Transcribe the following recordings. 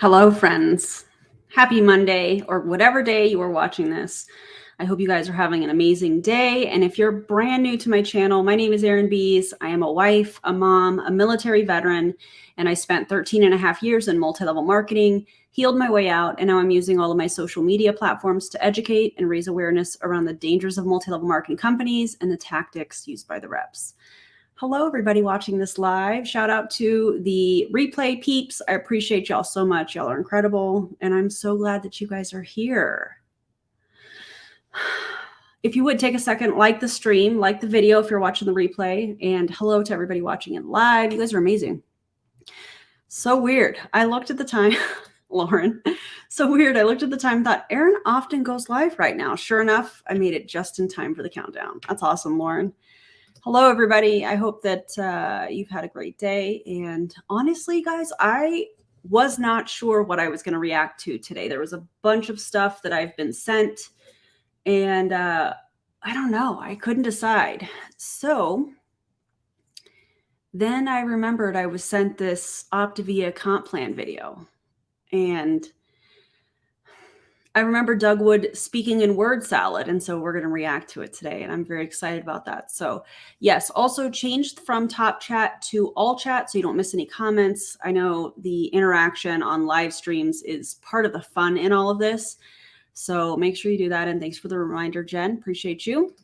Hello, friends. Happy Monday, or whatever day you are watching this. I hope you guys are having an amazing day. And if you're brand new to my channel, my name is erinbies. I am a wife, a mom, a military veteran, and I spent 13 and a half years in multi-level marketing, healed my way out, and now I'm using all of my social media platforms to educate and raise awareness around the dangers of multi-level marketing companies and the tactics used by the reps. Hello, everybody watching this live. Shout out to the replay peeps. I appreciate y'all so much. Y'all are incredible. And I'm so glad that you guys are here. If you would take a second, like the stream, like the video if you're watching the replay. And hello to everybody watching it live. You guys are amazing. So weird. I looked at the time, Lauren. So weird. I looked at the time and thought, Erin often goes live right now. Sure enough, I made it just in time for the countdown. That's awesome, Lauren. Hello, everybody. I hope that you've had a great day. And honestly, guys, I was not sure what I was going to react to today. There was a bunch of stuff that I've been sent, and I don't know. I couldn't decide. So then I remembered I was sent this Optavia comp plan video, and I remember Doug Wood speaking in word salad, and so we're going to react to it today, and I'm very excited about that. So yes, also changed from top chat to all chat so you don't miss any comments. I know the interaction on live streams is part of the fun in all of this, so make sure you do that, and thanks for the reminder, Jen. Appreciate you.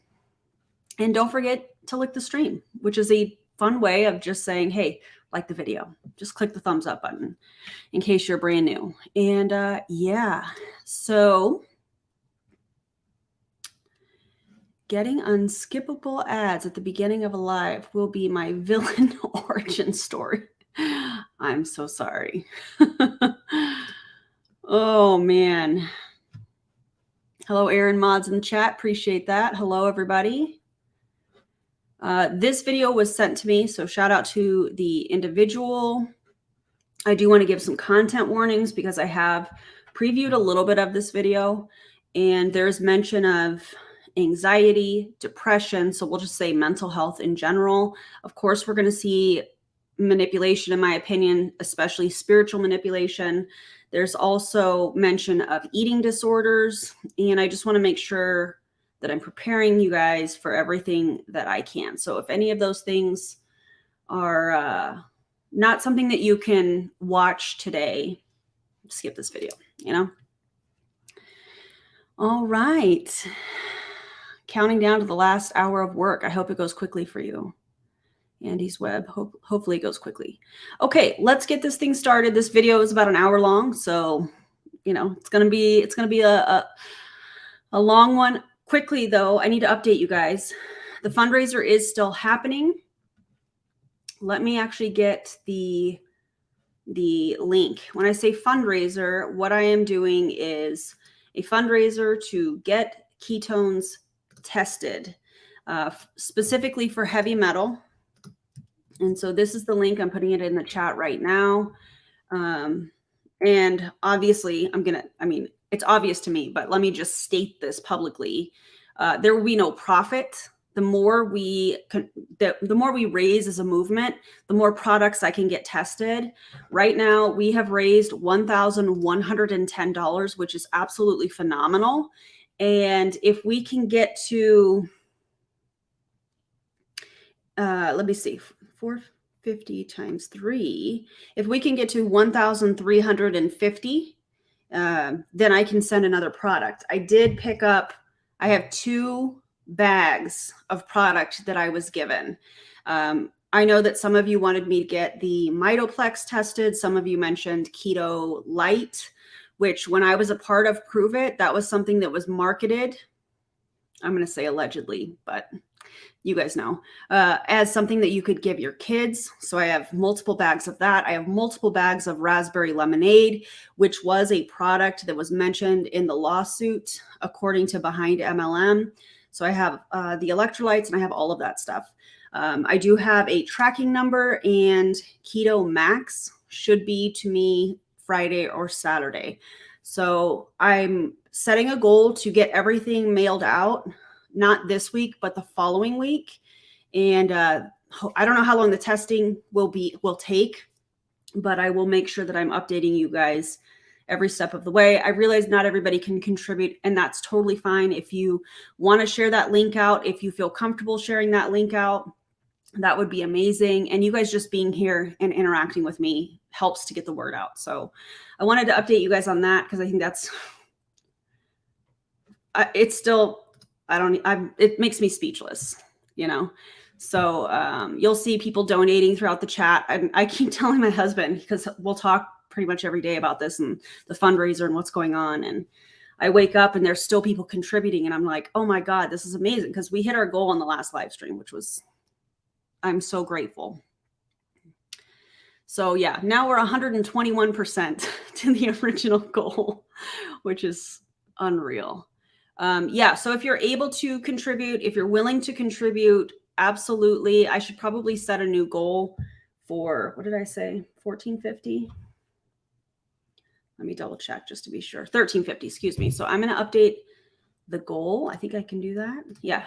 And don't forget to like the stream, which is a fun way of just saying, hey, like the video. Just click the thumbs up button in case you're brand new. And yeah, so getting unskippable ads at the beginning of a live will be my villain origin story. I'm so sorry. Oh, man. Hello, Erin mods in the chat. Appreciate that. Hello, everybody. This video was sent to me, so shout out to the individual. I do want to give some content warnings because I have previewed a little bit of this video, and there's mention of anxiety, depression, so we'll just say mental health in general. Of course, we're going to see manipulation, in my opinion, especially spiritual manipulation. There's also mention of eating disorders, and I just want to make sure that I'm preparing you guys for everything that I can. So if any of those things are not something that you can watch today, skip this video, you know? All right. Counting down to the last hour of work. I hope it goes quickly for you. Andy's web. Hopefully it goes quickly. Okay, let's get this thing started. This video is about an hour long, so you know it's gonna be a long one. Quickly though, I need to update you guys. The fundraiser is still happening. Let me actually get the link. When I say fundraiser, what I am doing is a fundraiser to get ketones tested, specifically for heavy metal. And so this is the link. I'm putting it in the chat right now. And obviously it's obvious to me, but let me just state this publicly. There will be no profit. The more we raise as a movement, the more products I can get tested. Right now, we have raised $1,110, which is absolutely phenomenal. And if we can get to, let me see, 450 times 3. If we can get to 1,350, then I can send another product. I have 2 bags of product that I was given. I know that some of you wanted me to get the Mitoplex tested. Some of you mentioned Keto Light, which when I was a part of Prove It, that was something that was marketed. I'm going to say allegedly, but you guys know, as something that you could give your kids. So I have multiple bags of that. I have multiple bags of raspberry lemonade, which was a product that was mentioned in the lawsuit, according to Behind MLM. So I have the electrolytes and I have all of that stuff. I do have a tracking number, and Keto Max should be to me Friday or Saturday. So I'm setting a goal to get everything mailed out, not this week, but the following week. And I don't know how long the testing will take. but I will make sure that I'm updating you guys every step of the way. I realize not everybody can contribute, and that's totally fine. If you want to share that link out, if you feel comfortable sharing that link out, that would be amazing. And you guys just being here and interacting with me helps to get the word out. So I wanted to update you guys on that because I think that's, it's still, it makes me speechless, you know? So you'll see people donating throughout the chat. I keep telling my husband, because we'll talk pretty much every day about this and the fundraiser and what's going on. And I wake up and there's still people contributing. And I'm like, oh my God, this is amazing. Because we hit our goal on the last live stream, which was, I'm so grateful. So yeah, now we're 121% to the original goal, which is unreal. Yeah, so if you're able to contribute, if you're willing to contribute, absolutely. I should probably set a new goal for, what did I say? 1450? Let me double check just to be sure. 1350, excuse me. So I'm going to update the goal. I think I can do that. Yeah.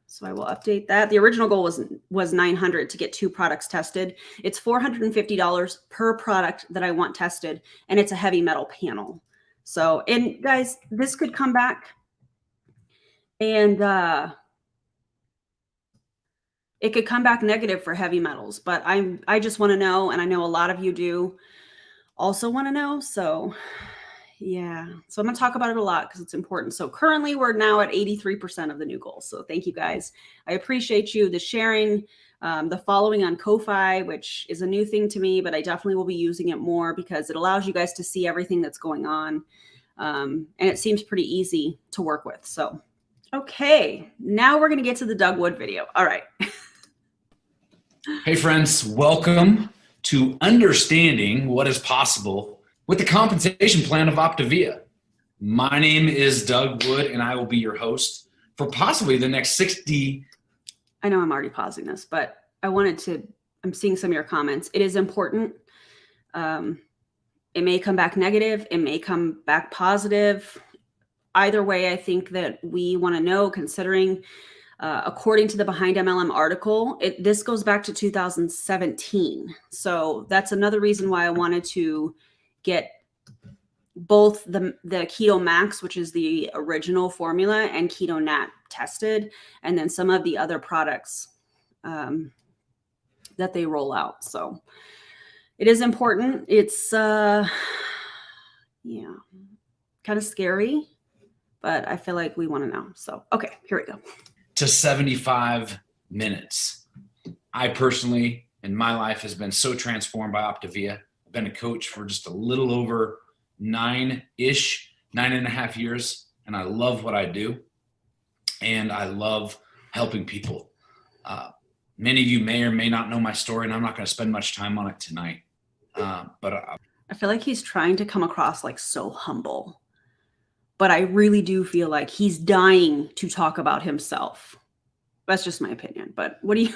So I will update that. The original goal was 900 to get 2 products tested. It's $450 per product that I want tested, and it's a heavy metal panel. So, and guys, this could come back and it could come back negative for heavy metals, but I just want to know, and I know a lot of you do also want to know. So yeah, so I'm going to talk about it a lot because it's important. So currently we're now at 83% of the new goal. So thank you guys. I appreciate you, the sharing, the following on Ko-Fi, which is a new thing to me, but I definitely will be using it more because it allows you guys to see everything that's going on. And it seems pretty easy to work with. So, okay, now we're going to get to the Doug Wood video. All right. Hey friends, welcome to Understanding What is Possible with the compensation plan of Optavia. My name is Doug Wood, and I will be your host for possibly the next 60. I know I'm already pausing this, but I'm seeing some of your comments. It is important. It may come back negative. It may come back positive. Either way, I think that we want to know, considering, according to the Behind MLM article, this goes back to 2017. So that's another reason why I wanted to get both the Keto Max, which is the original formula, and Keto Nat tested, and then some of the other products that they roll out. So it is important. It's yeah, kind of scary, but I feel like we want to know. So okay, here we go. To 75 minutes. I personally, in my life, has been so transformed by Optivia. I've been a coach for just a little over 9.5 years, and I love what I do, and I love helping people. Many of you may or may not know my story, and I'm not going to spend much time on it tonight. But I feel like he's trying to come across like so humble, but I really do feel like he's dying to talk about himself. That's just my opinion. But what do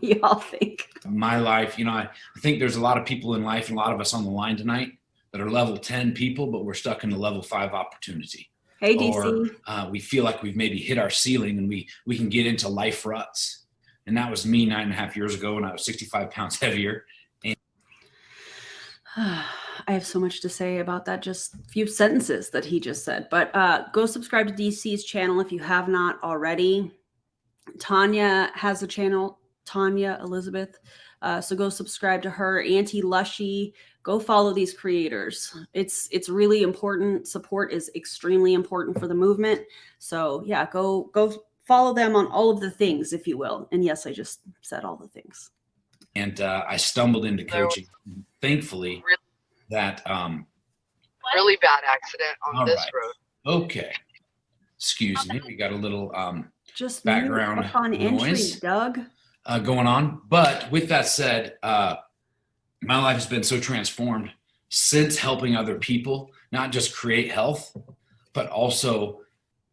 y'all think? My life, I think there's a lot of people in life, and a lot of us on the line tonight, that are level 10 people, but we're stuck in the level 5 opportunity. Hey, DC. Or we feel like we've maybe hit our ceiling and we can get into life ruts. And that was me 9.5 years ago when I was 65 pounds heavier. And I have so much to say about that, just a few sentences that he just said. But go subscribe to DC's channel if you have not already. Tanya has a channel, Tanya Elizabeth. So go subscribe to her. Auntie Lushy, go follow these creators. It's really important. Support is extremely important for the movement. So yeah, go follow them on all of the things, if you will. And yes, I just said all the things. And I stumbled into coaching. Thankfully, that really bad accident on this road. Okay. Excuse me. We got a little just background noise entry, Doug. Going on. But with that said, my life has been so transformed since helping other people, not just create health, but also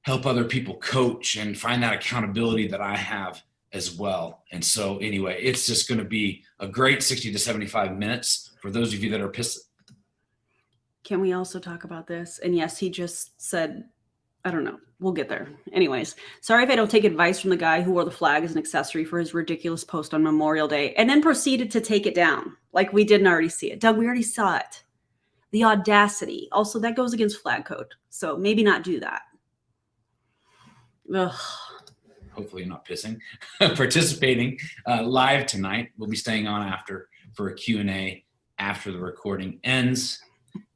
help other people coach and find that accountability that I have as well. And so anyway, it's just going to be a great 60 to 75 minutes for those of you that are pissed. Can we also talk about this? And yes, he just said I don't know. We'll get there. Anyways, sorry if I don't take advice from the guy who wore the flag as an accessory for his ridiculous post on Memorial Day and then proceeded to take it down like we didn't already see it. Doug, we already saw it. The audacity. Also, that goes against flag code. So maybe not do that. Ugh. Hopefully you're not pissing. Participating live tonight. We'll be staying on after for a Q&A after the recording ends.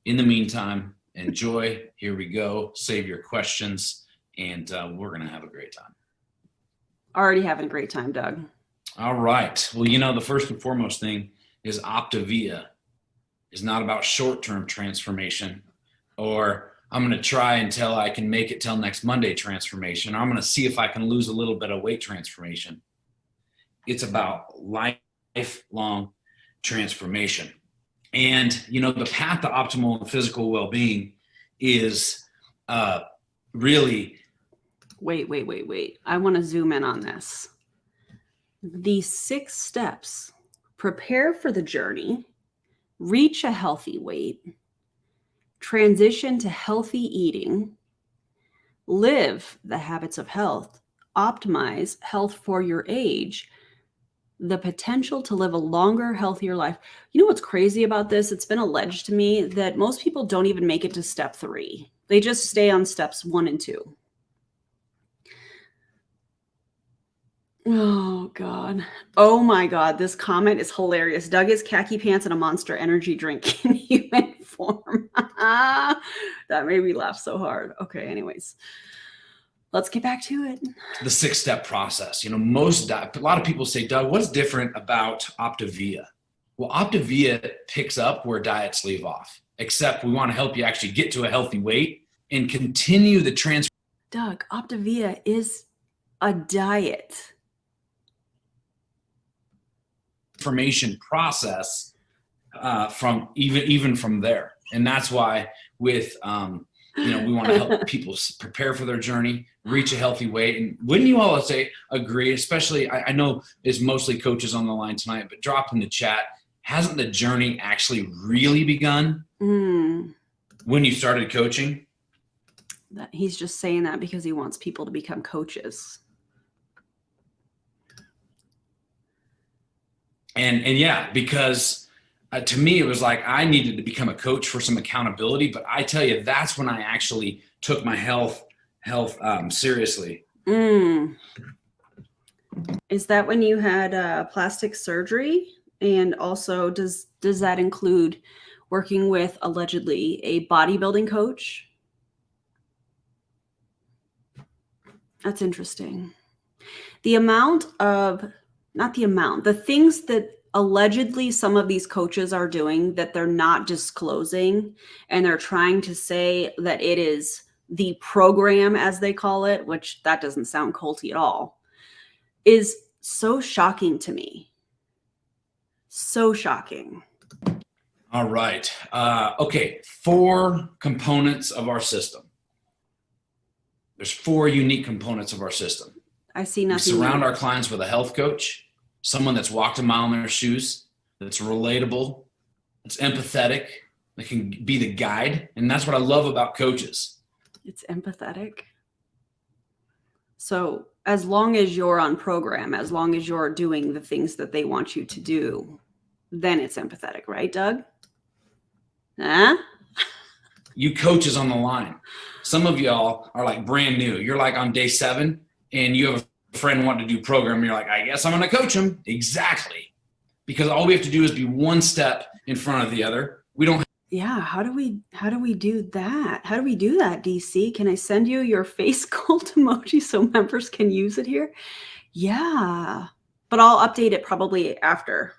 In the meantime, enjoy. Here we go. Save your questions, and we're going to have a great time. Already having a great time, Doug. All right. Well, you know, the first and foremost thing is Optavia is not about short-term transformation or I'm going to try until I can make it till next Monday transformation, or I'm going to see if I can lose a little bit of weight transformation. It's about lifelong transformation. And, you know, the path to optimal and physical well-being is really... Wait. I want to zoom in on this. The 6 steps: prepare for the journey, reach a healthy weight, transition to healthy eating, live the habits of health, optimize health for your age, the potential to live a longer, healthier life. You know what's crazy about this? It's been alleged to me that most people don't even make it to step 3. They just stay on steps 1 and 2. Oh, God. Oh, my God. This comment is hilarious. Doug is khaki pants and a Monster Energy drink in human form. That made me laugh so hard. Okay, anyways. Let's get back to it. The 6-step process. You know, a lot of people say, Doug, what's different about Optivia? Well, Optivia picks up where diets leave off, except we want to help you actually get to a healthy weight and continue the Doug, Optivia is a diet transformation process from even from there. And that's why with you know, we want to help people prepare for their journey, reach a healthy weight. And wouldn't you all say agree, especially I know it's mostly coaches on the line tonight, but drop in the chat, hasn't the journey actually really begun when you started coaching? He's just saying that because he wants people to become coaches. And yeah, because to me, it was like I needed to become a coach for some accountability. But I tell you, that's when I actually took my health seriously. Is that when you had plastic surgery? And also, does that include working with allegedly a bodybuilding coach? That's interesting. The things that allegedly some of these coaches are doing that they're not disclosing, and they're trying to say that it is the program, as they call it, which that doesn't sound culty at all, is so shocking to me. So shocking. All right. Okay. 4 components of our system. There's 4 unique components of our system. I see nothing. We surround our clients with a health coach, someone that's walked a mile in their shoes, that's relatable, that's empathetic, that can be the guide. And that's what I love about coaches. It's empathetic. So as long as you're on program, as long as you're doing the things that they want you to do, then it's empathetic, right, Doug? Huh? You coaches on the line. Some of y'all are like brand new. You're like on day 7 and you have a friend wanting to do program. You're like, I guess I'm going to coach him. Exactly. Because all we have to do is be one step in front of the other. We don't. Yeah. How do we do that? How do we do that, DC? Can I send you your face cult emoji so members can use it here? Yeah. But I'll update it probably after,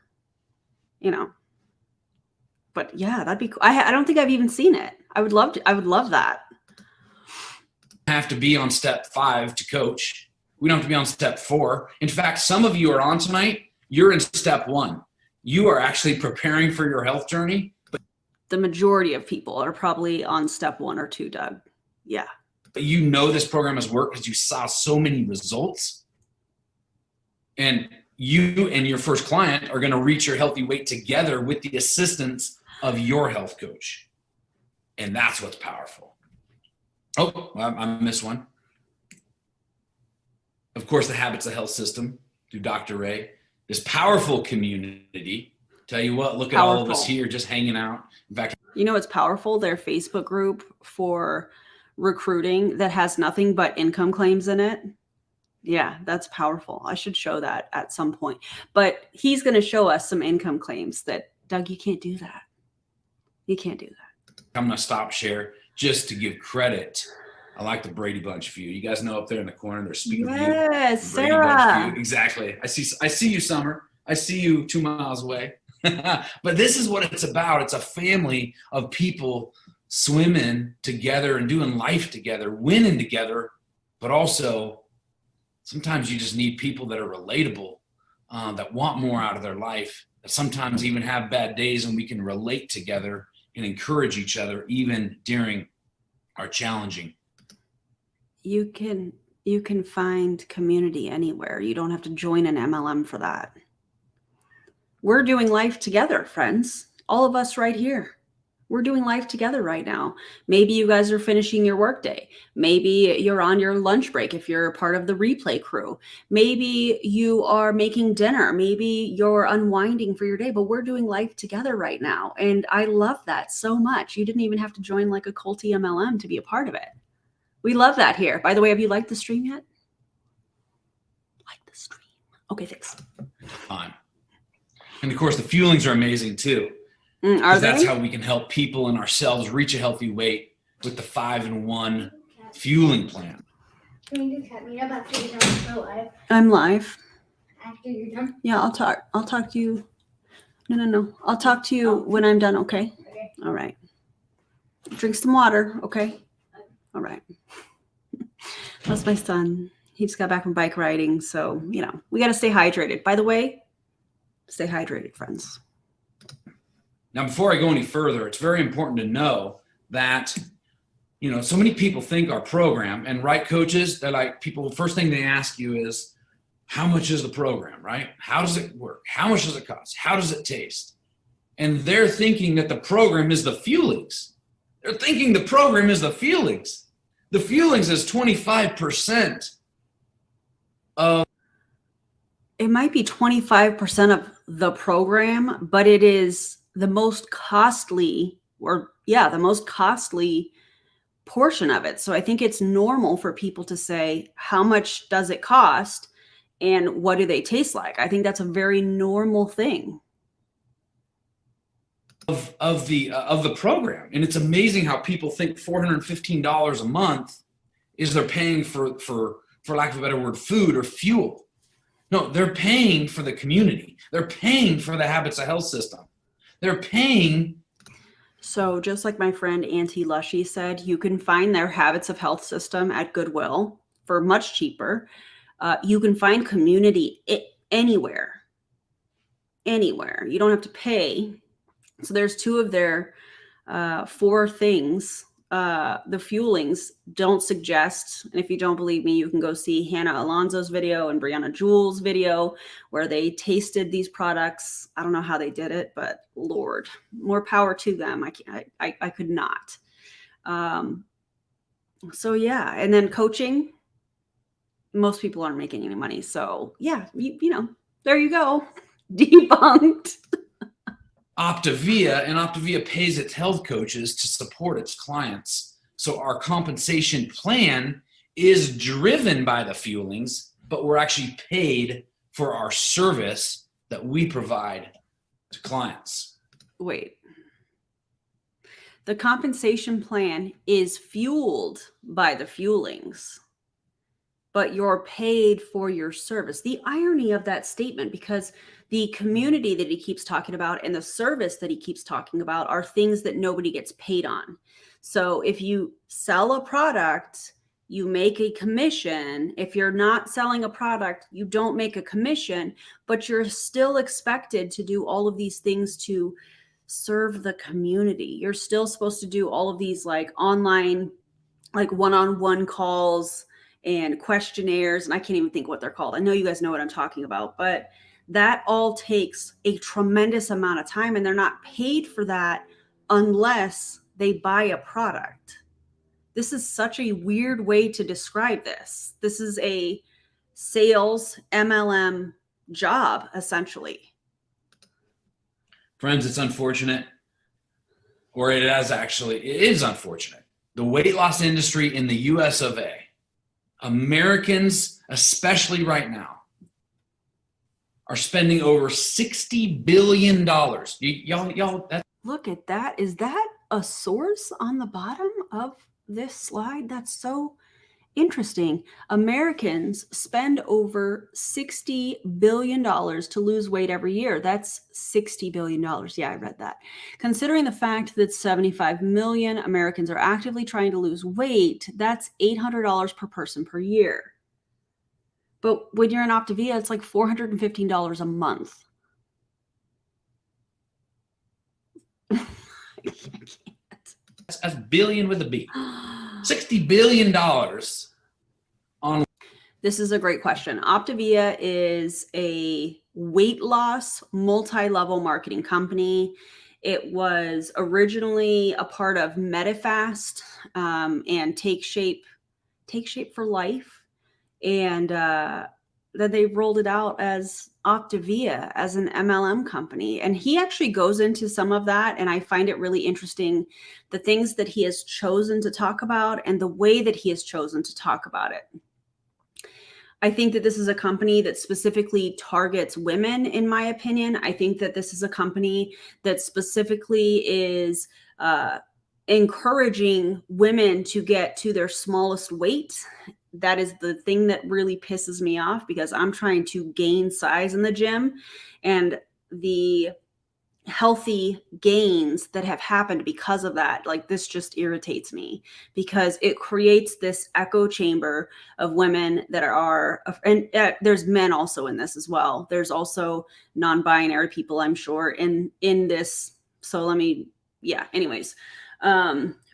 but yeah, that'd be cool. I don't think I've even seen it. I would love that. Have to be on step 5 to coach. We don't have to be on step 4. In fact, some of you are on tonight. You're in step 1. You are actually preparing for your health journey. The majority of people are probably on step 1 or 2, Doug. Yeah. But you know this program has worked because you saw so many results. And you and your first client are going to reach your healthy weight together with the assistance of your health coach. And that's what's powerful. Oh, I missed one. Of course, the Habits of Health system through Dr. Ray. This powerful community. Tell you what, look at all of us here just hanging out. In fact, you know, it's powerful. Their Facebook group for recruiting that has nothing but income claims in it. Yeah, that's powerful. I should show that at some point. But he's going to show us some income claims that, Doug, you can't do that. You can't do that. I'm going to stop share just to give credit. I like the Brady Bunch view. You guys know up there in the corner, there's speaker view. Yes, Brady Sarah. Bunch view. Exactly. I see you, Summer. I see you 2 miles away. But this is what it's about. It's a family of people swimming together and doing life together, winning together, but also sometimes you just need people that are relatable, that want more out of their life, that sometimes even have bad days, and we can relate together and encourage each other even during our challenging. You can find community anywhere. You don't have to join an MLM for that. We're doing life together, friends. All of us right here. We're doing life together right now. Maybe you guys are finishing your workday. Maybe you're on your lunch break if you're part of the replay crew. Maybe you are making dinner. Maybe you're unwinding for your day, but we're doing life together right now. And I love that so much. You didn't even have to join like a culty MLM to be a part of it. We love that here. By the way, have you liked the stream yet? Like the stream. Okay, thanks. Fine. And of course, the fuelings are amazing too. That's how we can help people and ourselves reach a healthy weight with the 5-in-1 fueling plan. Can we do cat meetup after you're done? Go live. I'm live. After you're done. Yeah, I'll talk to you. No. I'll talk to you when I'm done, okay? Okay. All right. Drink some water, okay? All right. That's my son. He just got back from bike riding, so, you know, we got to stay hydrated. By the way, stay hydrated, friends. Now, before I go any further, it's very important to know that, you know, so many people think our program, and right, coaches, they're like, people, first thing they ask you is, how much is the program, right? How does it work? How much does it cost? How does it taste? And they're thinking that the program is the fuelings. They're thinking the program is the fuelings. The fuelings is 25% of. It might be 25% of the program, but it is the most costly, the most costly portion of it. So I think it's normal for people to say, how much does it cost and what do they taste like? I think that's a very normal thing. Of the program. And it's amazing how people think $415 a month is they're paying for lack of a better word, food or fuel. No, they're paying for the community. They're paying for the Habits of Health system. They're paying. So just like my friend Auntie Lushy said, you can find their Habits of Health system at Goodwill for much cheaper. You can find community anywhere. You don't have to pay. So there's 2 of their 4 things. The fuelings don't suggest, and if you don't believe me, you can go see Hannah Alonso's video and Brianna Jewell's video where they tasted these products. I don't know how they did it, but Lord, more power to them. I could not. So yeah, and then coaching, most people aren't making any money. So yeah, you know, there you go. Debunked. Optavia, and Optavia pays its health coaches to support its clients. So our compensation plan is driven by the fuelings, but we're actually paid for our service that we provide to clients. Wait. The compensation plan is fueled by the fuelings, but you're paid for your service. The irony of that statement, because the community that he keeps talking about and the service that he keeps talking about are things that nobody gets paid on. So if you sell a product, you make a commission. If you're not selling a product, you don't make a commission, but you're still expected to do all of these things to serve the community. You're still supposed to do all of these like online, like one-on-one calls and questionnaires. And I can't even think what they're called. I know you guys know what I'm talking about, but that all takes a tremendous amount of time, and they're not paid for that unless they buy a product. This is such a weird way to describe this. This is a sales MLM job, essentially. Friends, it's unfortunate, or it is unfortunate. The weight loss industry in the US of A, Americans, especially right now, are spending over $60 billion. Y'all, Look at that. Is that a source on the bottom of this slide? That's so interesting. Americans spend over $60 billion to lose weight every year. That's $60 billion. Yeah, I read that. Considering the fact that 75 million Americans are actively trying to lose weight, that's $800 per person per year. But when you're in Optavia, it's like $415 a month. I can't. That's billion with a B. $60 billion on. This is a great question. Optivia is a weight loss multi-level marketing company. It was originally a part of Medifast and Take Shape for Life. And then they rolled it out as Optavia, as an MLM company. And he actually goes into some of that. And I find it really interesting, the things that he has chosen to talk about and the way that he has chosen to talk about it. I think that this is a company that specifically targets women, in my opinion. I think that this is a company that specifically is encouraging women to get to their smallest weight. That is the thing that really pisses me off, because I'm trying to gain size in the gym, and the healthy gains that have happened because of that, like, this just irritates me, because it creates this echo chamber of women that are, and there's men also in this as well. There's also non-binary people, I'm sure, in this. So anyways,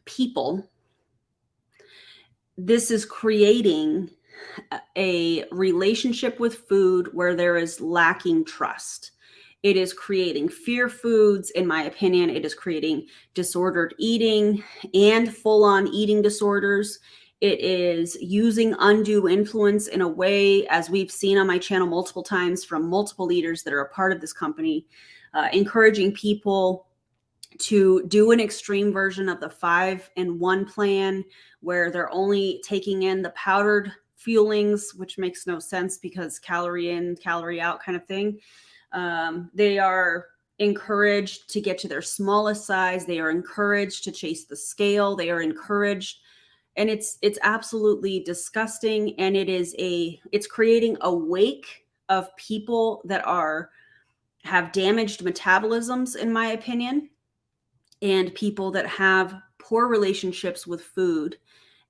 people. This is creating a relationship with food where there is lacking trust. It is creating fear foods, in my opinion. It is creating disordered eating and full-on eating disorders. It is using undue influence in a way, as we've seen on my channel multiple times from multiple leaders that are a part of this company, encouraging people to do an extreme version of the 5-in-1 plan, where they're only taking in the powdered fuelings, which makes no sense because calorie in, calorie out kind of thing. They are encouraged to get to their smallest size. They are encouraged to chase the scale. They are encouraged, and it's absolutely disgusting. And it's creating a wake of people that have damaged metabolisms, in my opinion, and people that have poor relationships with food.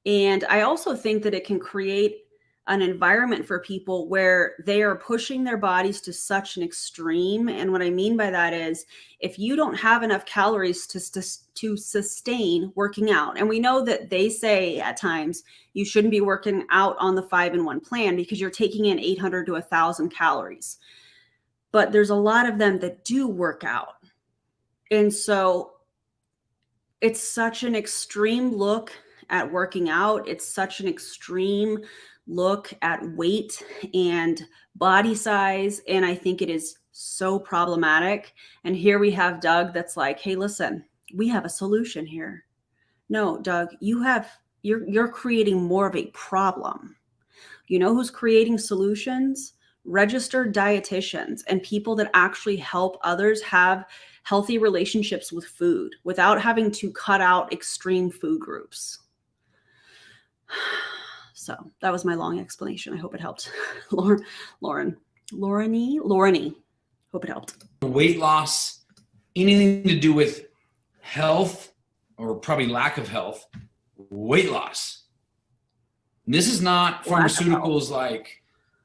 And I also think that it can create an environment for people where they are pushing their bodies to such an extreme. And what I mean by that is, if you don't have enough calories to sustain working out, and we know that they say at times you shouldn't be working out on the 5-in-1 plan because you're taking in 800 to 1,000 calories. But there's a lot of them that do work out. And so it's such an extreme look at working out. It's such an extreme look at weight and body size. And I think it is so problematic. And here we have Doug that's like, hey, listen, we have a solution here. No, Doug, you're creating more of a problem. You know who's creating solutions? Registered dietitians and people that actually help others have healthy relationships with food without having to cut out extreme food groups. So that was my long explanation. I hope it helped. Lauren. Hope it helped. Weight loss, anything to do with health or probably lack of health, weight loss. And this is not pharmaceuticals like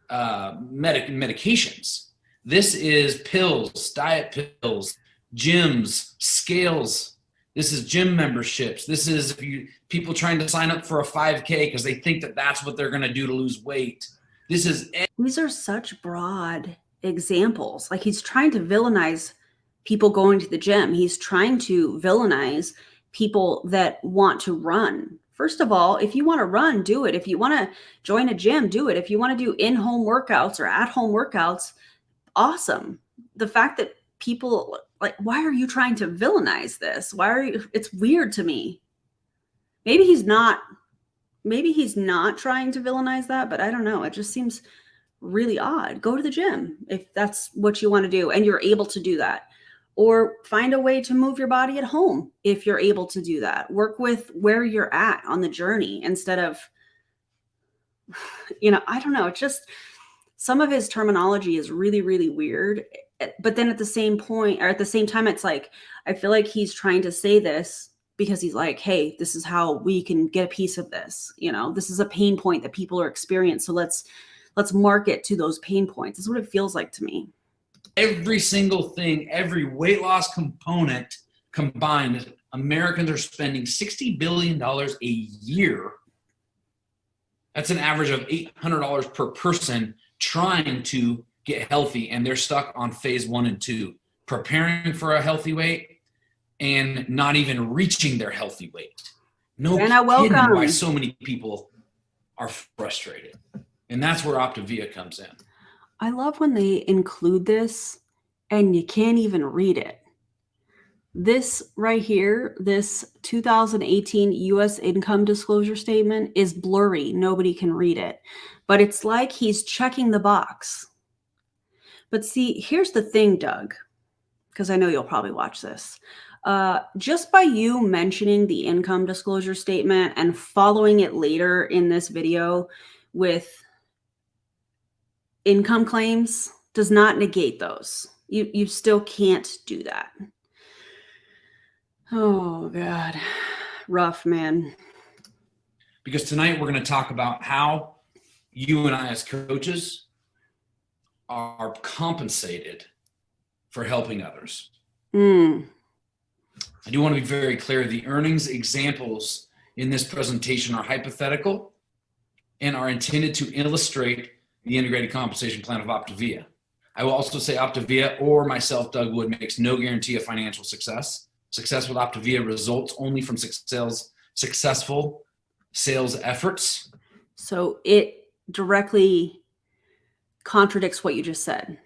medications. This is pills, diet pills, gyms, scales. This is gym memberships. This is people trying to sign up for a 5K because they think that that's what they're going to do to lose weight. These are such broad examples. Like, he's trying to villainize people going to the gym. He's trying to villainize people that want to run, First of all, if you want to run, do it. If you want to join a gym, do it. If you want to do in-home workouts or at-home workouts, awesome. The fact that people like, why are you trying to villainize this? Why are you, it's weird to me. Maybe he's not trying to villainize that, but I don't know. It just seems really odd. Go to the gym if that's what you want to do and you're able to do that. Or find a way to move your body at home if you're able to do that. Work with where you're at on the journey instead of, I don't know. It's just some of his terminology is really, really weird. But then at the same point, or at the same time, it's like, I feel like he's trying to say this because he's like, hey, this is how we can get a piece of this. This is a pain point that people are experiencing. So let's market to those pain points. That's what it feels like to me. Every single thing, every weight loss component combined, Americans are spending $60 billion a year. That's an average of $800 per person trying to get healthy. And they're stuck on phase 1 and 2, preparing for a healthy weight and not even reaching their healthy weight. No kidding why so many people are frustrated. And that's where Optivia comes in. I love when they include this and you can't even read it. This right here, this 2018 U.S. income disclosure statement is blurry. Nobody can read it. But it's like he's checking the box. But see, here's the thing, Doug, because I know you'll probably watch this. Just by you mentioning the income disclosure statement and following it later in this video with income claims does not negate those. You still can't do that. Oh God, rough, man. Because tonight we're going to talk about how you and I as coaches are compensated for helping others. I do want to be very clear. The earnings examples in this presentation are hypothetical and are intended to illustrate the integrated compensation plan of Optivia. I will also say Optivia or myself, Doug Wood, makes no guarantee of financial success. Success with Optivia results only from successful sales efforts. So it directly contradicts what you just said.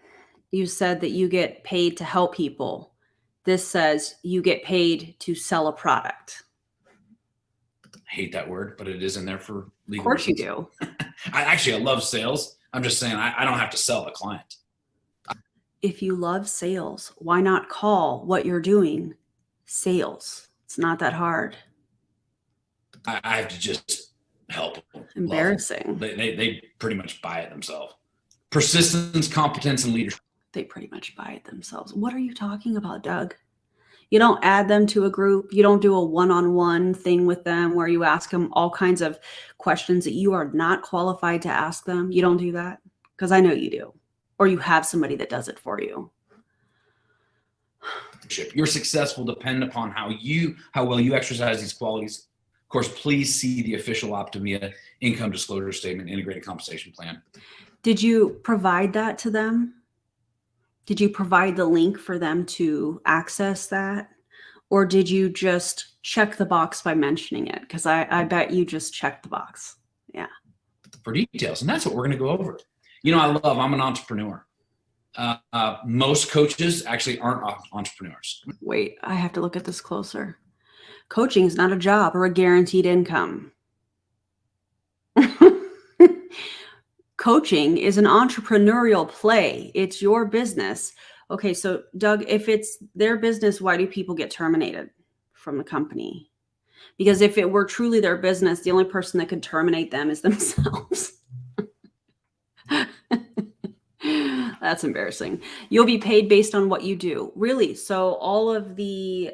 You said that you get paid to help people. This says you get paid to sell a product. I hate that word, but it is in there for legal Of course reasons. you do. I love sales. I'm just saying I don't have to sell a client. If you love sales, why not call what you're doing sales? It's not that hard. I have to just help them. Embarrassing. They pretty much buy it themselves. Persistence, competence, and leadership. They pretty much buy it themselves. What are you talking about, Doug? You don't add them to a group. You don't do a one-on-one thing with them where you ask them all kinds of questions that you are not qualified to ask them. You don't do that? Because I know you do. Or you have somebody that does it for you. Your success will depend upon how well you exercise these qualities. Of course, please see the official Optivia income disclosure statement, integrated compensation plan. Did you provide that to them? Did you provide the link for them to access that? Or did you just check the box by mentioning it? Because I bet you just checked the box. Yeah. For details. And that's what we're going to go over. I'm an entrepreneur. Most coaches actually aren't entrepreneurs. Wait, I have to look at this closer. Coaching is not a job or a guaranteed income. Coaching is an entrepreneurial play. It's your business. Okay, so Doug, if it's their business, why do people get terminated from the company? Because if it were truly their business, the only person that could terminate them is themselves. That's embarrassing. You'll be paid based on what you do. Really? So all of the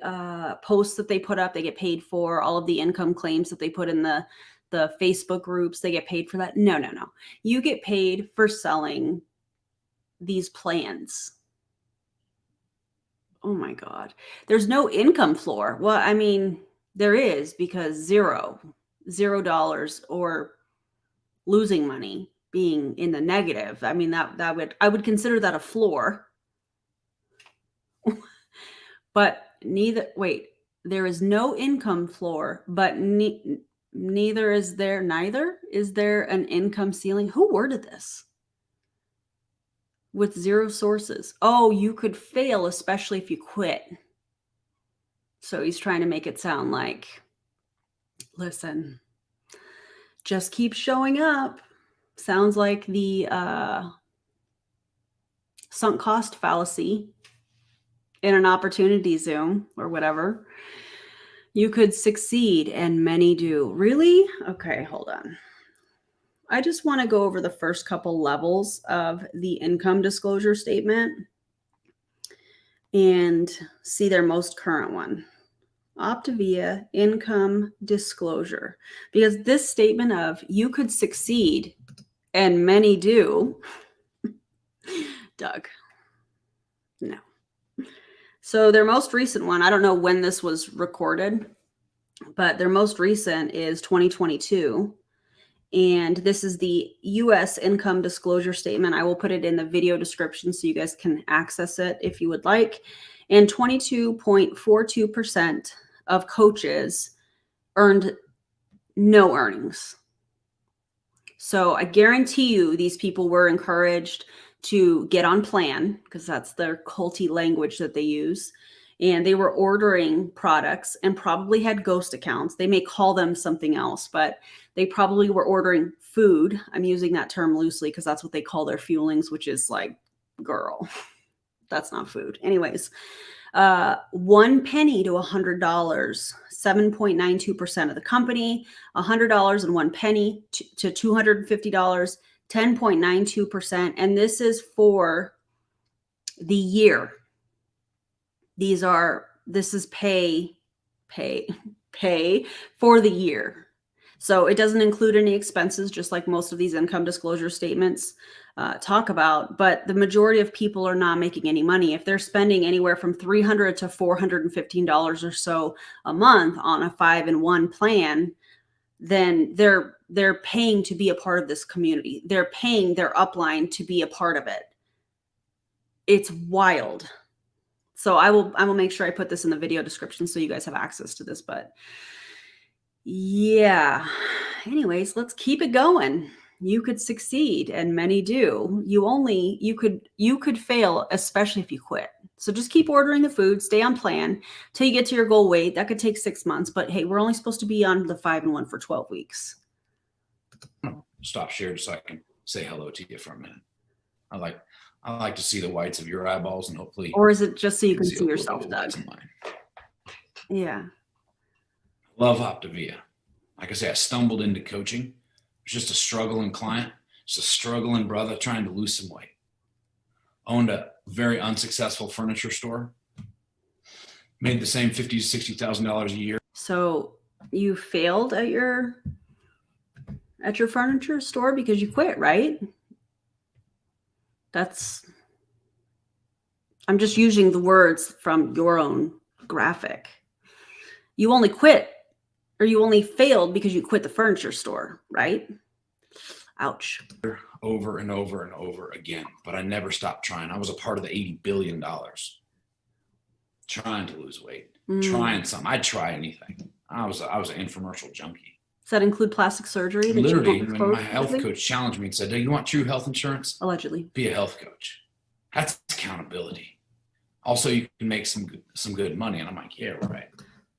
posts that they put up, they get paid for. All of the income claims that they put in the Facebook groups, they get paid for that? No. You get paid for selling these plans. Oh my God. There's no income floor. Well, I mean, there is, because $0 or losing money, being in the negative. I mean, I would consider that a floor. But there is no income floor, but neither is there an income ceiling. Who worded this? With zero sources. Oh, you could fail, especially if you quit. So he's trying to make it sound like, listen, just keep showing up. Sounds like the sunk cost fallacy in an opportunity Zoom or whatever. You could succeed, and many do. Really? Okay, hold on. I just want to go over the first couple levels of the income disclosure statement and see their most current one. Optavia income disclosure. Because this statement of you could succeed, and many do, Doug, no. So their most recent one, I don't know when this was recorded, but their most recent is 2022. And this is the U.S. income disclosure statement. I will put it in the video description so you guys can access it if you would like. And 22.42% of coaches earned no earnings. So I guarantee you these people were encouraged to get on plan, because that's their culty language that they use. And they were ordering products and probably had ghost accounts. They may call them something else, but they probably were ordering food. I'm using that term loosely because that's what they call their fuelings, which is like, girl, that's not food. Anyways, 1 penny to $100, 7.92% of the company, $100 and 1 penny to $250, 10.92%. And this is for the year. This is pay for the year. So it doesn't include any expenses, just like most of these income disclosure statements talk about. But the majority of people are not making any money. If they're spending anywhere from $300 to $415 or so a month on a 5-in-1 plan, then they're paying to be a part of this community. They're paying their upline to be a part of it. It's wild. So I will make sure I put this in the video description so you guys have access to this. But yeah, anyways, let's keep it going. You could succeed, and many do. You could fail, especially if you quit. So just keep ordering the food, stay on plan till you get to your goal weight. That could take 6 months, but hey, we're only supposed to be on the 5-in-1 for 12 weeks. Stop share so I can say hello to you for a minute. I like to see the whites of your eyeballs, and hopefully. Or is it just so you can see yourself, Doug? Yeah. Love Optavia. Like I say, I stumbled into coaching. It was just a struggling client, just a struggling brother trying to lose some weight. Owned a very unsuccessful furniture store. Made the same $50,000 to $60,000 a year. So you failed at your furniture store because you quit, right? I'm just using the words from your own graphic. You only quit, or you only failed because you quit the furniture store, right? Ouch. Over and over and over again, but I never stopped trying. I was a part of the $80 billion. Trying to lose weight, trying something. I'd try anything. I was an infomercial junkie. Does that include plastic surgery? Literally, when my health coach challenged me and said, "Do you want true health insurance? Allegedly. Be a health coach." That's accountability. Also, you can make some good money. And I'm like, yeah, right.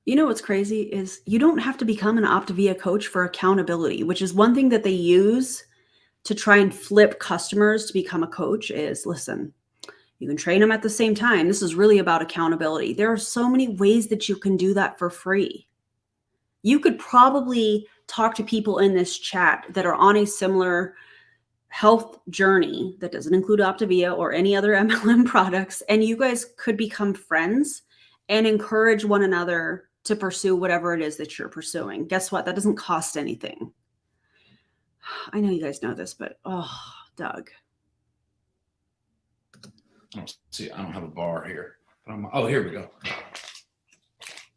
You know what's crazy is you don't have to become an Optavia coach for accountability, which is one thing that they use to try and flip customers to become a coach is, listen, you can train them at the same time. This is really about accountability. There are so many ways that you can do that for free. You could probably talk to people in this chat that are on a similar health journey that doesn't include Optavia or any other MLM products, and you guys could become friends and encourage one another to pursue whatever it is that you're pursuing. Guess what? That doesn't cost anything. I know you guys know this, but oh, Doug. I don't have a bar here. Oh, here we go.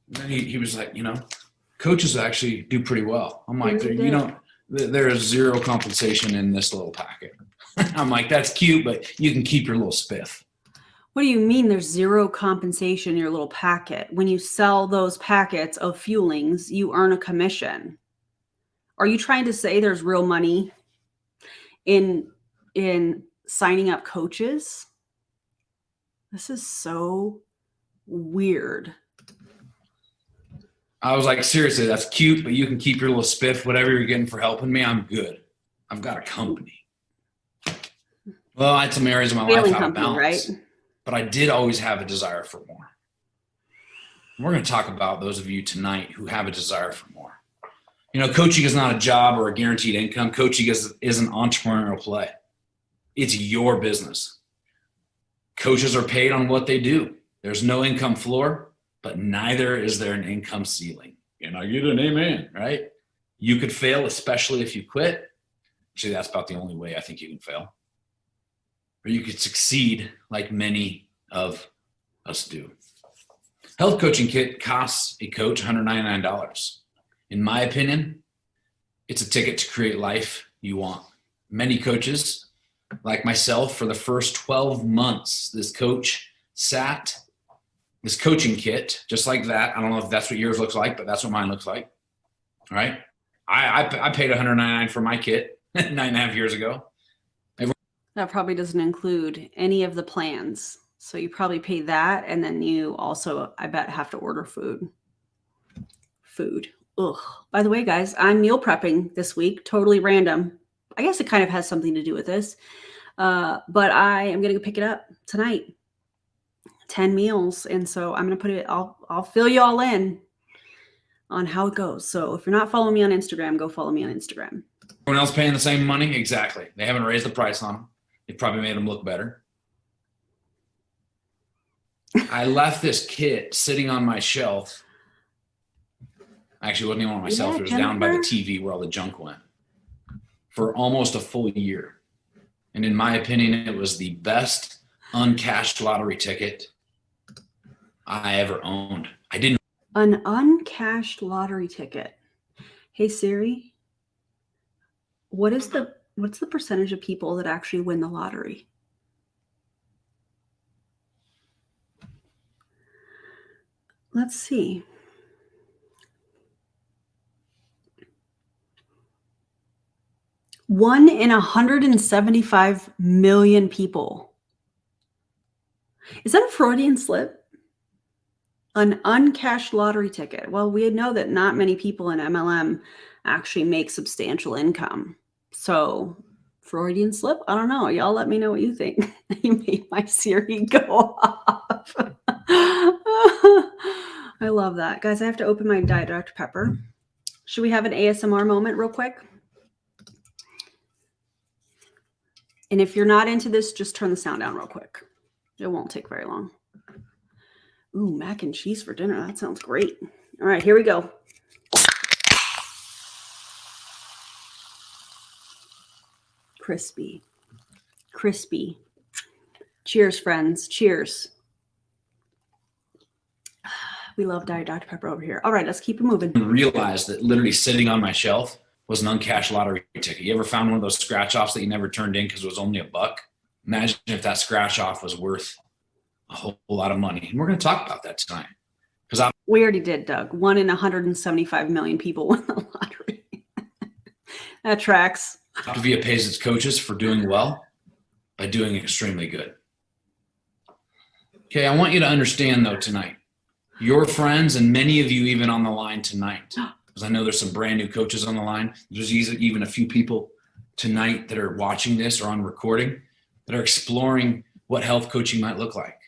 And then he was like, coaches actually do pretty well. I'm like, there is zero compensation in this little packet. I'm like, that's cute, but you can keep your little spiff. What do you mean there's zero compensation in your little packet? When you sell those packets of fuelings, you earn a commission. Are you trying to say there's real money in signing up coaches? This is so weird. I was like, seriously, that's cute, but you can keep your little spiff, whatever you're getting for helping me. I'm good. I've got a company. Well, I had some areas of my life out of balance, right? but I did always have a desire for more. We're going to talk about those of you tonight who have a desire for more. You know, coaching is not a job or a guaranteed income. Coaching is an entrepreneurial play. It's your business. Coaches are paid on what they do. There's no income floor, but neither is there an income ceiling. And I get an amen, right? You could fail, especially if you quit. Actually, that's about the only way I think you can fail. Or you could succeed like many of us do. Health coaching kit costs a coach $199. In my opinion, it's a ticket to create life you want. Many coaches, like myself, for the first 12 months, this coaching kit, just like that. I don't know if that's what yours looks like, but that's what mine looks like. All right. I paid $199 for my kit 9.5 years ago. That probably doesn't include any of the plans. So you probably pay that. And then you also, I bet, have to order food. Ugh. By the way, guys, I'm meal prepping this week. Totally random. I guess it kind of has something to do with this. But I am going to pick it up tonight. 10 meals. And so I'm going to put it, I'll fill you all in on how it goes. So if you're not following me on Instagram, go follow me on Instagram. Everyone else paying the same money? Exactly. They haven't raised the price on them. They probably made them look better. I left this kit sitting on my shelf. Actually, it wasn't even on my shelf. It was down by the TV where all the junk went for almost a full year. And in my opinion, it was the best uncashed lottery ticket I ever owned. An uncashed lottery ticket. Hey Siri, what's the percentage of people that actually win the lottery? Let's see. One in 175 million people. Is that a Freudian slip? An uncashed lottery ticket. Well, we know that not many people in MLM actually make substantial income. So Freudian slip? I don't know. Y'all let me know what you think. You made my Siri go off. I love that. Guys, I have to open my Diet Dr. Pepper. Should we have an ASMR moment real quick? And if you're not into this, just turn the sound down real quick. It won't take very long. Ooh, mac and cheese for dinner. That sounds great. All right, here we go. Crispy. Crispy. Cheers, friends. Cheers. We love Diet Dr. Pepper over here. All right, let's keep it moving. I realized that literally sitting on my shelf was an uncashed lottery ticket. You ever found one of those scratch offs that you never turned in because it was only $1? Imagine if that scratch off was worth a whole lot of money. And we're going to talk about that tonight. We already did, Doug. 1 in 175 million people win the lottery. That tracks. Optavia pays its coaches for doing well by doing extremely good. Okay, I want you to understand though tonight, your friends and many of you even on the line tonight, because I know there's some brand new coaches on the line. There's even a few people tonight that are watching this or on recording that are exploring what health coaching might look like.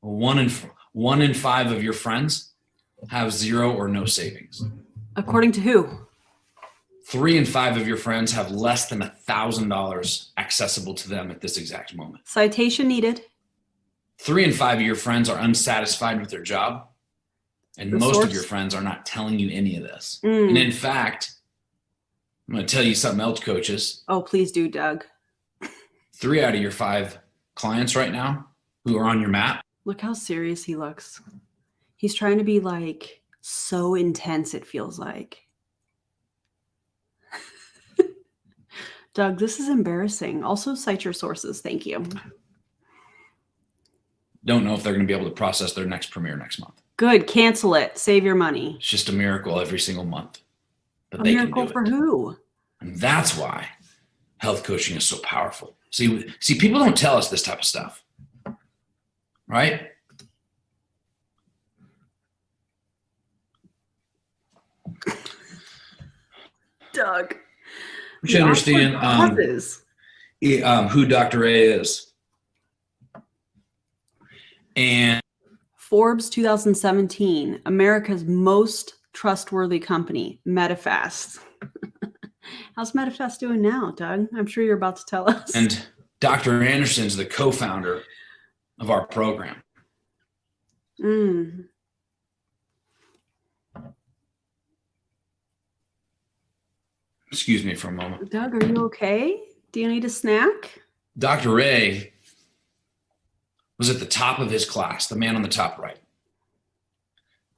Well, 1 in 5 of your friends have 0 or no savings. According to who? 3 in 5 of your friends have less than $1,000 accessible to them at this exact moment. Citation needed. 3 in 5 of your friends are unsatisfied with their job. And most of your friends are not telling you any of this. And in fact, I'm going to tell you something else, coaches. Oh, please do, Doug. 3 out of your 5 clients right now who are on your map. Look how serious he looks. He's trying to be like so intense, it feels like. Doug, this is embarrassing. Also cite your sources. Thank you. Don't know if they're going to be able to process their next premiere next month. Good. Cancel it. Save your money. It's just a miracle every single month. but A they can miracle do for it. who? And that's why health coaching is so powerful. See, people don't tell us this type of stuff, right? Doug. We should understand who Dr. A is. And Forbes 2017, America's most trustworthy company, Medifast. How's Medifast doing now, Doug? I'm sure you're about to tell us. And Dr. Anderson's the co-founder of our program. Excuse me for a moment. Doug, are you okay? Do you need a snack? Dr. Ray was at the top of his class, the man on the top right.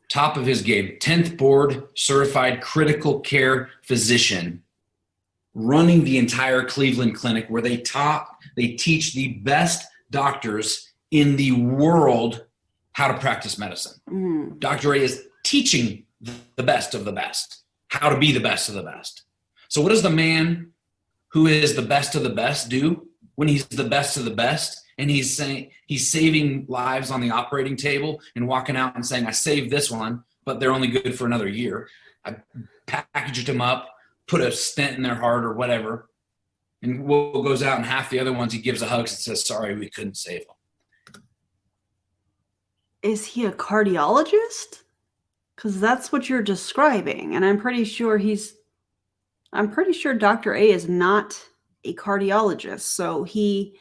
Top of his game, 10th board certified critical care physician, running the entire Cleveland clinic where they teach the best doctors in the world how to practice medicine. Dr. Ray is teaching the best of the best how to be the best of the best. So what does the man who is the best of the best do when he's the best of the best? And he's saying he's saving lives on the operating table and walking out and saying, I saved this one, but they're only good for another year. I packaged them up, put a stent in their heart or whatever. And Will goes out and half the other ones he gives a hug and says, sorry, we couldn't save them. Is he a cardiologist? Because that's what you're describing. And I'm pretty sure Dr. A is not a cardiologist. So he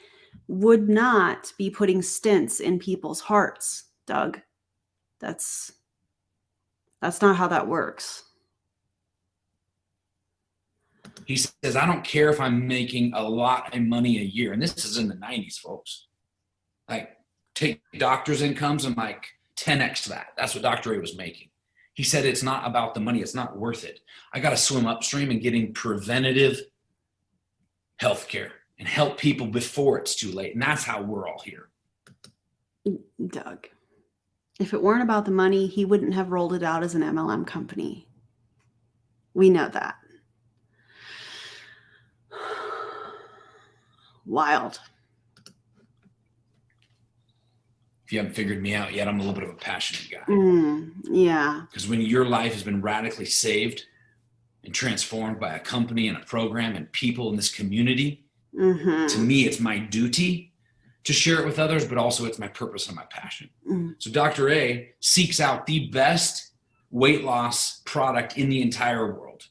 would not be putting stents in people's hearts, Doug. That's not how that works. He says, I don't care if I'm making a lot of money a year. And this is in the 90s, folks. Like, take doctors' incomes and like 10x that. That's what Dr. A was making. He said, it's not about the money. It's not worth it. I got to swim upstream and getting preventative health care and help people before it's too late. And that's how we're all here. Doug, if it weren't about the money, he wouldn't have rolled it out as an MLM company. We know that. Wild. If you haven't figured me out yet, I'm a little bit of a passionate guy. Yeah. Because when your life has been radically saved and transformed by a company and a program and people in this community, to me, it's my duty to share it with others, but also it's my purpose and my passion. So Dr. A seeks out the best weight loss product in the entire world.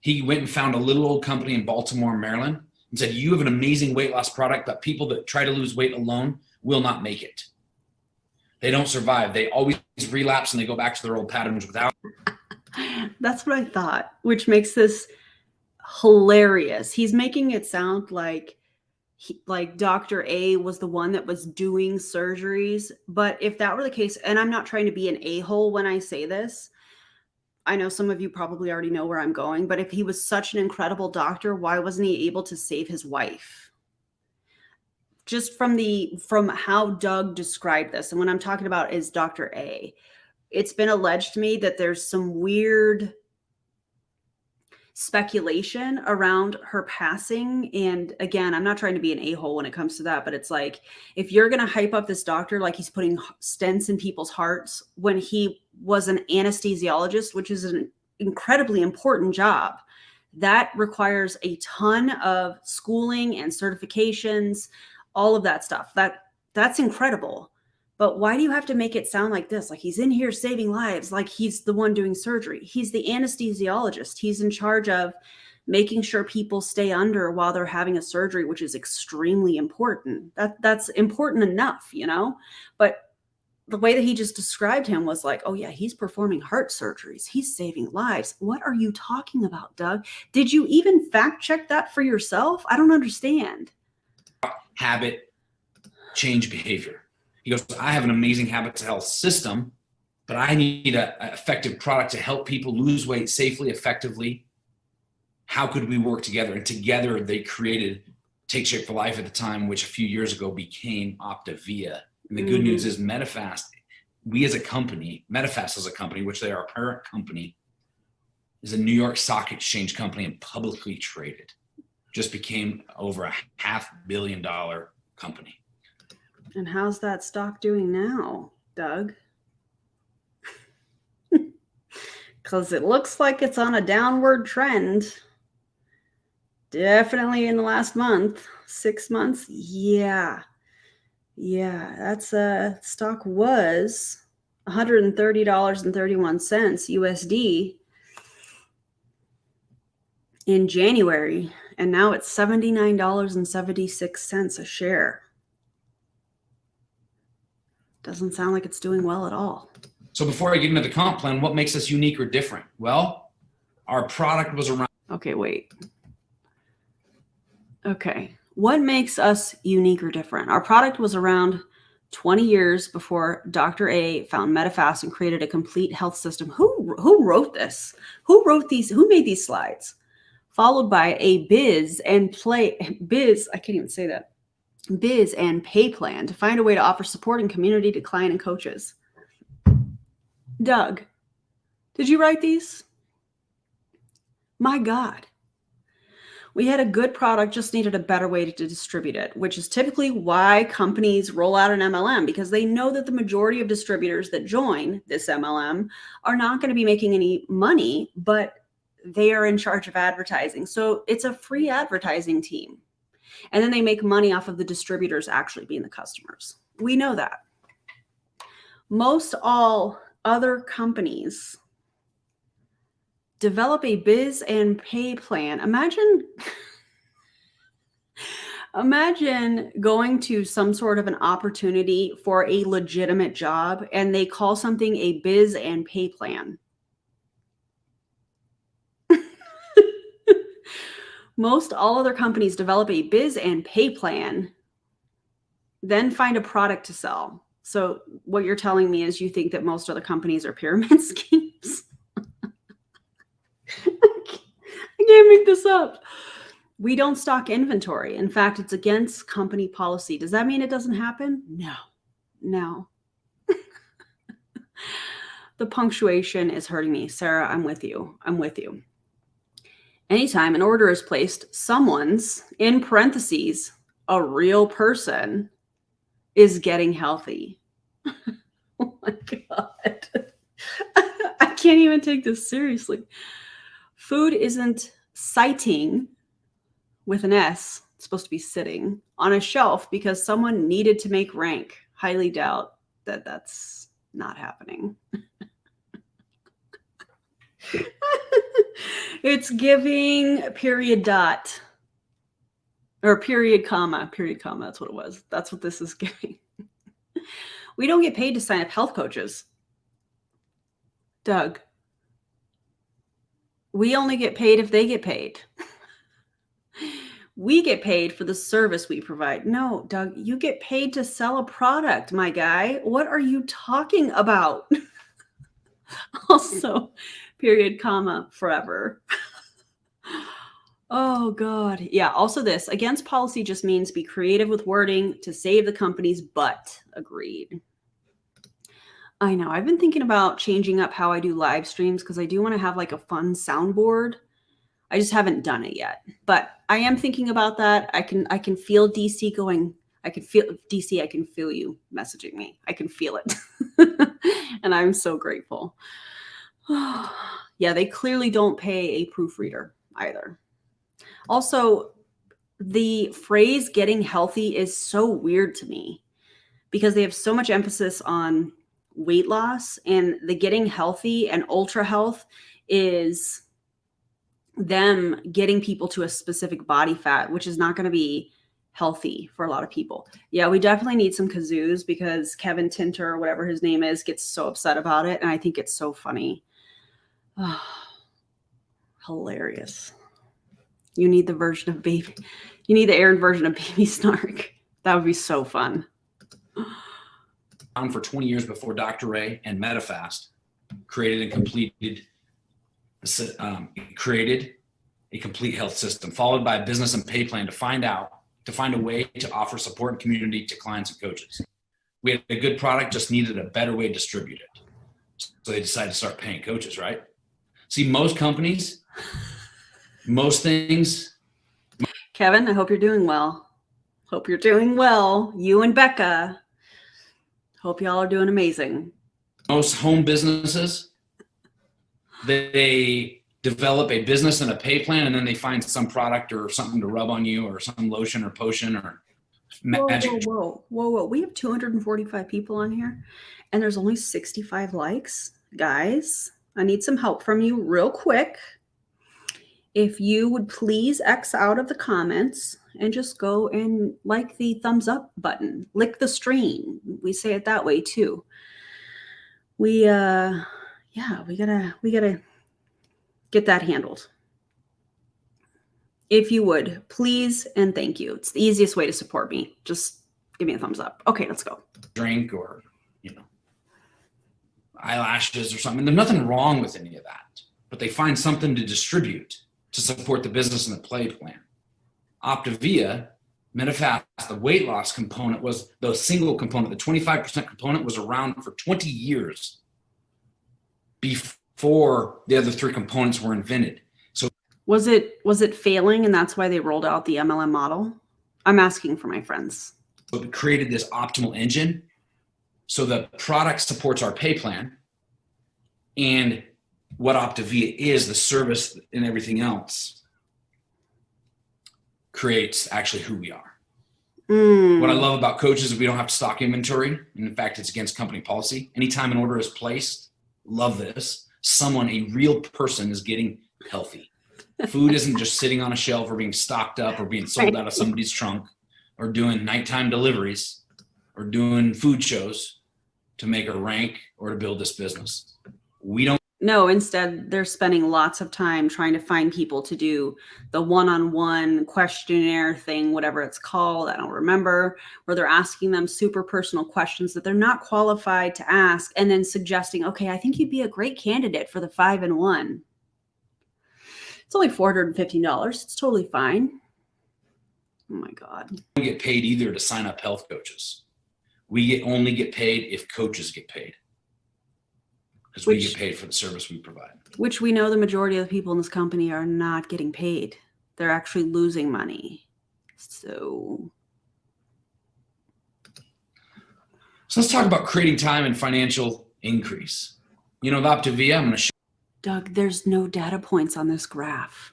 He went and found a little old company in Baltimore, Maryland, and said, you have an amazing weight loss product, but people that try to lose weight alone will not make it. They don't survive. They always relapse and they go back to their old patterns without. That's what I thought, which makes this hilarious. He's making it sound like Dr. A was the one that was doing surgeries. But if that were the case, and I'm not trying to be an a-hole when I say this, I know some of you probably already know where I'm going, but if he was such an incredible doctor, why wasn't he able to save his wife? Just from how Doug described this, and what I'm talking about is Dr. A. It's been alleged to me that there's some weird speculation around her passing. And again, I'm not trying to be an a-hole when it comes to that, but it's like, if you're going to hype up this doctor like he's putting stents in people's hearts when he was an anesthesiologist, which is an incredibly important job, that requires a ton of schooling and certifications, all of that stuff. That's incredible. But why do you have to make it sound like this? Like he's in here saving lives, like he's the one doing surgery. He's the anesthesiologist. He's in charge of making sure people stay under while they're having a surgery, which is extremely important. That's important enough, you know? But the way that he just described him was like, oh yeah, he's performing heart surgeries. He's saving lives. What are you talking about, Doug? Did you even fact check that for yourself? I don't understand. Habit, change behavior. He goes, I have an amazing habits health system, but I need an effective product to help people lose weight safely, effectively. How could we work together? And together they created Take Shape for Life at the time, which a few years ago became Optavia. And the good news is Medifast, we as a company, Medifast as a company, which they are a parent company, is a New York Stock Exchange company and publicly traded. Just became over a $500 million company. And how's that stock doing now, Doug? Because it looks like it's on a downward trend. Definitely in the last month, 6 months. Yeah. That's stock was $130.31 USD in January, and now it's $79.76 a share. Doesn't sound like it's doing well at all. So before I get into the comp plan, what makes us unique or different? Well, our product was around. Okay, wait. Okay. What makes us unique or different? Our product was around 20 years before Dr. A found MetaFast and created a complete health system. Who wrote this? Who wrote these? Who made these slides? Followed by a biz and pay plan to find a way to offer support and community to client and coaches. Doug, did you write these? My God. We had a good product, just needed a better way to distribute it, which is typically why companies roll out an MLM, because they know that the majority of distributors that join this MLM are not going to be making any money, but they are in charge of advertising. So it's a free advertising team. And then they make money off of the distributors actually being the customers. We know that. Most all other companies develop a biz and pay plan. Imagine going to some sort of an opportunity for a legitimate job and they call something a biz and pay plan. Most all other companies develop a biz and pay plan, then find a product to sell. So what you're telling me is you think that most other companies are pyramid schemes? I can't make this up. We don't stock inventory. In fact, it's against company policy. Does that mean it doesn't happen? No. The punctuation is hurting me. Sarah, I'm with you. Anytime an order is placed, someone's, in parentheses, a real person, is getting healthy. Oh my God. I can't even take this seriously. Food isn't sighting with an S, it's supposed to be sitting on a shelf because someone needed to make rank. Highly doubt that that's not happening. It's giving period dot or period comma. That's what it was. That's what this is giving. We don't get paid to sign up health coaches. Doug, we only get paid if they get paid. We get paid for the service we provide. No, Doug, you get paid to sell a product, my guy. What are you talking about? Also, period, comma, forever. Oh, God. Yeah. Also this, against policy just means be creative with wording to save the company's butt. Agreed. I know. I've been thinking about changing up how I do live streams because I do want to have like a fun soundboard. I just haven't done it yet, but I am thinking about that. I can feel DC going. I can feel you messaging me. I can feel it. And I'm so grateful. Yeah, they clearly don't pay a proofreader either. Also, the phrase getting healthy is so weird to me because they have so much emphasis on weight loss, and the getting healthy and ultra health is them getting people to a specific body fat, which is not going to be healthy for a lot of people. Yeah, we definitely need some kazoos because Kevin Tinter, or whatever his name is, gets so upset about it. And I think it's so funny. Oh, hilarious. You need the Erin version of Baby Snark. That would be so fun. For 20 years before Dr. Ray and MetaFast created a complete health system, followed by a business and pay plan to find a way to offer support and community to clients and coaches. We had a good product, just needed a better way to distribute it. So they decided to start paying coaches, right? See, most companies, most things. Kevin, I hope you're doing well. Hope you're doing well. You and Becca. Hope y'all are doing amazing. Most home businesses, they develop a business and a pay plan, and then they find some product or something to rub on you, or some lotion or potion or magic. Whoa. We have 245 people on here, and there's only 65 likes. Guys, I need some help from you real quick. If you would please X out of the comments and just go and like the thumbs up button, lick the stream. We say it that way too. We gotta get that handled. If you would, please and thank you. It's the easiest way to support me. Just give me a thumbs up. Okay, let's go. Drink or, eyelashes or something. There's nothing wrong with any of that, but they find something to distribute to support the business and the play plan. Optivia, Medifast, the weight loss component was the single component. The 25% component was around for 20 years before the other three components were invented. So was it failing, and that's why they rolled out the MLM model? I'm asking for my friends. it created this optimal engine. So the product supports our pay plan, and what Optivia is, the service and everything else, creates actually who we are. What I love about coaches is we don't have to stock inventory. And in fact, it's against company policy. Anytime an order is placed, love this, a real person is getting healthy. Food isn't just sitting on a shelf or being stocked up or being sold out of somebody's trunk or doing nighttime deliveries or doing food shows to make a rank or to build this business. No, instead they're spending lots of time trying to find people to do the one-on-one questionnaire thing, whatever it's called, I don't remember, where they're asking them super personal questions that they're not qualified to ask, and then suggesting, okay, I think you'd be a great candidate for the 5-in-1. It's only $450. It's totally fine. Oh my God. We don't get paid either to sign up health coaches. We only get paid if coaches get paid. Because we get paid for the service we provide. Which we know the majority of the people in this company are not getting paid. They're actually losing money. So let's talk about creating time and financial increase. The Optivia, I'm going to show. Doug, there's no data points on this graph.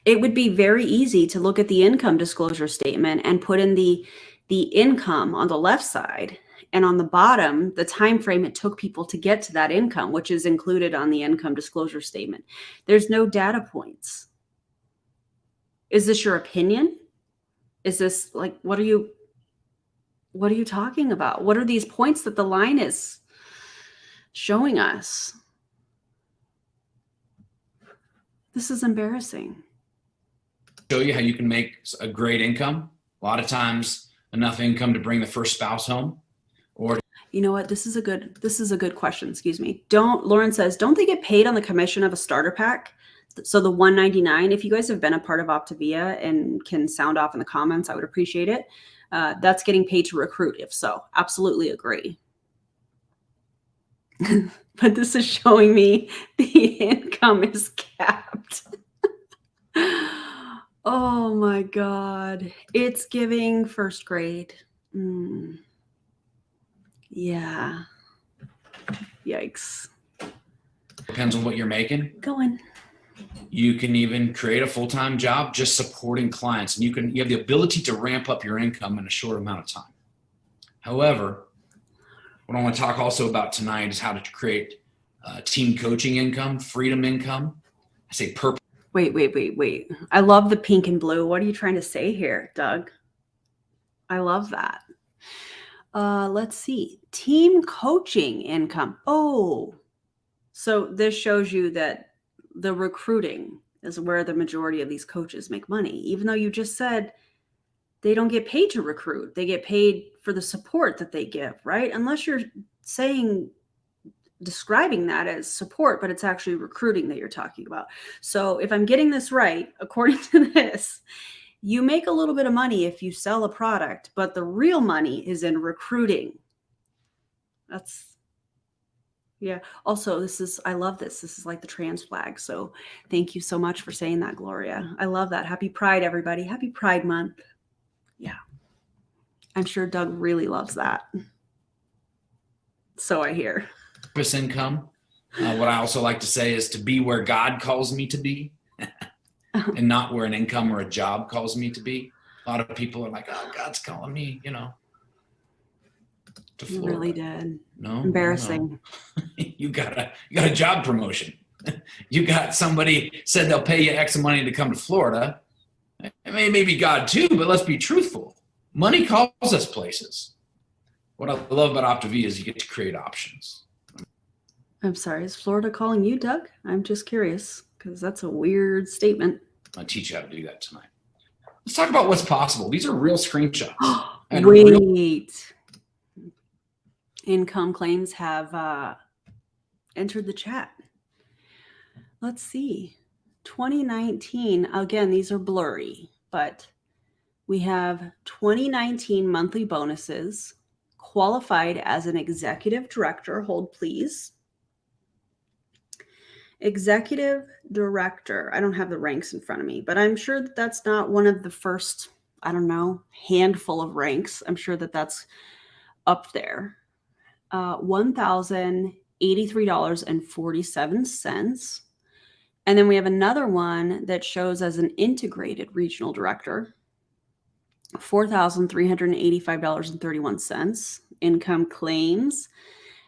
It would be very easy to look at the income disclosure statement and put in the income on the left side, and on the bottom, the time frame it took people to get to that income, which is included on the income disclosure statement. There's no data points. Is this your opinion? Is this like, what are you talking about? What are these points that the line is showing us? This is embarrassing. Show you how you can make a great income. A lot of times, enough income to bring the first spouse home. Or you know what? This is a good question. Excuse me. Lauren says, don't they get paid on the commission of a starter pack? So the $199, if you guys have been a part of Optivia and can sound off in the comments, I would appreciate it. That's getting paid to recruit. If so, absolutely agree. But this is showing me the income is capped. Oh my God. It's giving first grade. Yeah. Yikes. depends on what you're making. Go in. You can even create a full-time job just supporting clients, and you have the ability to ramp up your income in a short amount of time. However, what I want to talk also about tonight is how to create team coaching income, freedom income. I say purpose. Wait. I love the pink and blue. What are you trying to say here, Doug? I love that. Let's see. Team coaching income. Oh, so this shows you that the recruiting is where the majority of these coaches make money, even though you just said they don't get paid to recruit. They get paid for the support that they give, right? Unless you're describing that as support, but it's actually recruiting that you're talking about. So if I'm getting this right, according to this, you make a little bit of money if you sell a product, but the real money is in recruiting. Yeah. Also, I love this. This is like the trans flag. So thank you so much for saying that, Gloria. I love that. Happy Pride, everybody. Happy Pride Month. Yeah. I'm sure Doug really loves that. So I hear. Purpose income. What I also like to say is to be where God calls me to be and not where an income or a job calls me to be. A lot of people are like, oh, God's calling me, to You Florida. really did. No, Embarrassing. no. You got a job promotion. You got somebody said they'll pay you X money to come to Florida. It may be God too, but let's be truthful. Money calls us places. What I love about Optavia is you get to create options. I'm sorry. Is Florida calling you, Doug? I'm just curious because that's a weird statement. I'll teach you how to do that tonight. Let's talk about what's possible. These are real screenshots. Wait. Income claims have entered the chat. Let's see. 2019. Again, these are blurry, but we have 2019 monthly bonuses. Qualified as an executive director. Hold, please. Executive director. I don't have the ranks in front of me, but I'm sure that that's not one of the first, I don't know, handful of ranks. I'm sure that that's up there. $1,083.47. And then we have another one that shows as an integrated regional director, $4,385.31 income claims.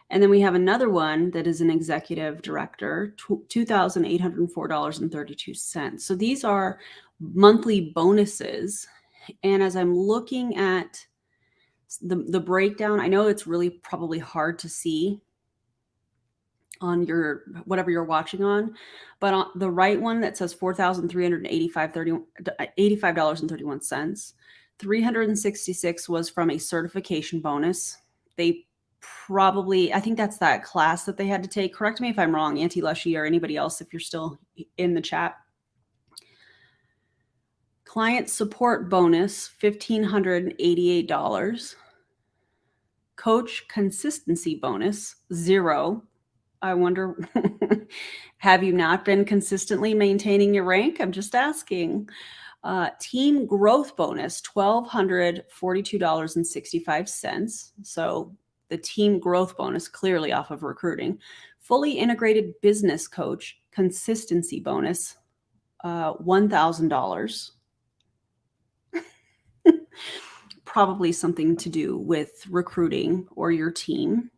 And then we have another one that is an executive director, $2,804.32. So these are monthly bonuses. And as I'm looking at the breakdown, I know it's really probably hard to see on your whatever you're watching on, but on the right one that says $4,385.31, 366 was from a certification bonus. They probably, I think that's that class that they had to take. Correct me if I'm wrong, Auntie Lushy, or anybody else if you're still in the chat. Client support bonus, $1,588. Coach consistency bonus, $0. I wonder, have you not been consistently maintaining your rank? I'm just asking. Team growth bonus, $1,242.65. So the team growth bonus clearly off of recruiting. Fully integrated business coach consistency bonus, $1,000. Probably something to do with recruiting or your team.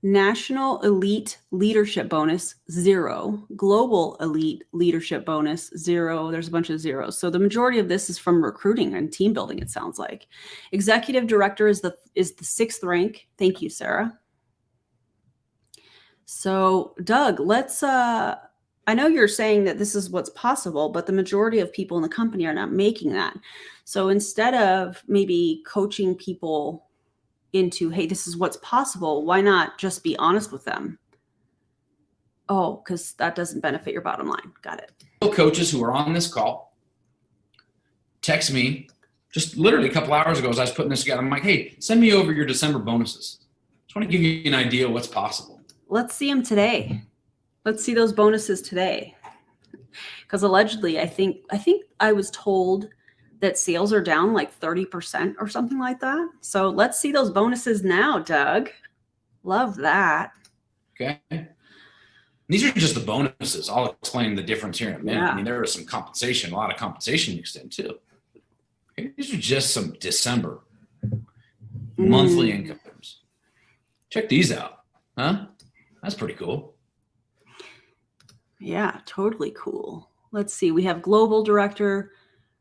National Elite Leadership Bonus, $0. Global Elite Leadership Bonus, $0. There's a bunch of zeros. So the majority of this is from recruiting and team building, it sounds like. Executive Director is the 6th rank. Thank you, Sarah. So Doug, let's, I know you're saying that this is what's possible, but the majority of people in the company are not making that. So instead of maybe coaching people into, hey, this is what's possible, why not just be honest with them? Oh, because that doesn't benefit your bottom line. Got it. Coaches who are on this call text me just literally a couple hours ago as I was putting this together. I'm like, hey, send me over your December bonuses. Just want to give you an idea of what's possible. Let's see them today. Let's see those bonuses today. Because allegedly, I think I was told that sales are down like 30% or something like that. So let's see those bonuses now, Doug. Love that. Okay. These are just the bonuses. I'll explain the difference here in a minute. Yeah. I mean, there is some compensation, a lot of compensation mixed in too. Okay. These are just some December monthly incomes. Check these out. Huh? That's pretty cool. Yeah, totally cool. Let's see. We have global director,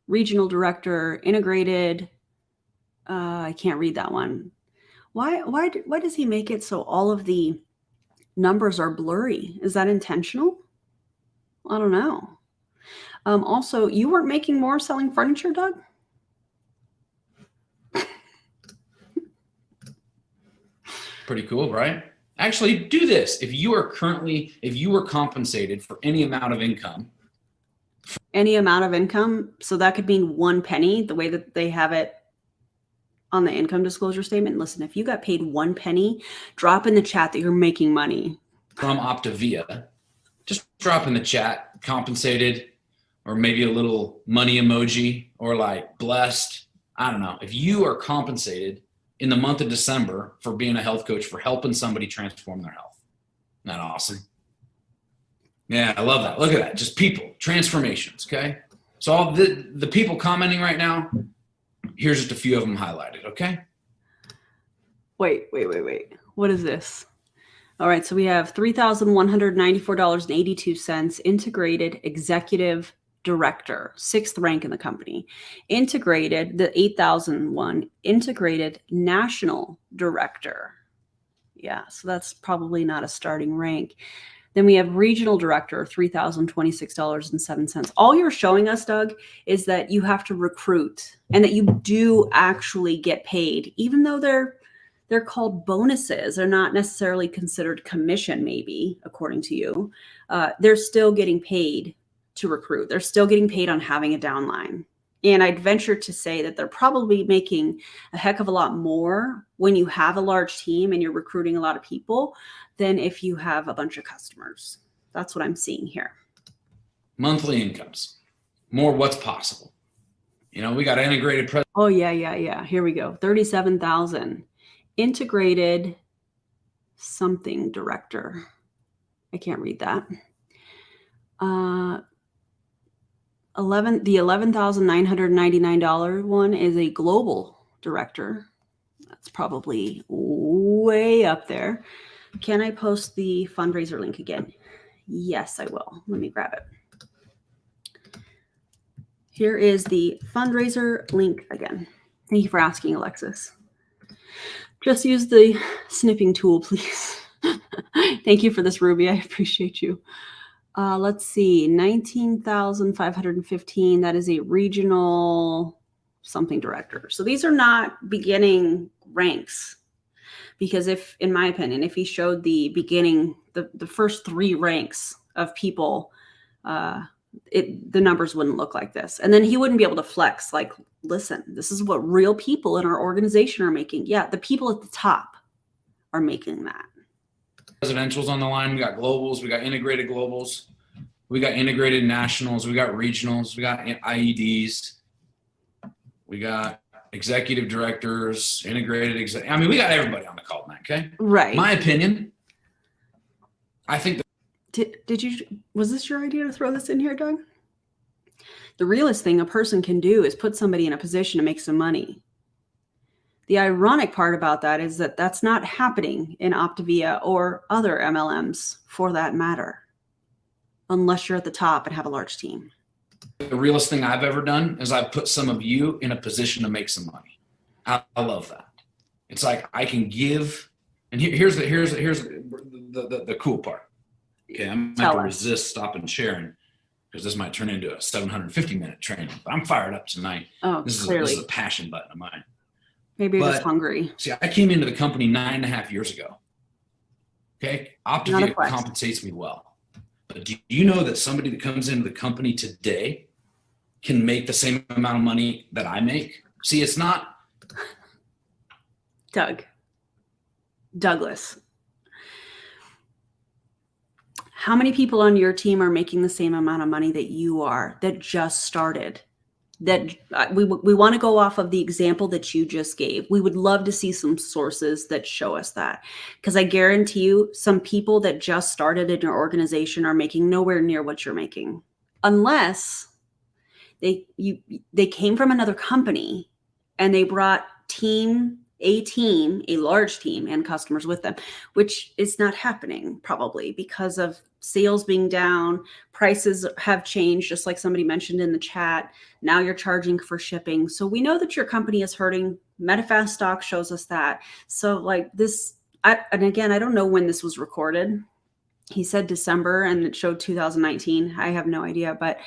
regional director, integrated. I can't read that one. Why does he make it so all of the numbers are blurry? Is that intentional? I don't know. Also, you weren't making more selling furniture, Doug? Pretty cool, right? Actually, do this. If you were compensated for any amount of income. Any amount of income. So that could mean 1 penny, the way that they have it on the income disclosure statement. Listen, if you got paid 1 penny, drop in the chat that you're making money. From Optavia, just drop in the chat, compensated, or maybe a little money emoji, or like blessed. I don't know. If you are compensated in the month of December for being a health coach, for helping somebody transform their health. Isn't that awesome? Yeah, I love that. Look at that. Just people, transformations, okay? So all the people commenting right now, here's just a few of them highlighted, okay? Wait. What is this? All right, so we have $3,194.82, integrated executive director, 6th rank in the company. Integrated, the 8,001, integrated national director. Yeah, so that's probably not a starting rank. Then we have regional director, $3,026.07. All you're showing us, Doug, is that you have to recruit and that you do actually get paid, even though they're called bonuses. They're not necessarily considered commission, maybe, according to you. They're still getting paid to recruit. They're still getting paid on having a downline. And I'd venture to say that they're probably making a heck of a lot more when you have a large team and you're recruiting a lot of people than if you have a bunch of customers. That's what I'm seeing here. Monthly incomes. More what's possible. You know, we got integrated. Oh, yeah. Here we go. 37,000. Integrated something director. I can't read that. The $11,999 one is a global director. That's probably way up there. Can I post the fundraiser link again? Yes, I will. Let me grab it. Here is the fundraiser link again. Thank you for asking, Alexis. Just use the snipping tool, please. Thank you for this, Ruby. I appreciate you. Let's see, 19,515. That is a regional something director. So these are not beginning ranks, because if, in my opinion, if he showed the beginning, the first 3 ranks of people, the numbers wouldn't look like this. And then he wouldn't be able to flex like, listen, this is what real people in our organization are making. Yeah, the people at the top are making that. Residentials on the line. We got globals. We got integrated globals. We got integrated nationals. We got regionals. We got IEDs. We got executive directors, integrated I mean, we got everybody on the call tonight, okay? Right. My opinion, I think was this your idea to throw this in here, Doug? The realest thing a person can do is put somebody in a position to make some money. The ironic part about that is that that's not happening in Optivia or other MLMs for that matter, unless you're at the top and have a large team. the realest thing I've ever done is I've put some of you in a position to make some money. I love that. It's like I can give, and here's the cool part. Okay, I'm going to resist stopping sharing because this might turn into a 750-minute training. But I'm fired up tonight. Oh, this clearly. is a passion button of mine. Maybe you're just hungry. See, I came into the company 9.5 years ago. Okay, Optivia compensates me well. But do you know that somebody that comes into the company today can make the same amount of money that I make? See, it's not. Douglas. How many people on your team are making the same amount of money that you are, that just started? That we want to go off of the example that you just gave. We would love to see some sources that show us that, because I guarantee you some people that just started in your organization are making nowhere near what you're making, unless they came from another company and they brought a large team and customers with them, which is not happening probably because of sales being down. Prices have changed, just like somebody mentioned in the chat. Now you're charging for shipping. So we know that your company is hurting. Medifast stock shows us that. So like this, and again, I don't know when this was recorded. He said December and it showed 2019. I have no idea, but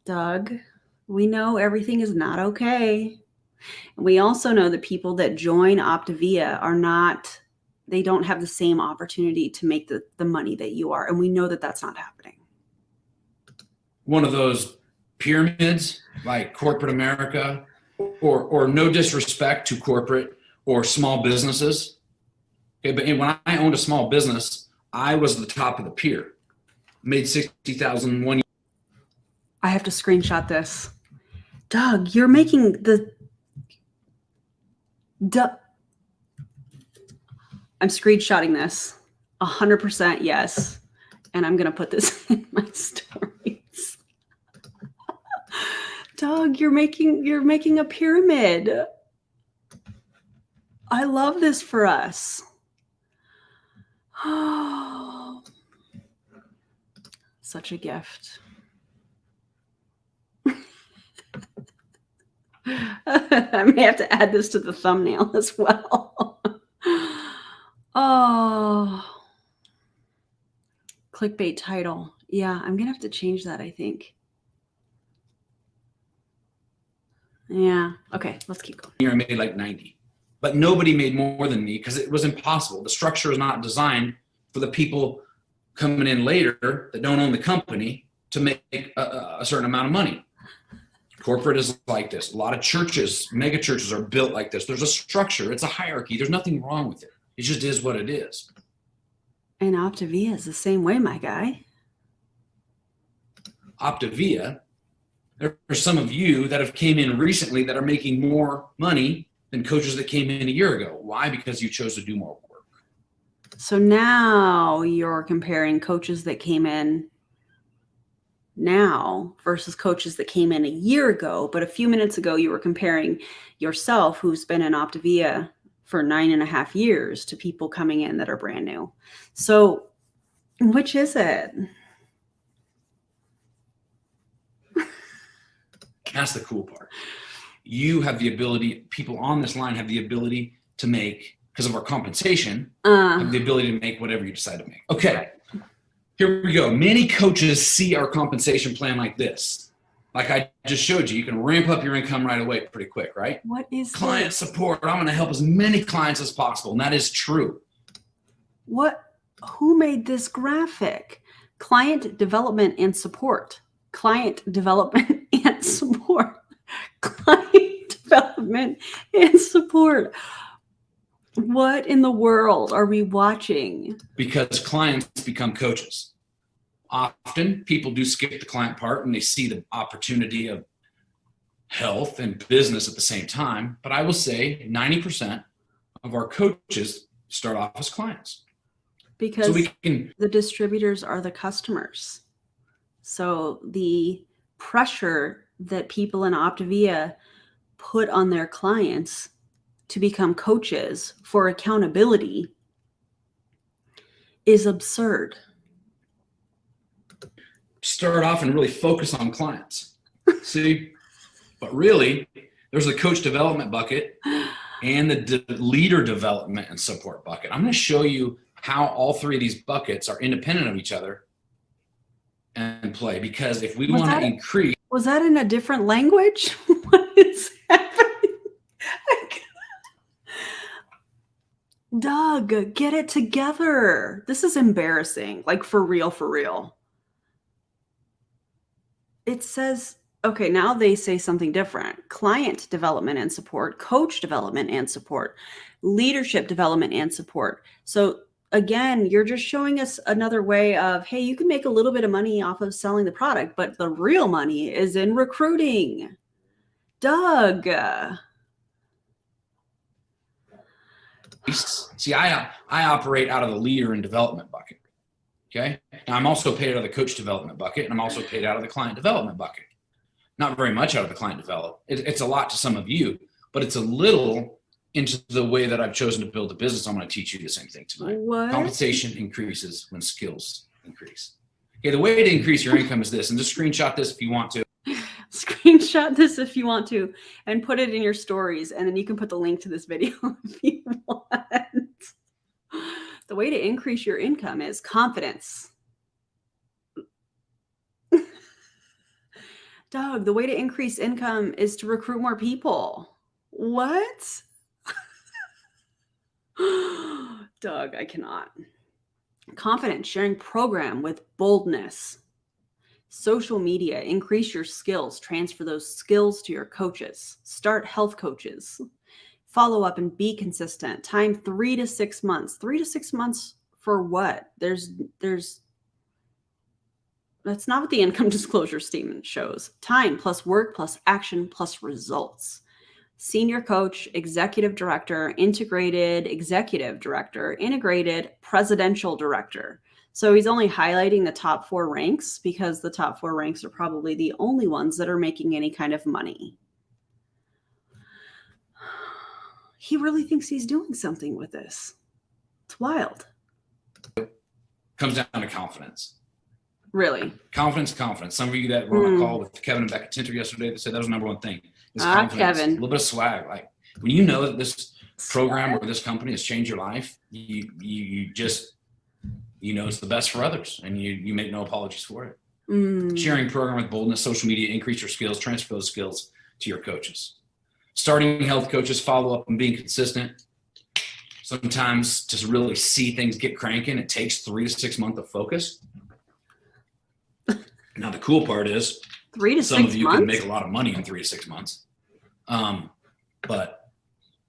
Doug, we know everything is not okay. We also know that people that join Optivia they don't have the same opportunity to make the money that you are. And we know that that's not happening. One of those pyramids like corporate America or no disrespect to corporate or small businesses. Okay, but when I owned a small business, I was the top of the peer. Made $60,000 1 year. I have to screenshot this. Doug, you're making the... I'm screenshotting this. 100% yes. And I'm going to put this in my stories. Doug, you're making a pyramid. I love this for us. Oh, such a gift. I may have to add this to the thumbnail as well. Oh, clickbait title. Yeah, I'm going to have to change that, I think. Yeah. Okay, let's keep going. I made like 90, but nobody made more than me because it was impossible. The structure is not designed for the people coming in later that don't own the company to make a certain amount of money. Corporate is like this. A lot of churches, mega churches are built like this. There's a structure. It's a hierarchy. There's nothing wrong with it. It just is what it is. And Optavia is the same way, my guy. Optivia, there are some of you that have came in recently that are making more money than coaches that came in a year ago. Why? Because you chose to do more work. So now you're comparing coaches that came in now versus coaches that came in a year ago. But a few minutes ago, you were comparing yourself, who's been in Optavia for 9.5 years, to people coming in that are brand new. So which is it? That's the cool part. You have the ability, people on this line have the ability to make, because of our compensation, have the ability to make whatever you decide to make. Okay, here we go. Many coaches see our compensation plan like this. Like I just showed you, you can ramp up your income right away pretty quick, right? What is client this? support? I'm going to help as many clients as possible. And that is true. Who made this graphic? Client development and support. Client development and support. Client development and support. What in the world are we watching? Because clients become coaches. Often people do skip the client part when they see the opportunity of health and business at the same time. But I will say 90% of our coaches start off as clients. Because so we can, the distributors are the customers. So the pressure that people in Optavia put on their clients to become coaches for accountability is absurd. start off and really focus on clients. See, but really there's the coach development bucket and the leader development and support bucket. I'm going to show you how all three of these buckets are independent of each other and play, because if we want to increase. Was that in a different language? What is happening? Doug, get it together. This is embarrassing. Like for real, for real. It says, okay, now they say something different. Client development and support, coach development and support, leadership development and support. So again, you're just showing us another way of, hey, you can make a little bit of money off of selling the product, but the real money is in recruiting. Doug. See, I operate out of the leader and development bucket. Okay. Now I'm also paid out of the coach development bucket, and I'm also paid out of the client development bucket. Not very much out of the client development. It's a lot to some of you, but it's a little into the way that I've chosen to build a business. I'm going to teach you the same thing tonight. What? Compensation increases when skills increase. Okay. The way to increase your income is this, and just screenshot this if you want to. Screenshot this if you want to and put it in your stories, and then you can put the link to this video if you want. The way to increase your income is confidence. Doug, the way to increase income is to recruit more people. What? Doug, I cannot. Confidence, sharing program with boldness. Social media, increase your skills, transfer those skills to your coaches, start health coaches, follow up and be consistent. Time 3 to 6 months. 3 to 6 months for what? That's not what the income disclosure statement shows. Time plus work plus action plus results. Senior coach, executive director, integrated executive director, integrated presidential director. So he's only highlighting the top 4 ranks because the top 4 ranks are probably the only ones that are making any kind of money. He really thinks he's doing something with this. It's wild. Comes down to confidence. Really? Confidence. Some of you that were on a call with Kevin and Becca Tinter yesterday, they said that was the number one thing. Is confidence. Kevin. A little bit of swag. Like when you know that this program or this company has changed your life, you just, you know, it's the best for others and you make no apologies for it. Sharing program with boldness, social media, increase your skills, transfer those skills to your coaches. Starting health coaches, follow up and being consistent. Sometimes to really see things get cranking, it takes 3 to 6 months of focus. Now the cool part is 3 to 6 months. Some of you can make a lot of money in 3 to 6 months. But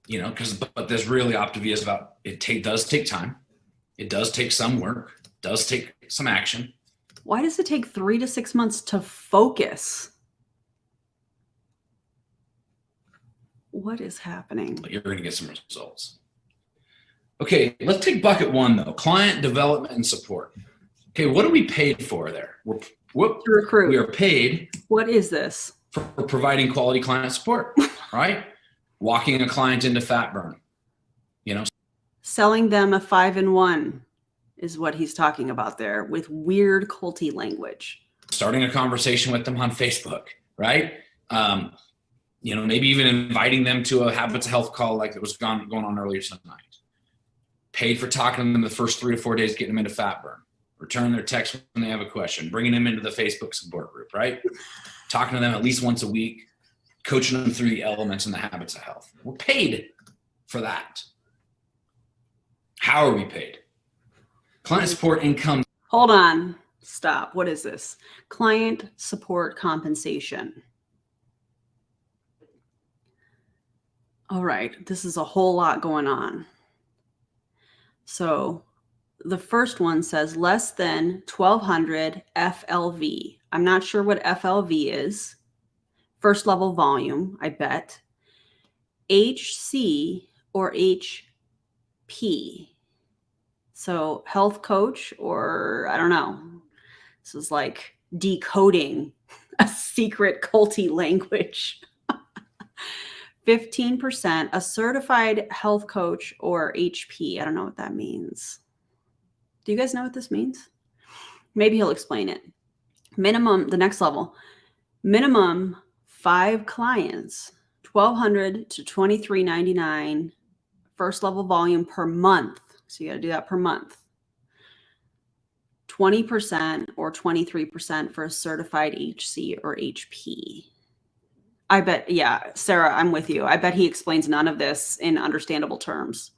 you know, but there's really Optivia is about, does take time. It does take some work, does take some action. Why does it take 3 to 6 months to focus? What is happening? But you're going to get some results. Okay, let's take bucket 1 though, client development and support. Okay, what are we paid for there? To recruit. We are paid. What is this? For providing quality client support, right? Walking a client into fat burn, you know. Selling them a 5-in-1 is what he's talking about there with weird culty language. Starting a conversation with them on Facebook, right? You know, maybe even inviting them to a habits of health call like it was going on earlier tonight. Paid for talking to them the first 3 to 4 days, getting them into fat burn. Return their text when they have a question. Bringing them into the Facebook support group, right? Talking to them at least once a week. Coaching them through the elements and the habits of health. We're paid for that. How are we paid? Client support income. Hold on. Stop. What is this? Client support compensation. All right. This is a whole lot going on. So the first one says less than 1,200 FLV. I'm not sure what FLV is. First level volume, I bet. HC or HP. So health coach, or I don't know. This is like decoding a secret culty language. 15%, a certified health coach or HP. I don't know what that means. Do you guys know what this means? Maybe he'll explain it. Minimum, the next level, minimum 5 clients, 1,200 to 2,399 first level volume per month. So you got to do that per month. 20% or 23% for a certified HC or HP. I bet, yeah, Sarah, I'm with you. I bet he explains none of this in understandable terms.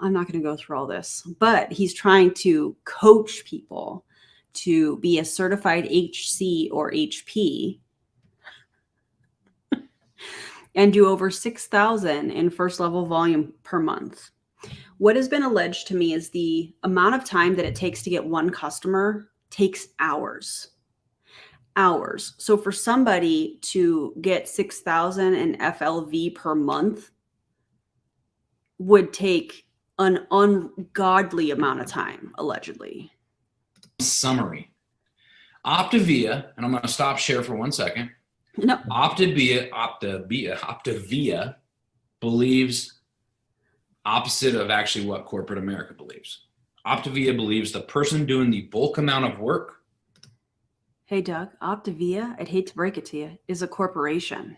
I'm not going to go through all this, but he's trying to coach people to be a certified HC or HP and do over 6,000 in first level volume per month. What has been alleged to me is the amount of time that it takes to get one customer takes hours. Hours. So for somebody to get 6,000 in FLV per month would take an ungodly amount of time, allegedly. Summary. Optivia, and I'm going to stop share for 1 second. No. Optivia believes opposite of actually what corporate America believes. Optivia believes the person doing the bulk amount of work. Hey, Doug, Optivia, I'd hate to break it to you, is a corporation.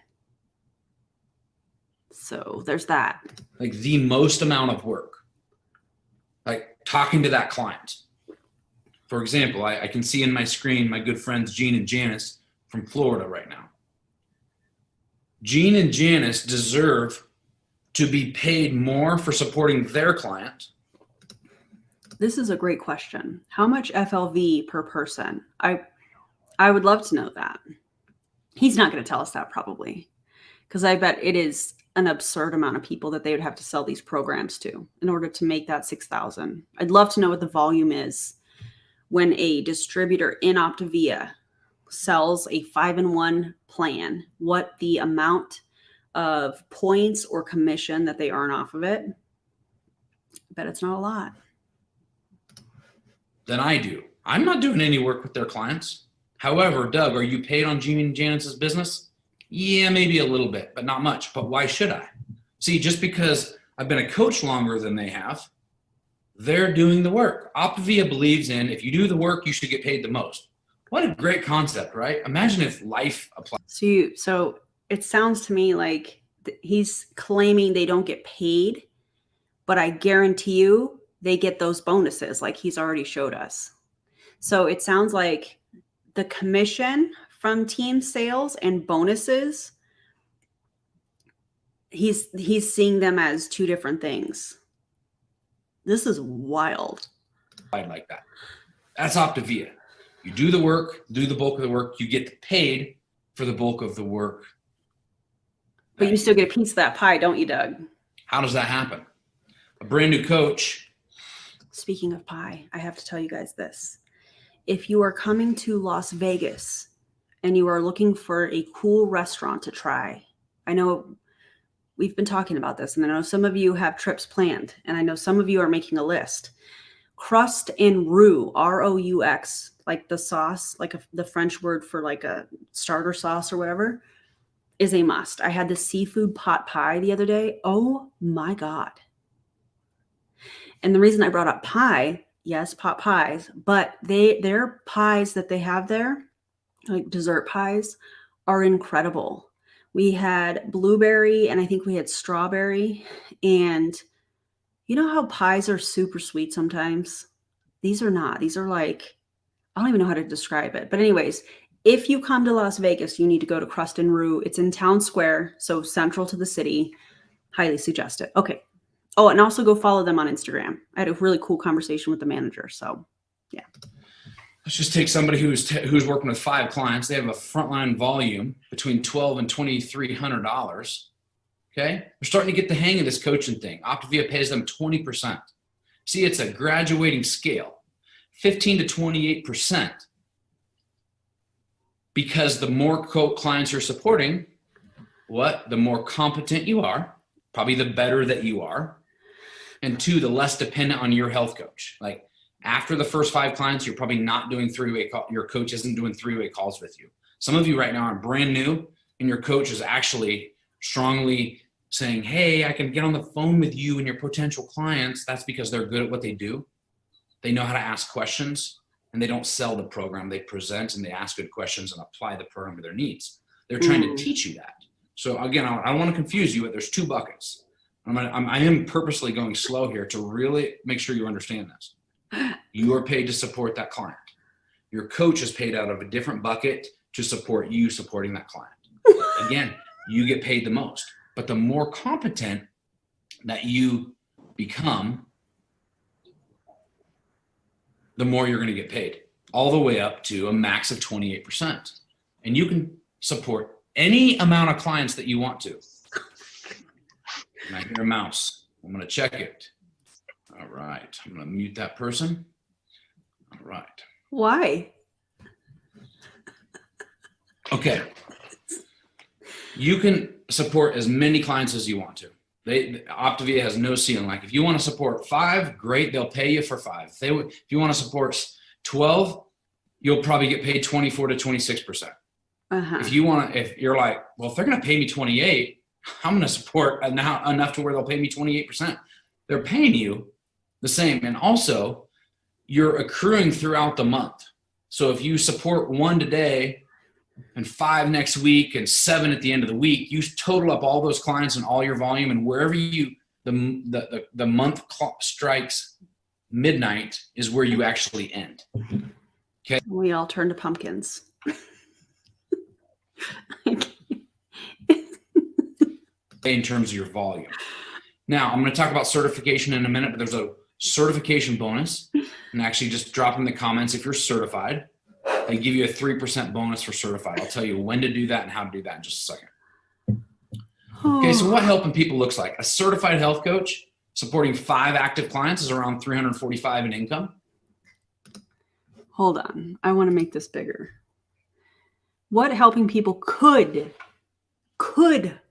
So there's that. Like the most amount of work. Like talking to that client. For example, I can see in my screen my good friends Gene and Janice from Florida right now. Gene and Janice deserve to be paid more for supporting their client This is a great question. How much FLV per person? I would love to know that. He's not going to tell us that probably, because I bet it is an absurd amount of people that they would have to sell these programs to in order to make that 6,000. I'd love to know what the volume is when a distributor in Optavia sells a 5-in-1 plan, what the amount of points or commission that they earn off of it. I bet it's not a lot. Than I do. I'm not doing any work with their clients. However, Doug, are you paid on Gene and Janice's business? Yeah, maybe a little bit, but not much. But why should I? See, just because I've been a coach longer than they have, they're doing the work. Optivia believes in if you do the work, you should get paid the most. What a great concept, right? Imagine if life applied. So it sounds to me like he's claiming they don't get paid, but I guarantee you they get those bonuses like he's already showed us. So it sounds like the commission from team sales and bonuses, he's seeing them as two different things. This is wild. Like that. That's Optivia. You do the work, do the bulk of the work, you get paid for the bulk of the work. But you still get a piece of that pie, don't you, Doug? How does that happen? A brand new coach. Speaking of pie, I have to tell you guys this. If you are coming to Las Vegas and you are looking for a cool restaurant to try, I know we've been talking about this, and I know some of you have trips planned, and I know some of you are making a list. Crust and roux, R-O-U-X, like the sauce, like the French word for like a starter sauce or whatever, is a must. I had the seafood pot pie the other day. Oh my God. And the reason I brought up pie, yes, pot pies, but their pies that they have there, like dessert pies, are incredible. We had blueberry and I think we had strawberry. And you know how pies are super sweet sometimes? These are not. These are like, I don't even know how to describe it. But anyways, if you come to Las Vegas, you need to go to Crust and Roux. It's in Town Square, so central to the city. Highly suggest it. Okay. Oh, and also go follow them on Instagram. I had a really cool conversation with the manager. So, yeah. Let's just take somebody who's working with 5 clients. They have a frontline volume between $1,200 and $2,300. Okay, they're starting to get the hang of this coaching thing. Optivia pays them 20%. See, it's a graduating scale, 15 to 28%. Because the more clients you're supporting, the more competent you are, probably the better that you are, and 2, the less dependent on your health coach. Like after the first 5 clients, you're probably not doing 3-way call. Your coach isn't doing 3-way calls with you. Some of you right now are brand new, and your coach is actually strongly saying, hey, I can get on the phone with you and your potential clients. That's because they're good at what they do. They know how to ask questions, and they don't sell the program. They present and they ask good questions and apply the program to their needs. They're trying to teach you that. So again, I don't want to confuse you, but there's 2 buckets. I am purposely going slow here to really make sure you understand this. You are paid to support that client. Your coach is paid out of a different bucket to support you supporting that client. Again, you get paid the most, but the more competent that you become, the more you're going to get paid, all the way up to a max of 28%. And you can support any amount of clients that you want to. And I hear a mouse. I'm going to check it. All right. I'm going to mute that person. All right. Why? Okay. You can support as many clients as you want to. Optivia has no ceiling. Like if you want to support 5, great. They'll pay you for 5. If you want to support 12, you'll probably get paid 24 to 26%. If you're like, well, if they're going to pay me 28, I'm going to support enough to where they'll pay me 28%. They're paying you the same. And also you're accruing throughout the month. So if you support 1 today and 5 next week and 7 at the end of the week, you total up all those clients and all your volume, and wherever the month clock strikes midnight is where you actually end. Okay. We all turn to pumpkins. In terms of your volume. Now, I'm going to talk about certification in a minute, but there's certification bonus, and actually just drop in the comments if you're certified. They give you a 3% bonus for certified. I'll tell you when to do that and how to do that in just a second. Okay, so what helping people looks like. A certified health coach supporting 5 active clients is around $345 in income. Hold on. I want to make this bigger. What helping people could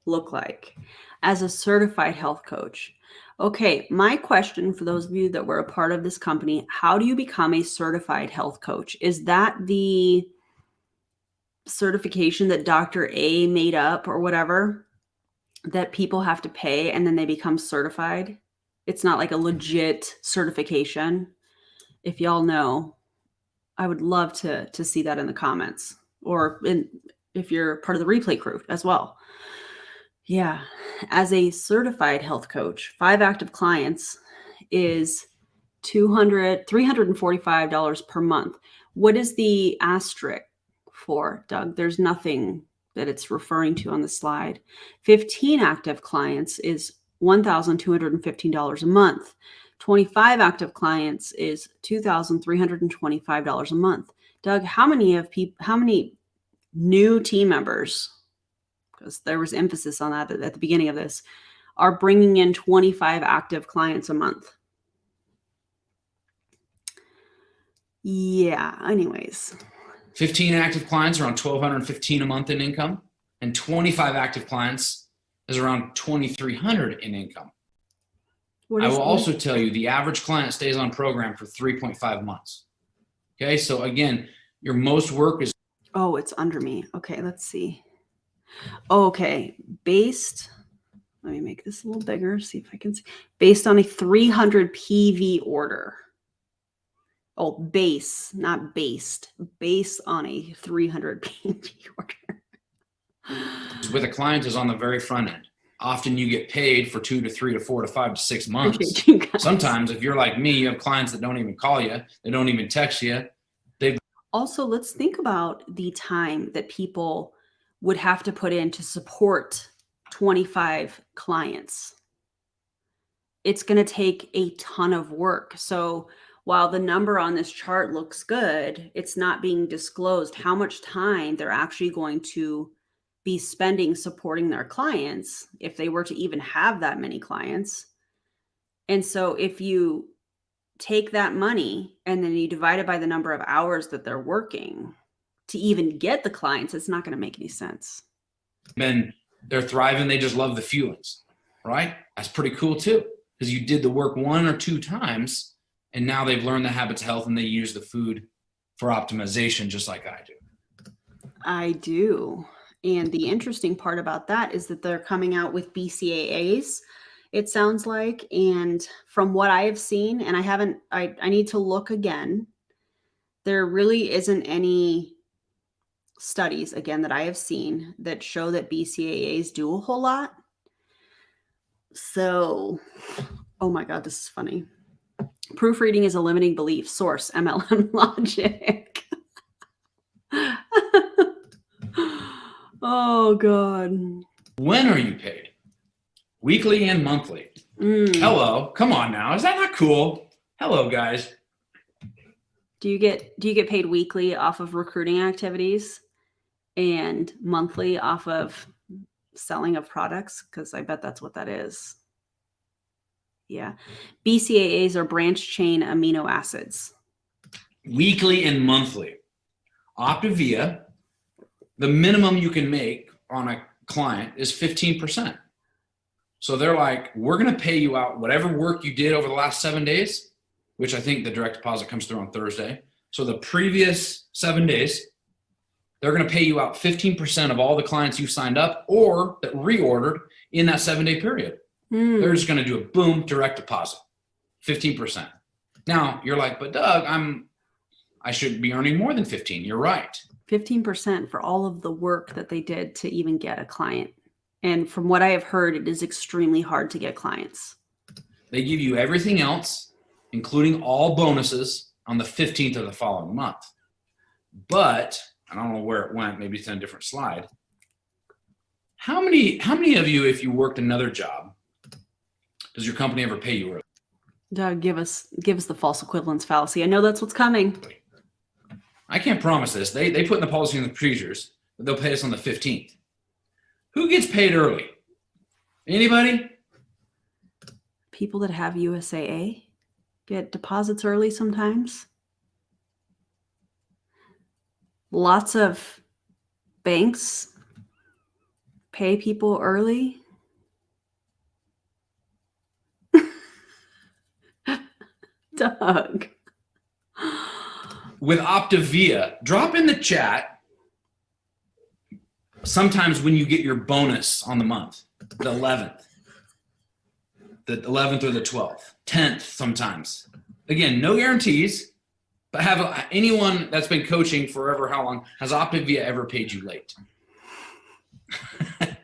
look like as a certified health coach. Okay, my question for those of you that were a part of this company, how do you become a certified health coach? Is that the certification that Dr. A made up or whatever that people have to pay and then they become certified? It's not like a legit certification. If y'all know, I would love to see that in the comments, or if you're part of the replay crew as well. Yeah. As a certified health coach, 5 active clients is $345 per month. What is the asterisk for, Doug? There's nothing that it's referring to on the slide. 15 active clients is $1,215 a month. 25 active clients is $2,325 a month. Doug, how many new team members, because there was emphasis on that at the beginning of this, are bringing in 25 active clients a month? Yeah, anyways. 15 active clients are around $1,215 a month in income, and 25 active clients is around $2,300 in income. I will also tell you the average client stays on program for 3.5 months. Okay, so again, your most work is. Oh, it's under me. Okay, let's see. Okay, let me make this a little bigger, see if I can see. Based on a 300 PV order. Oh, not based. Based on a 300 PV order. With a client is on the very front end. Often you get paid for 2 to 3 to 4 to 5 to 6 months. Sometimes if you're like me, you have clients that don't even call you. They don't even text you. Also, let's think about the time that people would have to put in to support 25 clients. It's going to take a ton of work. So while the number on this chart looks good, it's not being disclosed how much time they're actually going to be spending supporting their clients if they were to even have that many clients. And so if you take that money and then you divide it by the number of hours that they're working to even get the clients, it's not going to make any sense. Then they're thriving. They just love the feelings, right? That's pretty cool too, because you did the work 1 or 2 times and now they've learned the habits of health and they use the food for optimization just like I do. I do. And the interesting part about that is that they're coming out with BCAAs, it sounds like. And from what I have seen, and I need to look again, there really isn't any studies, again, that I have seen that show that BCAAs do a whole lot. So, oh my God, this is funny. Proofreading is a limiting belief. Source, MLM logic. Oh, God. When are you paid? Weekly and monthly. Hello. Come on now. Is that not cool? Hello, guys. Do you get paid weekly off of recruiting activities and monthly off of selling of products? Because I bet that's what that is. Yeah. BCAAs are branch chain amino acids. Weekly and monthly. Optivia, the minimum you can make on a client is 15%. So they're like, we're going to pay you out whatever work you did over the last 7 days, which I think the direct deposit comes through on Thursday. So the previous 7 days, they're going to pay you out 15% of all the clients you signed up or that reordered in that 7-day period. They're just going to do a boom direct deposit, 15%. Now you're like, but Doug, I should be earning more than 15. You're right. 15% for all of the work that they did to even get a client. And from what I have heard, it is extremely hard to get clients. They give you everything else, including all bonuses, on the 15th of the following month. But I don't know where it went. Maybe it's on a different slide. How many of you, if you worked another job, does your company ever pay you early? Doug, give us the false equivalence fallacy. I know that's what's coming. I can't promise this. They put in the policy and the procedures that they'll pay us on the 15th. Who gets paid early? Anybody? People that have USAA get deposits early sometimes. Lots of banks pay people early. Doug. With Optivia, drop in the chat sometimes when you get your bonus on the month, the 11th. The 11th or the 12th, 10th sometimes. Again, no guarantees, but have anyone that's been coaching forever, how long, has Optivia ever paid you late?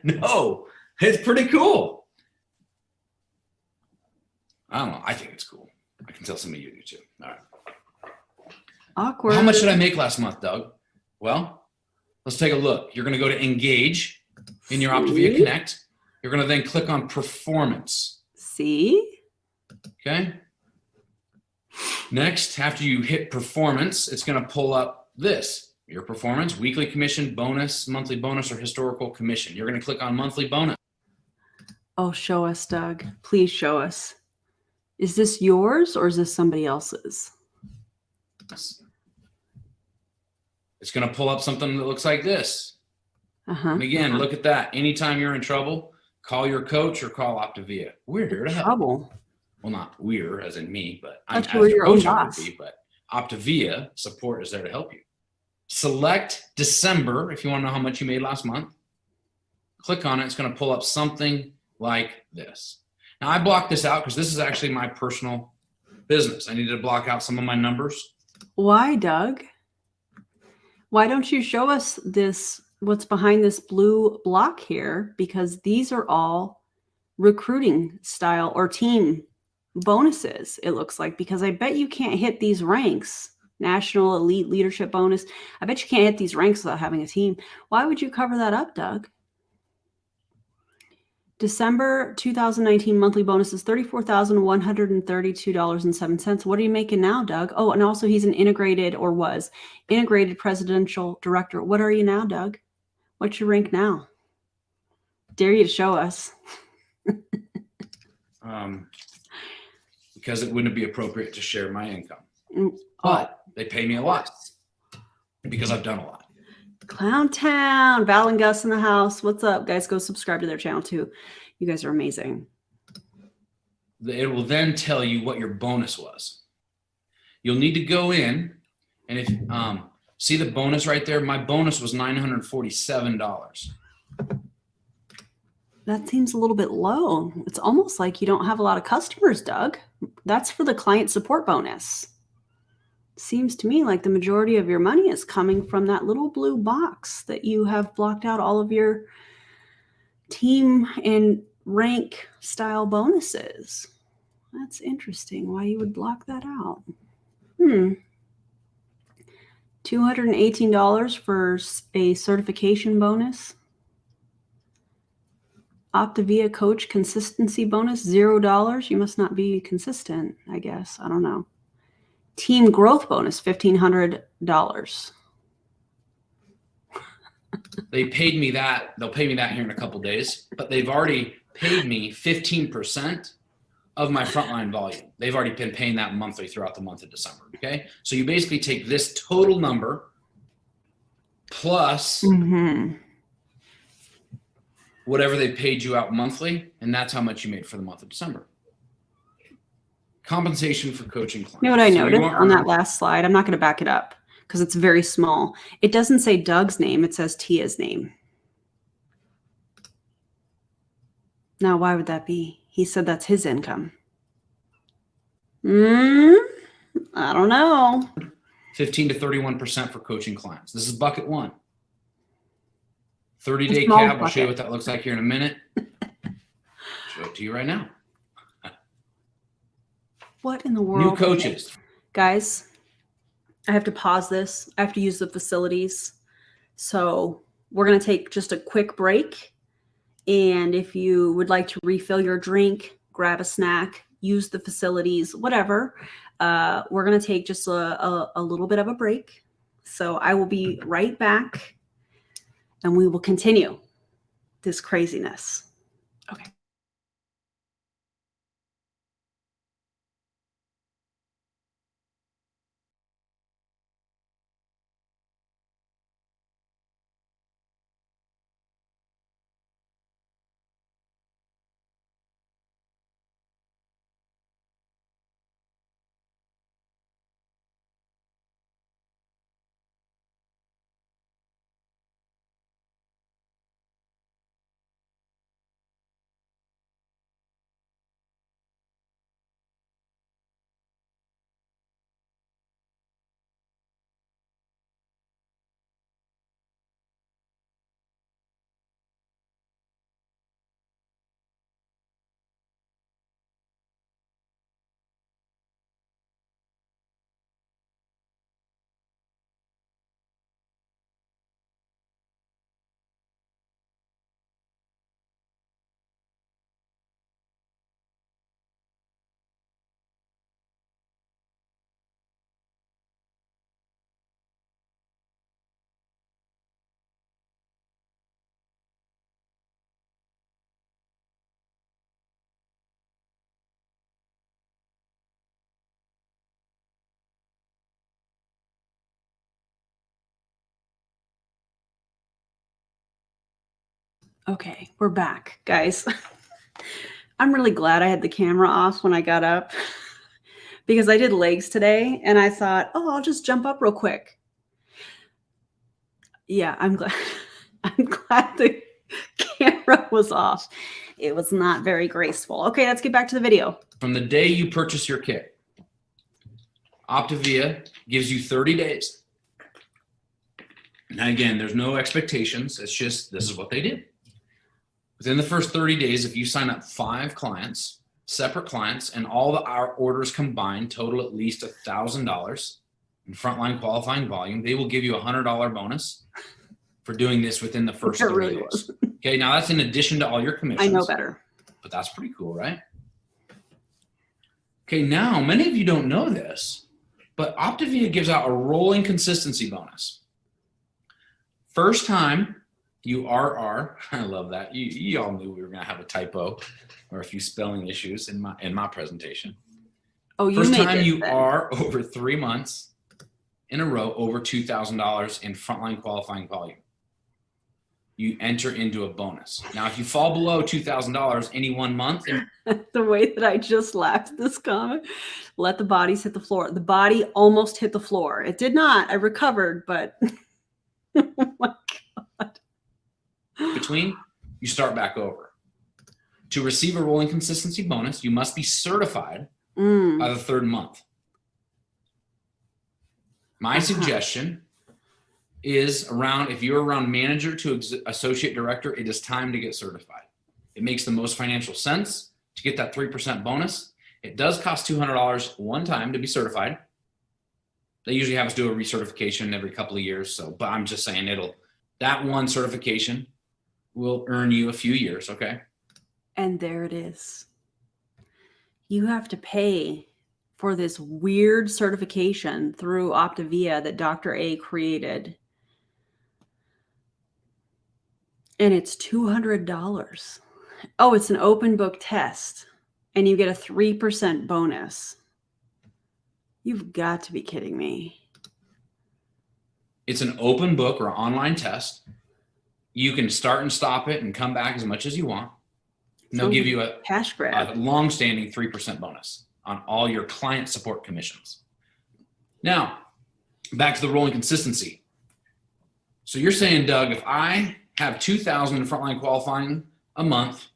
No, it's pretty cool. I don't know. I think it's cool. I can tell some of you do too. All right. Awkward. How much did I make last month, Doug? Well, let's take a look. You're going to go to Engage in your Optivia Connect. You're going to then click on Performance. See? Okay. Next, after you hit Performance, it's going to pull up this. Your performance, weekly commission, bonus, monthly bonus, or historical commission. You're going to click on monthly bonus. Oh, show us, Doug. Please show us. Is this yours or is this somebody else's? It's going to pull up something that looks like this. Uh-huh. And again, look at that. Anytime you're in trouble, call your coach or call Optivia. We're here to help. Trouble. Well, not we're as in me, but I'm Thought you were as your coach own I would boss. be, but Optivia support is there to help you. Select December if you want to know how much you made last month. Click on it. It's going to pull up something like this. Now, I blocked this out because this is actually my personal business. I needed to block out some of my numbers. Why, Doug? Why don't you show us this, what's behind this blue block here? Because these are all recruiting style or team bonuses, it looks like, because I bet you can't hit these ranks. National Elite Leadership Bonus. I bet you can't hit these ranks without having a team. Why would you cover that up, Doug? December 2019 monthly bonus is $34,132.07. What are you making now, Doug? Oh, and also he's an integrated or was integrated presidential director. What are you now, Doug? What's your rank now? Dare you to show us. Because it wouldn't be appropriate to share my income. Oh. But they pay me a lot because I've done a lot. Clown Town, Val and Gus in the house. What's up, guys? Go subscribe to their channel too. You guys are amazing. It will then tell you what your bonus was. You'll need to go in and if see the bonus right there, my bonus was $947. That seems a little bit low. It's almost like you don't have a lot of customers, Doug. That's for the client support bonus. Seems to me like the majority of your money is coming from that little blue box that you have blocked out all of your team and rank style bonuses. That's interesting why you would block that out. $218 for a certification bonus. Optavia coach consistency bonus, $0. You must not be consistent, I guess. I don't know. Team growth bonus, $1,500. They paid me that. They'll pay me that here in a couple of days, but they've already paid me 15% of my frontline volume. They've already been paying that monthly throughout the month of December. Okay. So you basically take this total number plus whatever they paid you out monthly, and that's how much you made for the month of December. Compensation for coaching clients. You know what I noticed on that last slide? I'm not going to back it up because it's very small. It doesn't say Doug's name. It says Tia's name. Now, why would that be? He said that's his income. I don't know. 15 to 31% for coaching clients. This is bucket one. 30-day small cab. I'll bucket. show you what that looks like here in a minute. Show it to you right now. What in the world? New coaches. Guys, I have to pause this. I have to use the facilities. So we're going to take just a quick break. And if you would like to refill your drink, grab a snack, use the facilities, whatever. We're going to take just a little bit of a break. So I will be right back and we will continue this craziness. Okay. Okay, we're back, guys. I'm really glad I had the camera off when I got up because I did legs today and I thought, oh, I'll just jump up real quick. Yeah, I'm glad. I'm glad the camera was off. It was not very graceful. Okay, let's get back to the video. From the day you purchase your kit, Optavia gives you 30 days. Now, again, there's no expectations. It's just this is what they did. Within the first 30 days, if you sign up 5 clients, separate clients, and all our orders combined total at least $1,000 in frontline qualifying volume, they will give you a $100 bonus for doing this within the first 30 days. Okay, now that's in addition to all your commissions. I know better. But that's pretty cool, right? Okay, now many of you don't know this, but Optivia gives out a rolling consistency bonus. First time you RR, I love that. You all knew we were going to have a typo or a few spelling issues in my presentation. Oh, you First made time it you then. are over 3 months in a row over $2,000 in frontline qualifying volume, you enter into a bonus. Now, if you fall below $2,000 any 1 month, The way that I just laughed at this comment, let the bodies hit the floor. The body almost hit the floor. It did not. I recovered, but oh my God. between, you start back over. To receive a rolling consistency bonus, you must be certified by the 3rd month. My suggestion is if you're around manager to associate director, it is time to get certified. It makes the most financial sense to get that 3% bonus. It does cost $200 one time to be certified. They usually have us do a recertification every couple of years. But I'm just saying that one certification will earn you a few years. Okay. And there it is. You have to pay for this weird certification through Optavia that Dr. A created. And it's $200. Oh, it's an open book test. And you get a 3% bonus. You've got to be kidding me. It's an open book or online test. You can start and stop it and come back as much as you want. And they'll give you a cash grab, a long-standing 3% bonus on all your client support commissions. Now, back to the rolling consistency. So you're saying, Doug, if I have 2,000 in frontline qualifying a month,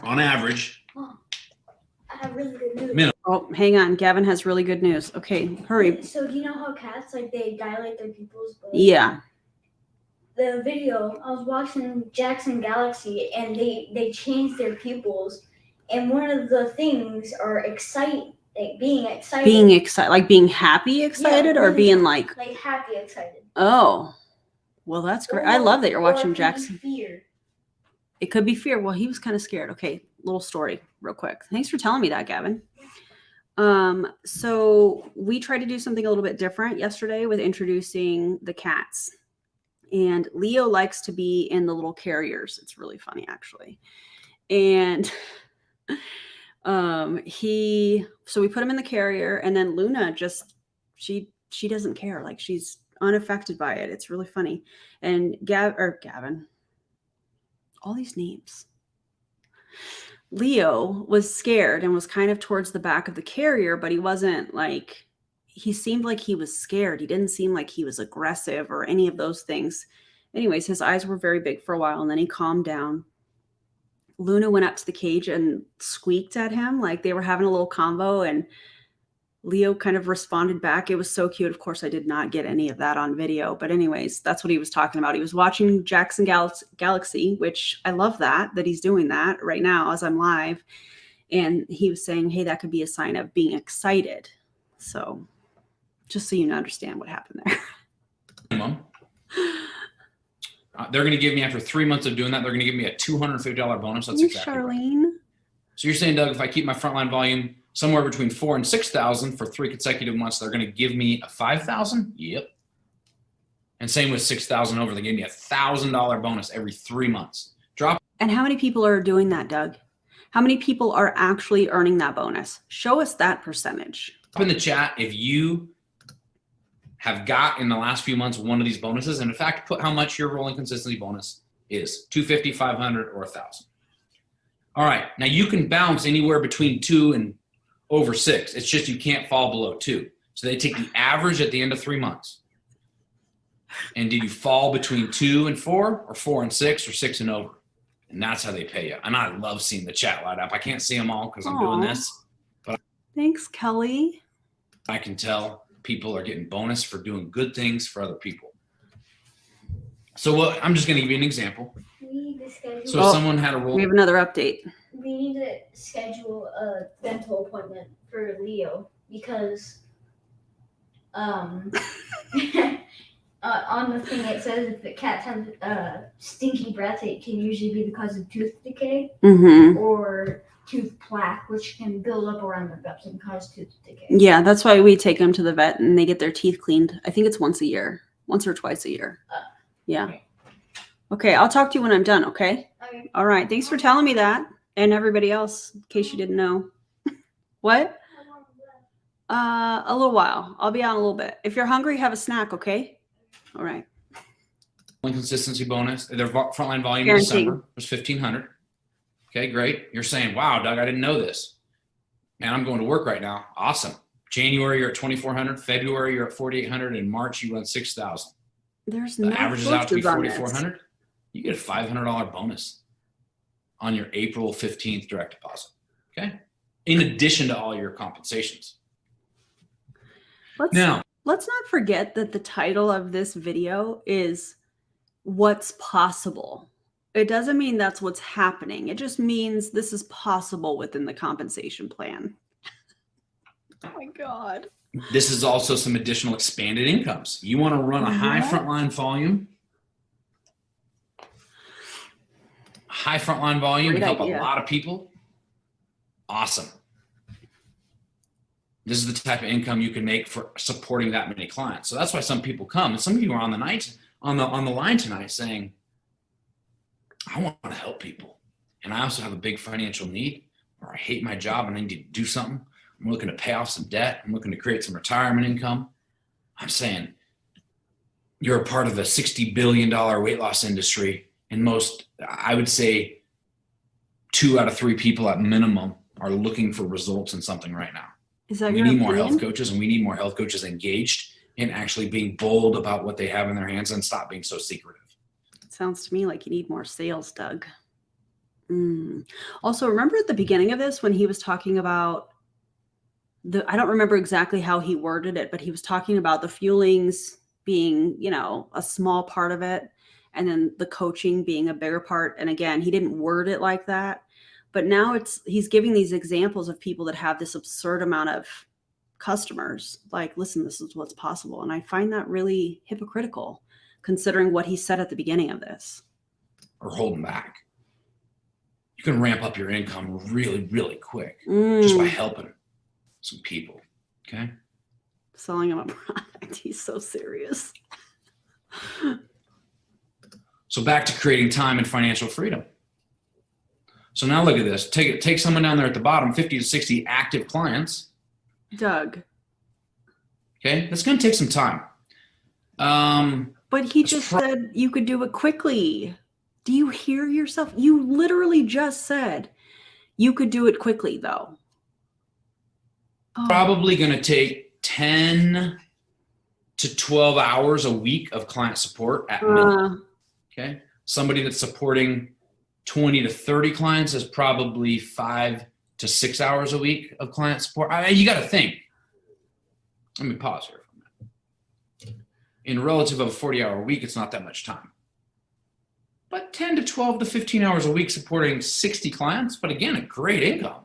on average. I have really good news. Minimum. Oh, hang on. Gavin has really good news. Okay, hurry. So do you know how cats, like, they dilate their pupils? But Yeah. The video, I was watching Jackson Galaxy, and they changed their pupils. And one of the things are being excited. Being excited, like being happy excited, Yeah, or really being like happy excited. Oh, well, that's great. I love that you're watching Or Jackson. fear. It could be fear. Well, he was kind of scared. Okay, little story. real quick. Thanks for telling me that, Gavin. So we tried to do something a little bit different yesterday with introducing the cats. And Leo likes to be in the little carriers. It's really funny, actually. And so we put him in the carrier, and then Luna just, she doesn't care. Like, she's unaffected by it. It's really funny. And Gavin, all these names. Leo was scared and was kind of towards the back of the carrier, but he wasn't like, he seemed like he was scared. He didn't seem like he was aggressive or any of those things. Anyways, his eyes were very big for a while, and then he calmed down. Luna went up to the cage and squeaked at him like they were having a little convo, and Leo kind of responded back. It was so cute. Of course, I did not get any of that on video, but anyways, that's what he was talking about. He was watching Jackson Galaxy, which I love that he's doing that right now as I'm live. And he was saying, hey, that could be a sign of being excited. So just so you understand what happened there. Mom. They're going to give me, after 3 months of doing that, they're going to give me a $250 bonus. That's exactly Charlene. Right. So you're saying, Doug, if I keep my frontline volume somewhere between 4,000 and 6,000 for 3 consecutive months, they're going to give me a 5,000? Yep. And same with 6,000 over. They give me a $1,000 bonus every 3 months. And how many people are doing that, Doug? How many people are actually earning that bonus? Show us that percentage. Up in the chat if you have got in the last few months one of these bonuses, and in fact, put how much your rolling consistency bonus is: 250, 500, or 1,000. All right, now you can bounce anywhere between 2 and over 6. It's just you can't fall below 2. So they take the average at the end of 3 months. And did you fall between 2 and 4, or 4 and 6, or 6 and over? And that's how they pay you. And I love seeing the chat light up. I can't see them all because I'm doing this. But thanks, Kelly. I can tell people are getting bonus for doing good things for other people. So I'm just going to give you an example. We need to schedule. So if someone had a role. We have another update. We need to schedule a dental appointment for Leo because on the thing it says if the cat has stinky breath, it can usually be because of tooth decay or tooth plaque, which can build up around their guts and cause tooth decay. Yeah, that's why we take them to the vet and they get their teeth cleaned. I think it's once or twice a year. Yeah. Okay, I'll talk to you when I'm done, okay? Okay. All right, thanks for telling me that. And everybody else, in case you didn't know. What? A little while. I'll be on a little bit. If you're hungry, have a snack, okay? All right. Consistency bonus. Their frontline volume in Guaranteed. December was 1,500. Okay, great. You're saying, wow, Doug, I didn't know this. Man, I'm going to work right now. Awesome. January, you're at 2,400. February, you're at 4,800. In March, you run 6,000. There's The no average is out to be posters on this. 4,400. You get a $500 bonus on your April 15th direct deposit. Okay. In addition to all your compensations. Let's not forget that the title of this video is What's Possible. It doesn't mean that's what's happening. It just means this is possible within the compensation plan. Oh my God. This is also some additional expanded incomes. You want to run a high frontline volume. High frontline volume and help a lot of people. Awesome. This is the type of income you can make for supporting that many clients. So that's why some people come. And some of you are on the line tonight saying, I want to help people. And I also have a big financial need, or I hate my job and I need to do something. I'm looking to pay off some debt. I'm looking to create some retirement income. I'm saying you're a part of the $60 billion weight loss industry. And most, I would say 2 out of 3 people at minimum are looking for results in something right now. Is that we need more health coaches, and we need more health coaches engaged in actually being bold about what they have in their hands and stop being so secretive. It sounds to me like you need more sales, Doug. Also, remember at the beginning of this when he was talking about I don't remember exactly how he worded it, but he was talking about the fuelings being, a small part of it, and then the coaching being a bigger part. And again, he didn't word it like that, but now he's giving these examples of people that have this absurd amount of customers. Like, listen, this is what's possible. And I find that really hypocritical considering what he said at the beginning of this. Or holding back. you can ramp up your income really, really quick just by helping some people. Okay. Selling him a product. He's so serious. So back to creating time and financial freedom. So now look at this. Take someone down there at the bottom, 50 to 60 active clients. Doug. Okay. That's going to take some time. But he just said you could do it quickly. Do you hear yourself? You literally just said you could do it quickly, though. Oh. Probably going to take 10 to 12 hours a week of client support at minimum. Okay. Somebody that's supporting 20 to 30 clients is probably 5 to 6 hours a week of client support. You got to think. Let me pause here for a minute. In relative of a 40-hour week, it's not that much time. But 10 to 12 to 15 hours a week supporting 60 clients, but again, a great income.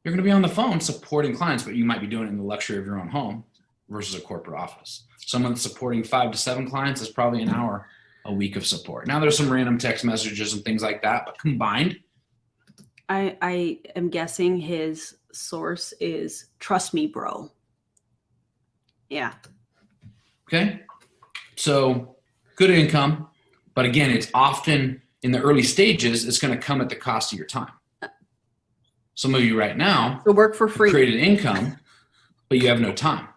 You're going to be on the phone supporting clients, but you might be doing it in the luxury of your own home versus a corporate office. Someone that's supporting 5 to 7 clients is probably an hour a week of support. Now there's some random text messages and things like that, but combined. I am guessing his source is Trust Me, Bro. Yeah. Okay. So good income. But again, it's often in the early stages, it's going to come at the cost of your time. Some of you right now work for free, created income, but you have no time.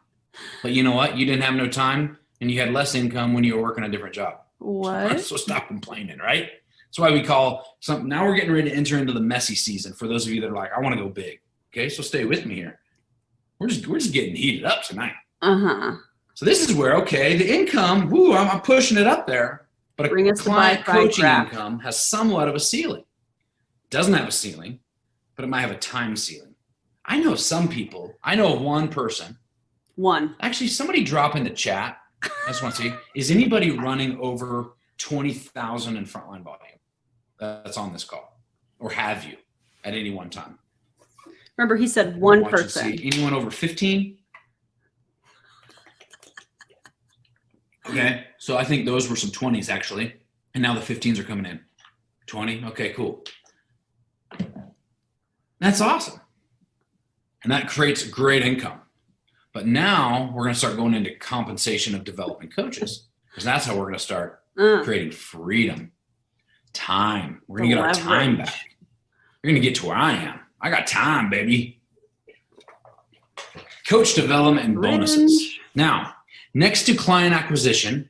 But you know what? You didn't have no time and you had less income when you were working a different job. What? So stop complaining, right? That's why we call something. Now we're getting ready to enter into the messy season for those of you that are like, I want to go big. Okay. So stay with me here. We're just getting heated up tonight. So this is where, okay, the income, woo, I'm pushing it up there. But a client coaching income has somewhat of a ceiling. It doesn't have a ceiling, but it might have a time ceiling. I know some people, I know one person. Actually, somebody drop in the chat. I just want to see, is anybody running over 20,000 in frontline volume that's on this call? Or have you at any one time? Remember, he said one person. Anyone over 15? Okay, so I think those were some 20s actually, and now the 15s are coming in. 20, okay, cool. That's awesome. And that creates great income. But now we're going to start going into compensation of developing coaches, because that's how we're going to start creating freedom, time. We're going to get our time back. We're going to get to where I am. I got time, baby. Coach development and bonuses. Now, next to client acquisition,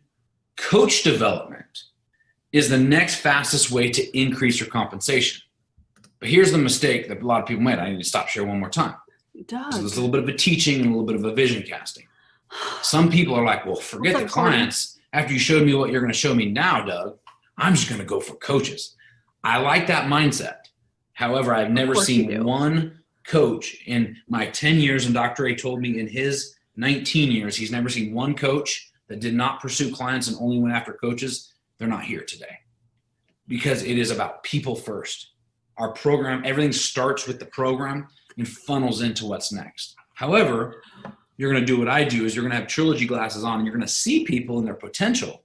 coach development is the next fastest way to increase your compensation. But here's the mistake that a lot of people made. I need to stop share one more time. Doug. So there's a little bit of a teaching and a little bit of a vision casting. Some people are like, well, forget the clients. After you showed me what you're going to show me now, Doug, I'm just going to go for coaches. I like that mindset. However, I've never seen one coach in my 10 years, and Dr. A told me in his 19 years, he's never seen one coach that did not pursue clients and only went after coaches. They're not here today, because it is about people first. Our program, everything starts with the program and funnels into what's next. However, you're going to do what I do is you're going to have trilogy glasses on and you're going to see people in their potential,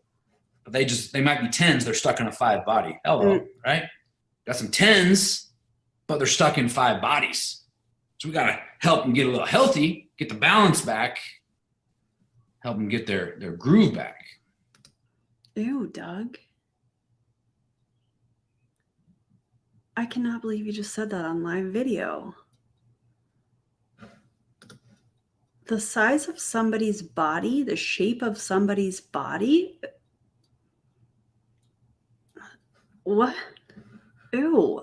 but they might be 10s. They're stuck in a 5 body. Hello, right? Got some 10s, but they're stuck in 5 bodies. So we got to help them get a little healthy, get the balance back, help them get their groove back. Ew, Doug. I cannot believe you just said that on live video. The size of somebody's body, the shape of somebody's body. What? Ew.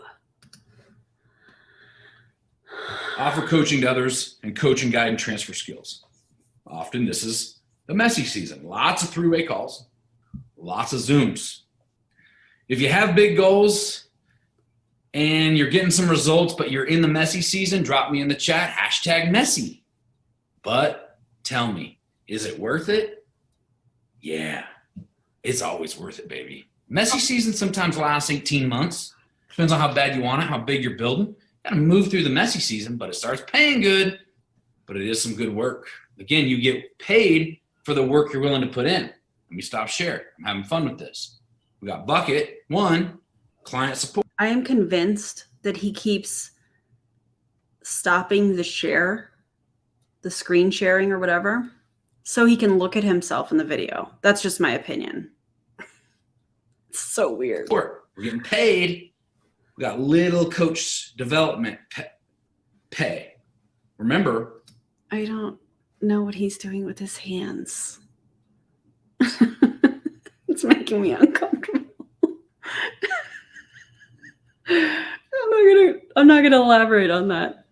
Offer coaching to others and coaching guide and transfer skills. Often this is the messy season. Lots of 3-way calls, lots of Zooms. If you have big goals and you're getting some results, but you're in the messy season, drop me in the chat, #messy. But tell me, is it worth it? Yeah, it's always worth it, baby. Messy season sometimes lasts 18 months. Depends on how bad you want it, how big you're building. Got to move through the messy season, but it starts paying good. But it is some good work. Again, you get paid for the work you're willing to put in. Let me stop sharing. I'm having fun with this. We got bucket 1, client support. I am convinced that he keeps stopping the screen sharing or whatever, so he can look at himself in the video. That's just my opinion. It's so weird. We're getting paid. We got little coach development pay. Remember, I don't know what he's doing with his hands. It's making me uncomfortable. I'm not gonna elaborate on that.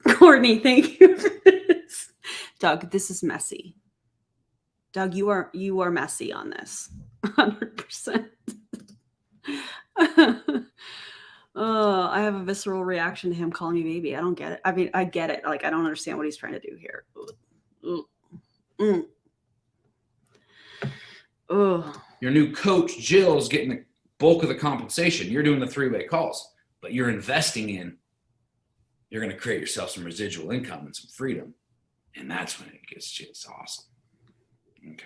Courtney, thank you for this. Doug, this is messy. Doug, you are messy on this. 100%. Oh, I have a visceral reaction to him calling me baby. I don't get it. I mean, I get it. Like, I don't understand what he's trying to do here. Your new coach, Jill, is getting the bulk of the compensation. You're doing the 3-way calls, but you're investing in, you're going to create yourself some residual income and some freedom. And that's when it gets just awesome. Okay.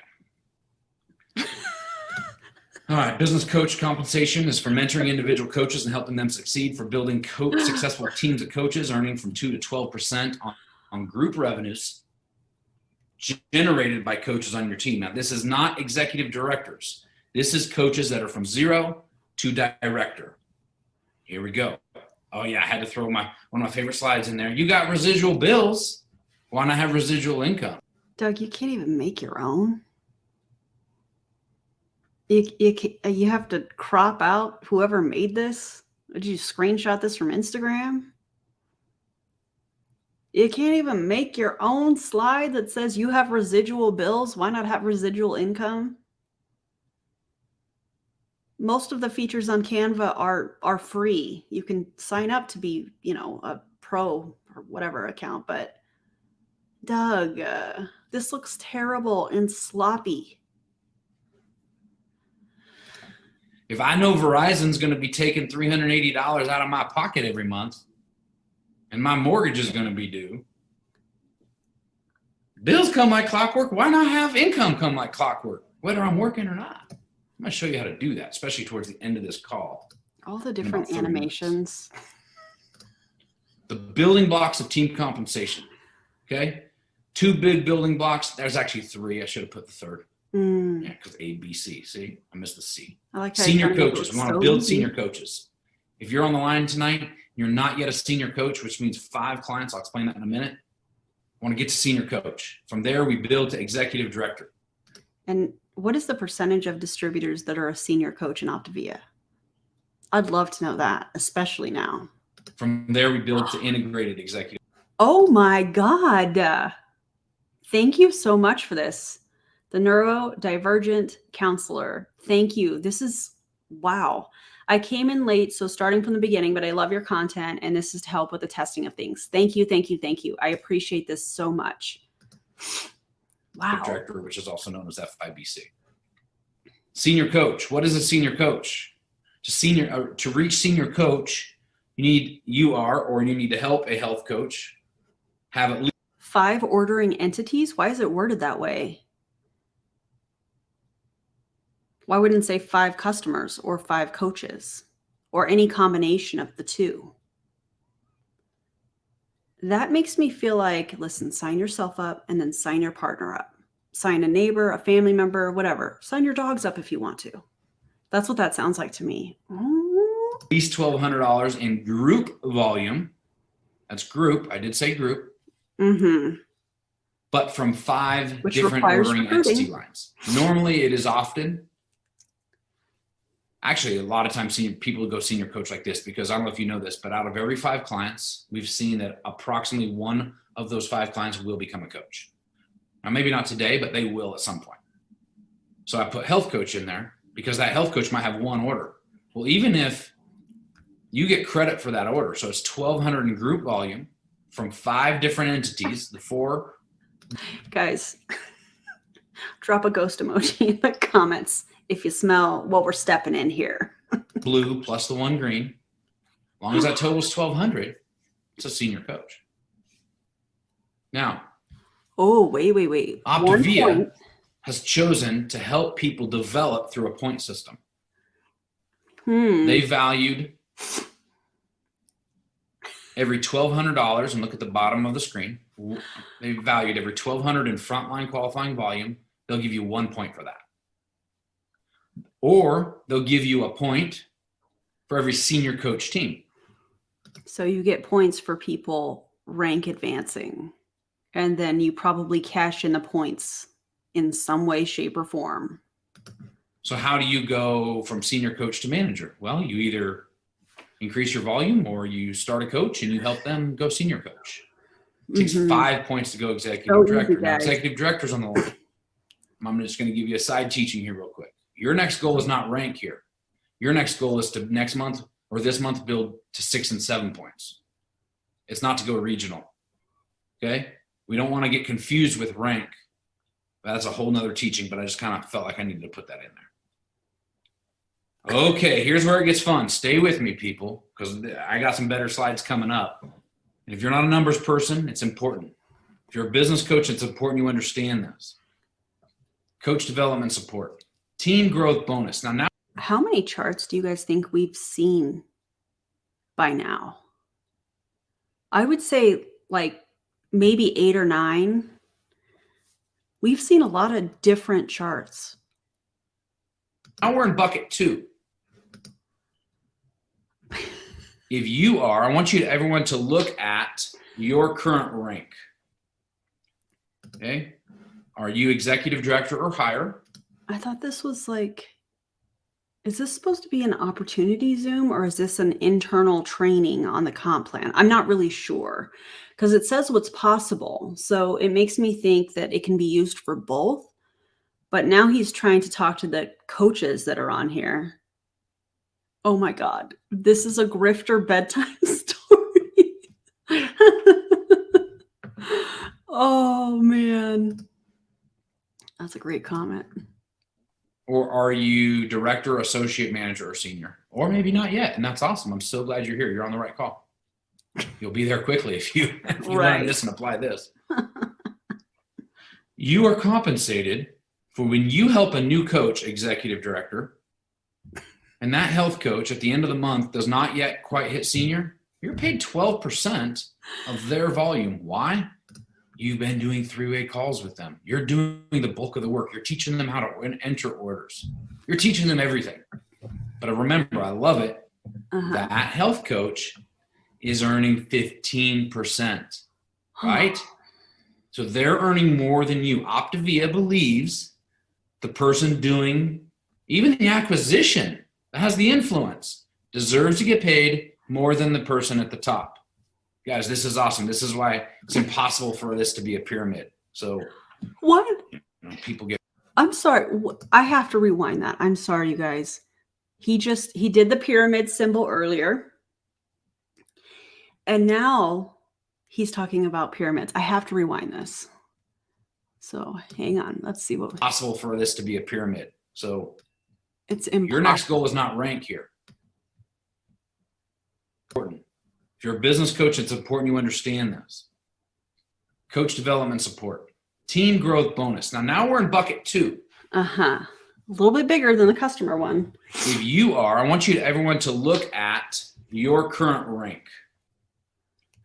All right. Business coach compensation is for mentoring individual coaches and helping them succeed, for building successful teams of coaches, earning from 2 to 12% on group revenues generated by coaches on your team. Now, this is not executive directors. This is coaches that are from 0 to director. Here we go. Oh yeah, I had to throw one of my favorite slides in there. You got residual bills. Why not have residual income? Doug, you can't even make your own. You have to crop out whoever made this. Did you screenshot this from Instagram? You can't even make your own slide that says you have residual bills. Why not have residual income? Most of the features on Canva are free. You can sign up to be, a pro or whatever account. But Doug, this looks terrible and sloppy. If I know Verizon's going to be taking $380 out of my pocket every month, and my mortgage is going to be due, bills come like clockwork. Why not have income come like clockwork, whether I'm working or not? I'm going to show you how to do that, especially towards the end of this call. All the different animations. The building blocks of team compensation. Okay. 2 big building blocks. There's actually 3. I should have put the 3rd. Yeah, because A, B, C. See, I missed the C. I like senior coaches. We want to build senior coaches. If you're on the line tonight, you're not yet a senior coach, which means 5 clients. I'll explain that in a minute. I want to get to senior coach. From there, we build to executive director. And what is the percentage of distributors that are a senior coach in Optavia? I'd love to know that, especially now. From there, we build to integrated executive. Oh my God. Thank you so much for this. The neurodivergent counselor. Thank you. This is, wow. I came in late, so starting from the beginning, but I love your content, and this is to help with the testing of things. Thank you, thank you, thank you. I appreciate this so much. Wow. Director, which is also known as FIBC. Senior coach. What is a senior coach? To reach senior coach, you need to help a health coach have at least 5 ordering entities. Why is it worded that way? Why wouldn't it say 5 customers or 5 coaches or any combination of the 2? That makes me feel like, listen, sign yourself up and then sign your partner up. Sign a neighbor, a family member, whatever. Sign your dogs up if you want to. That's what that sounds like to me. At least $1,200 in group volume. That's group. I did say group. Mm-hmm. But from 5 Which different requires ordering recruiting. entity lines. Normally, it is often. Actually, a lot of times people go senior coach like this, because I don't know if you know this, but out of every 5 clients, we've seen that approximately 1 of those 5 clients will become a coach. Now, maybe not today, but they will at some point. So I put health coach in there because that health coach might have 1 order. Well, even if you get credit for that order, so it's 1,200 in group volume from 5 different entities, the 4. Guys, drop a ghost emoji in the comments if you smell what we're stepping in here. Blue plus the 1 green. As long as that totals 1,200, it's a senior coach. Now, Oh, wait. Optivia has chosen to help people develop through a point system. They valued every $1,200, and look at the bottom of the screen. They valued every $1,200 in frontline qualifying volume. They'll give you 1 point for that. Or they'll give you a point for every senior coach team. So you get points for people rank advancing, and then you probably cash in the points in some way, shape, or form. So how do you go from senior coach to manager? Well, you either increase your volume or you start a coach and you help them go senior coach. It takes 5 points to go executive director. Now, executive director's on the line. I'm just going to give you a side teaching here real quick. Your next goal is not rank here. Your next goal is to next month or this month build to 6 and 7 points. It's not to go regional. Okay? We don't want to get confused with rank. That's a whole nother teaching, but I just kind of felt like I needed to put that in there. Okay, here's where it gets fun. Stay with me, people, because I got some better slides coming up. And if you're not a numbers person, it's important. If you're a business coach, it's important you understand this. Coach development support. Team growth bonus. Now, how many charts do you guys think we've seen by now? I would say like maybe 8 or 9. We've seen a lot of different charts. Now we're in bucket 2. If you are, I want everyone to look at your current rank. Okay. Are you executive director or higher? I thought this was like, is this supposed to be an opportunity Zoom, or is this an internal training on the comp plan? I'm not really sure, because it says what's possible. So it makes me think that it can be used for both. But now he's trying to talk to the coaches that are on here. Oh my God, this is a grifter bedtime story. Oh man, that's a great comment. Or are you director, associate manager, or senior? Or maybe not yet, and that's awesome. I'm so glad you're here. You're on the right call. You'll be there quickly if you learn this and apply this. You are compensated for when you help a new coach, executive director, and that health coach at the end of the month does not yet quite hit senior, you're paid 12% of their volume. Why? You've been doing 3-way calls with them. You're doing the bulk of the work. You're teaching them how to enter orders. You're teaching them everything. But remember, I love it. That health coach is earning 15%, right? So they're earning more than you. Optivia believes the person doing even the acquisition that has the influence deserves to get paid more than the person at the top. Guys, this is awesome. This is why it's impossible for this to be a pyramid. So what? People get. I'm sorry. I have to rewind that. I'm sorry, you guys. He did the pyramid symbol earlier. And now he's talking about pyramids. I have to rewind this. So hang on. Let's see what. Possible for this to be a pyramid. So it's impossible. Your next goal is not rank here. Important. If you're a business coach, it's important you understand this. Coach development support. Team growth bonus. Now we're in bucket 2. A little bit bigger than the customer one. If you are, I want everyone to look at your current rank.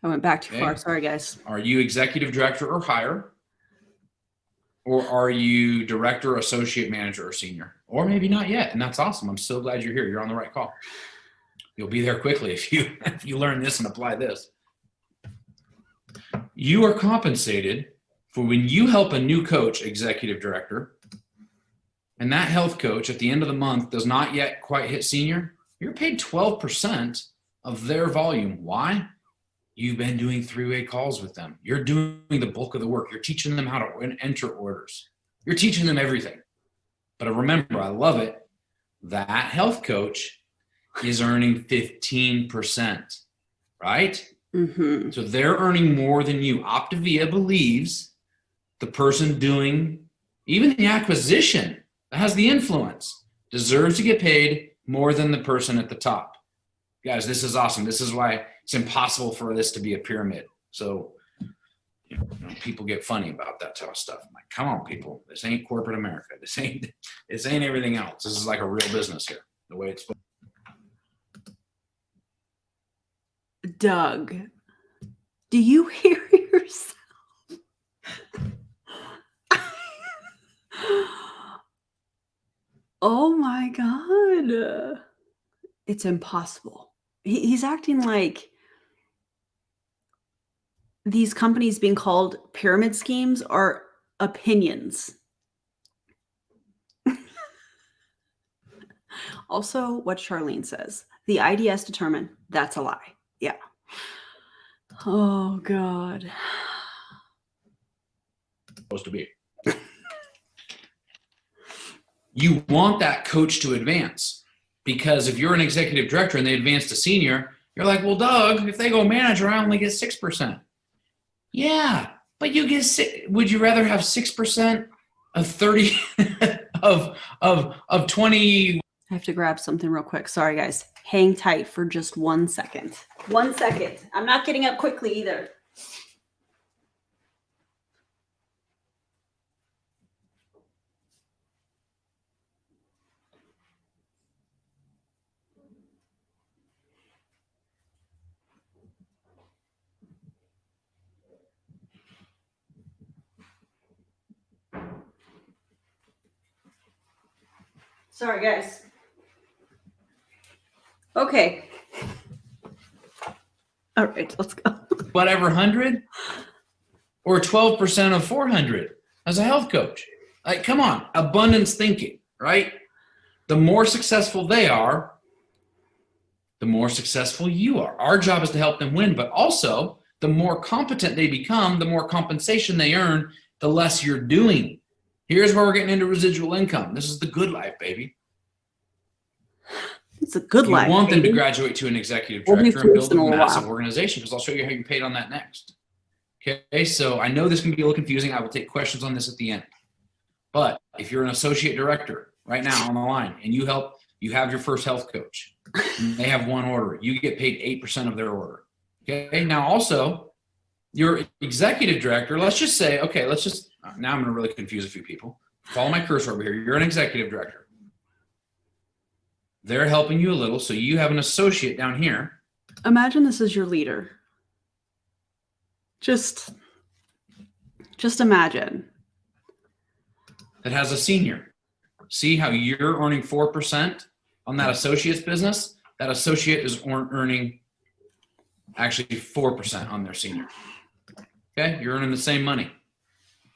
I went back too far. Sorry, guys. Are you executive director or higher? Or are you director, associate manager, or senior? Or maybe not yet, and that's awesome. I'm so glad you're here. You're on the right call. You'll be there quickly if you learn this and apply this. You are compensated for when you help a new coach, executive director, and that health coach at the end of the month does not yet quite hit senior, you're paid 12% of their volume. Why? You've been doing 3-way calls with them. You're doing the bulk of the work. You're teaching them how to enter orders. You're teaching them everything. But remember, I love it. That health coach is earning 15%, right? So they're earning more than you. Optivia believes the person doing even the acquisition that has the influence deserves to get paid more than the person at the top. Guys, this is awesome. This is why it's impossible for this to be a pyramid. So people get funny about that type of stuff. I'm like, come on, people. This ain't corporate America. This ain't everything else. This is like a real business here, the way it's. Doug, do you hear yourself? Oh my God. It's impossible. He's acting like these companies being called pyramid schemes are opinions. Also, what Charlene says, the IDS determined, that's a lie. Yeah. Oh God. Supposed to be. You want that coach to advance, because if you're an executive director and they advance to senior, you're like, well, Doug, if they go manager, I only get 6%. Yeah, but you get would you rather have 6% of 30 of 20? I have to grab something real quick. Sorry, guys. Hang tight for just 1 second. 1 second. I'm not getting up quickly either. Sorry, guys. Okay. All right, let's go. Whatever 100 or 12% of 400 as a health coach. Like, come on, abundance thinking, right? The more successful they are, the more successful you are. Our job is to help them win, but also the more competent they become, the more compensation they earn, the less you're doing. Here's where we're getting into residual income. This is the good life, baby. It's a good life. You want them baby. to graduate to an executive We'll be director and build first in a a massive while. organization, because I'll show you how you paid on that next. Okay, so I know this can be a little confusing. I will take questions on this at the end. But if you're an associate director right now on the line and you have your first health coach, and they have one order, you get paid 8% of their order. Okay, now also your executive director, let's just say, okay, now I'm going to really confuse a few people. Follow my cursor over here. You're an executive director. They're helping you a little, so you have an associate down here. Imagine this is your leader. Just imagine. That has a senior. See how you're earning 4% on that associate's business? That associate is earning actually 4% on their senior. Okay, you're earning the same money.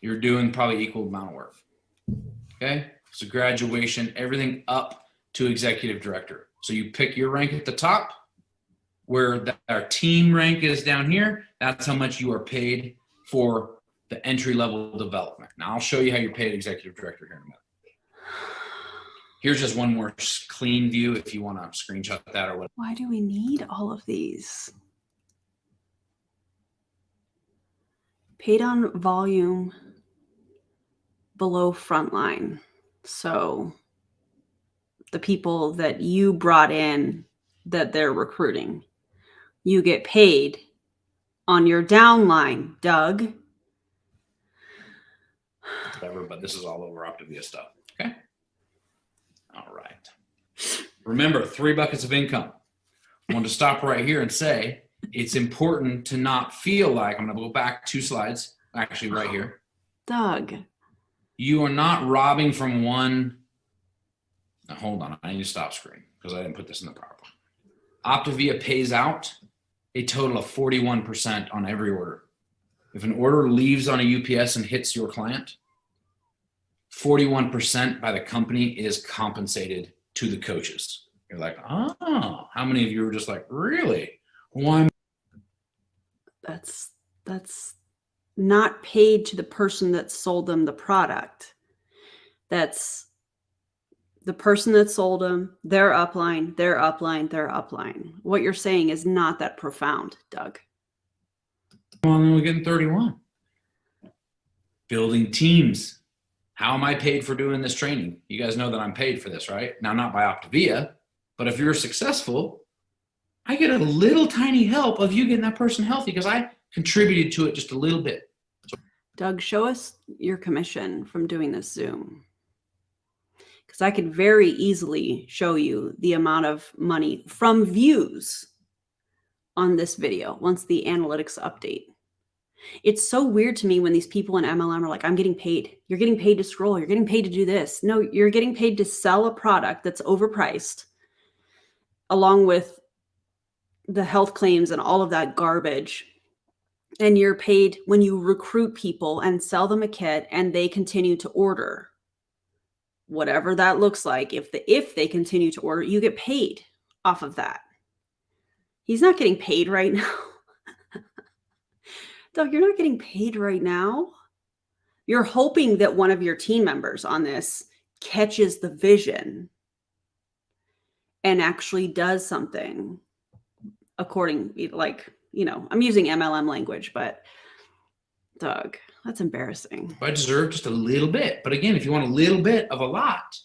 You're doing probably equal amount of work. Okay, so graduation, everything up to executive director. So you pick your rank at the top, where our team rank is down here. That's how much you are paid for the entry level development. Now I'll show you how you're paid executive director here in a minute. Here's just one more clean view if you want to screenshot that or what. Why do we need all of these? Paid on volume below frontline. So the people that you brought in that they're recruiting, you get paid on your downline, Doug. Whatever, but this is all over Optivia stuff. Okay. All right. Remember, 3 buckets of income. I want to stop right here and say it's important to not feel like, I'm going to go back 2 slides, actually right here. Doug. You are not robbing from one. Now, hold on. I need to stop screen because I didn't put this in the PowerPoint. Optivia pays out a total of 41% on every order. If an order leaves on a UPS and hits your client, 41% by the company is compensated to the coaches. You're like, oh, how many of you are just like, really? Why? That's not paid to the person that sold them the product. That's the person that sold them, their upline, their upline, their upline. What you're saying is not that profound, Doug. I'm only getting 31. Building teams. How am I paid for doing this training? You guys know that I'm paid for this, right? Now, not by Optivia, but if you're successful, I get a little tiny help of you getting that person healthy because I contributed to it just a little bit. Doug, show us your commission from doing this Zoom. Because I could very easily show you the amount of money from views on this video once the analytics update. It's so weird to me when these people in MLM are like, I'm getting paid. You're getting paid to scroll. You're getting paid to do this. No, you're getting paid to sell a product that's overpriced, along with the health claims and all of that garbage. And you're paid when you recruit people and sell them a kit and they continue to order. Whatever that looks like, if they continue to order, you get paid off of that. He's not getting paid right now. Doug, you're not getting paid right now. You're hoping that one of your team members on this catches the vision and actually does something according, like, I'm using MLM language, but Doug, that's embarrassing. I deserve just a little bit. But again, if you want a little bit of a lot,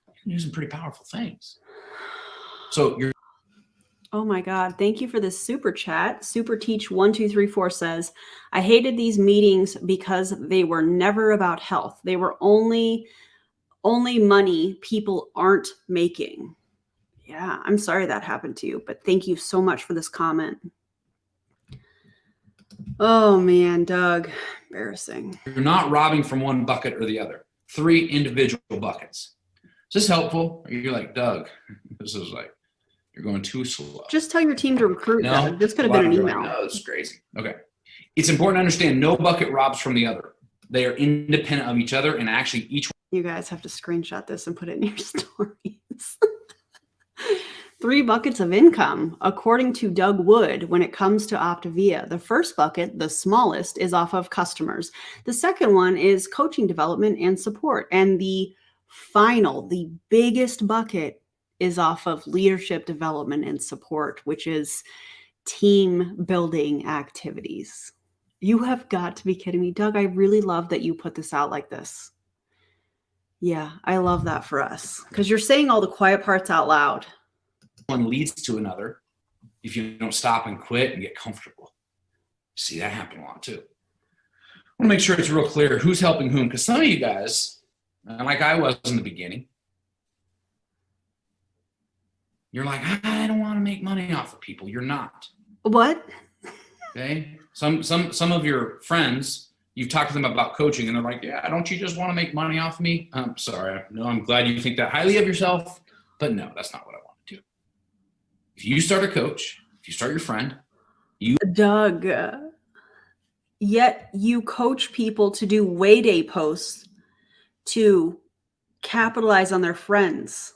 you can do some pretty powerful things. So you're. Oh my God. Thank you for this super chat. Super Teach 1234 says, I hated these meetings because they were never about health. They were only money people aren't making. Yeah, I'm sorry that happened to you, but thank you so much for this comment. Oh man, Doug, embarrassing. You're not robbing from one bucket or the other. 3 individual buckets. Is this helpful? Or you're like, Doug, this is like, you're going too slow. Just tell your team to recruit. No, Doug. This could have been an email. Like, no, this is crazy. Okay. It's important to understand no bucket robs from the other. They are independent of each other, and actually each one. You guys have to screenshot this and put it in your stories. 3 buckets of income, according to Doug Wood, when it comes to Optavia. The first bucket, the smallest, is off of customers. The second one is coaching development and support. And the final, the biggest bucket, is off of leadership development and support, which is team building activities. You have got to be kidding me. Doug, I really love that you put this out like this. Yeah, I love that for us, because you're saying all the quiet parts out loud. One leads to another if you don't stop and quit and get comfortable. See, that happen a lot too. I want to make sure it's real clear who's helping whom, because some of you guys, like I was in the beginning, you're like, I don't want to make money off of people. You're not. What? Okay. Some of your friends, you've talked to them about coaching and they're like, yeah, don't you just want to make money off of me? I'm sorry. No, I'm glad you think that highly of yourself, but no, that's not what I want to do. If you start a coach, if you start your friend, Doug, yet you coach people to do way day posts to capitalize on their friends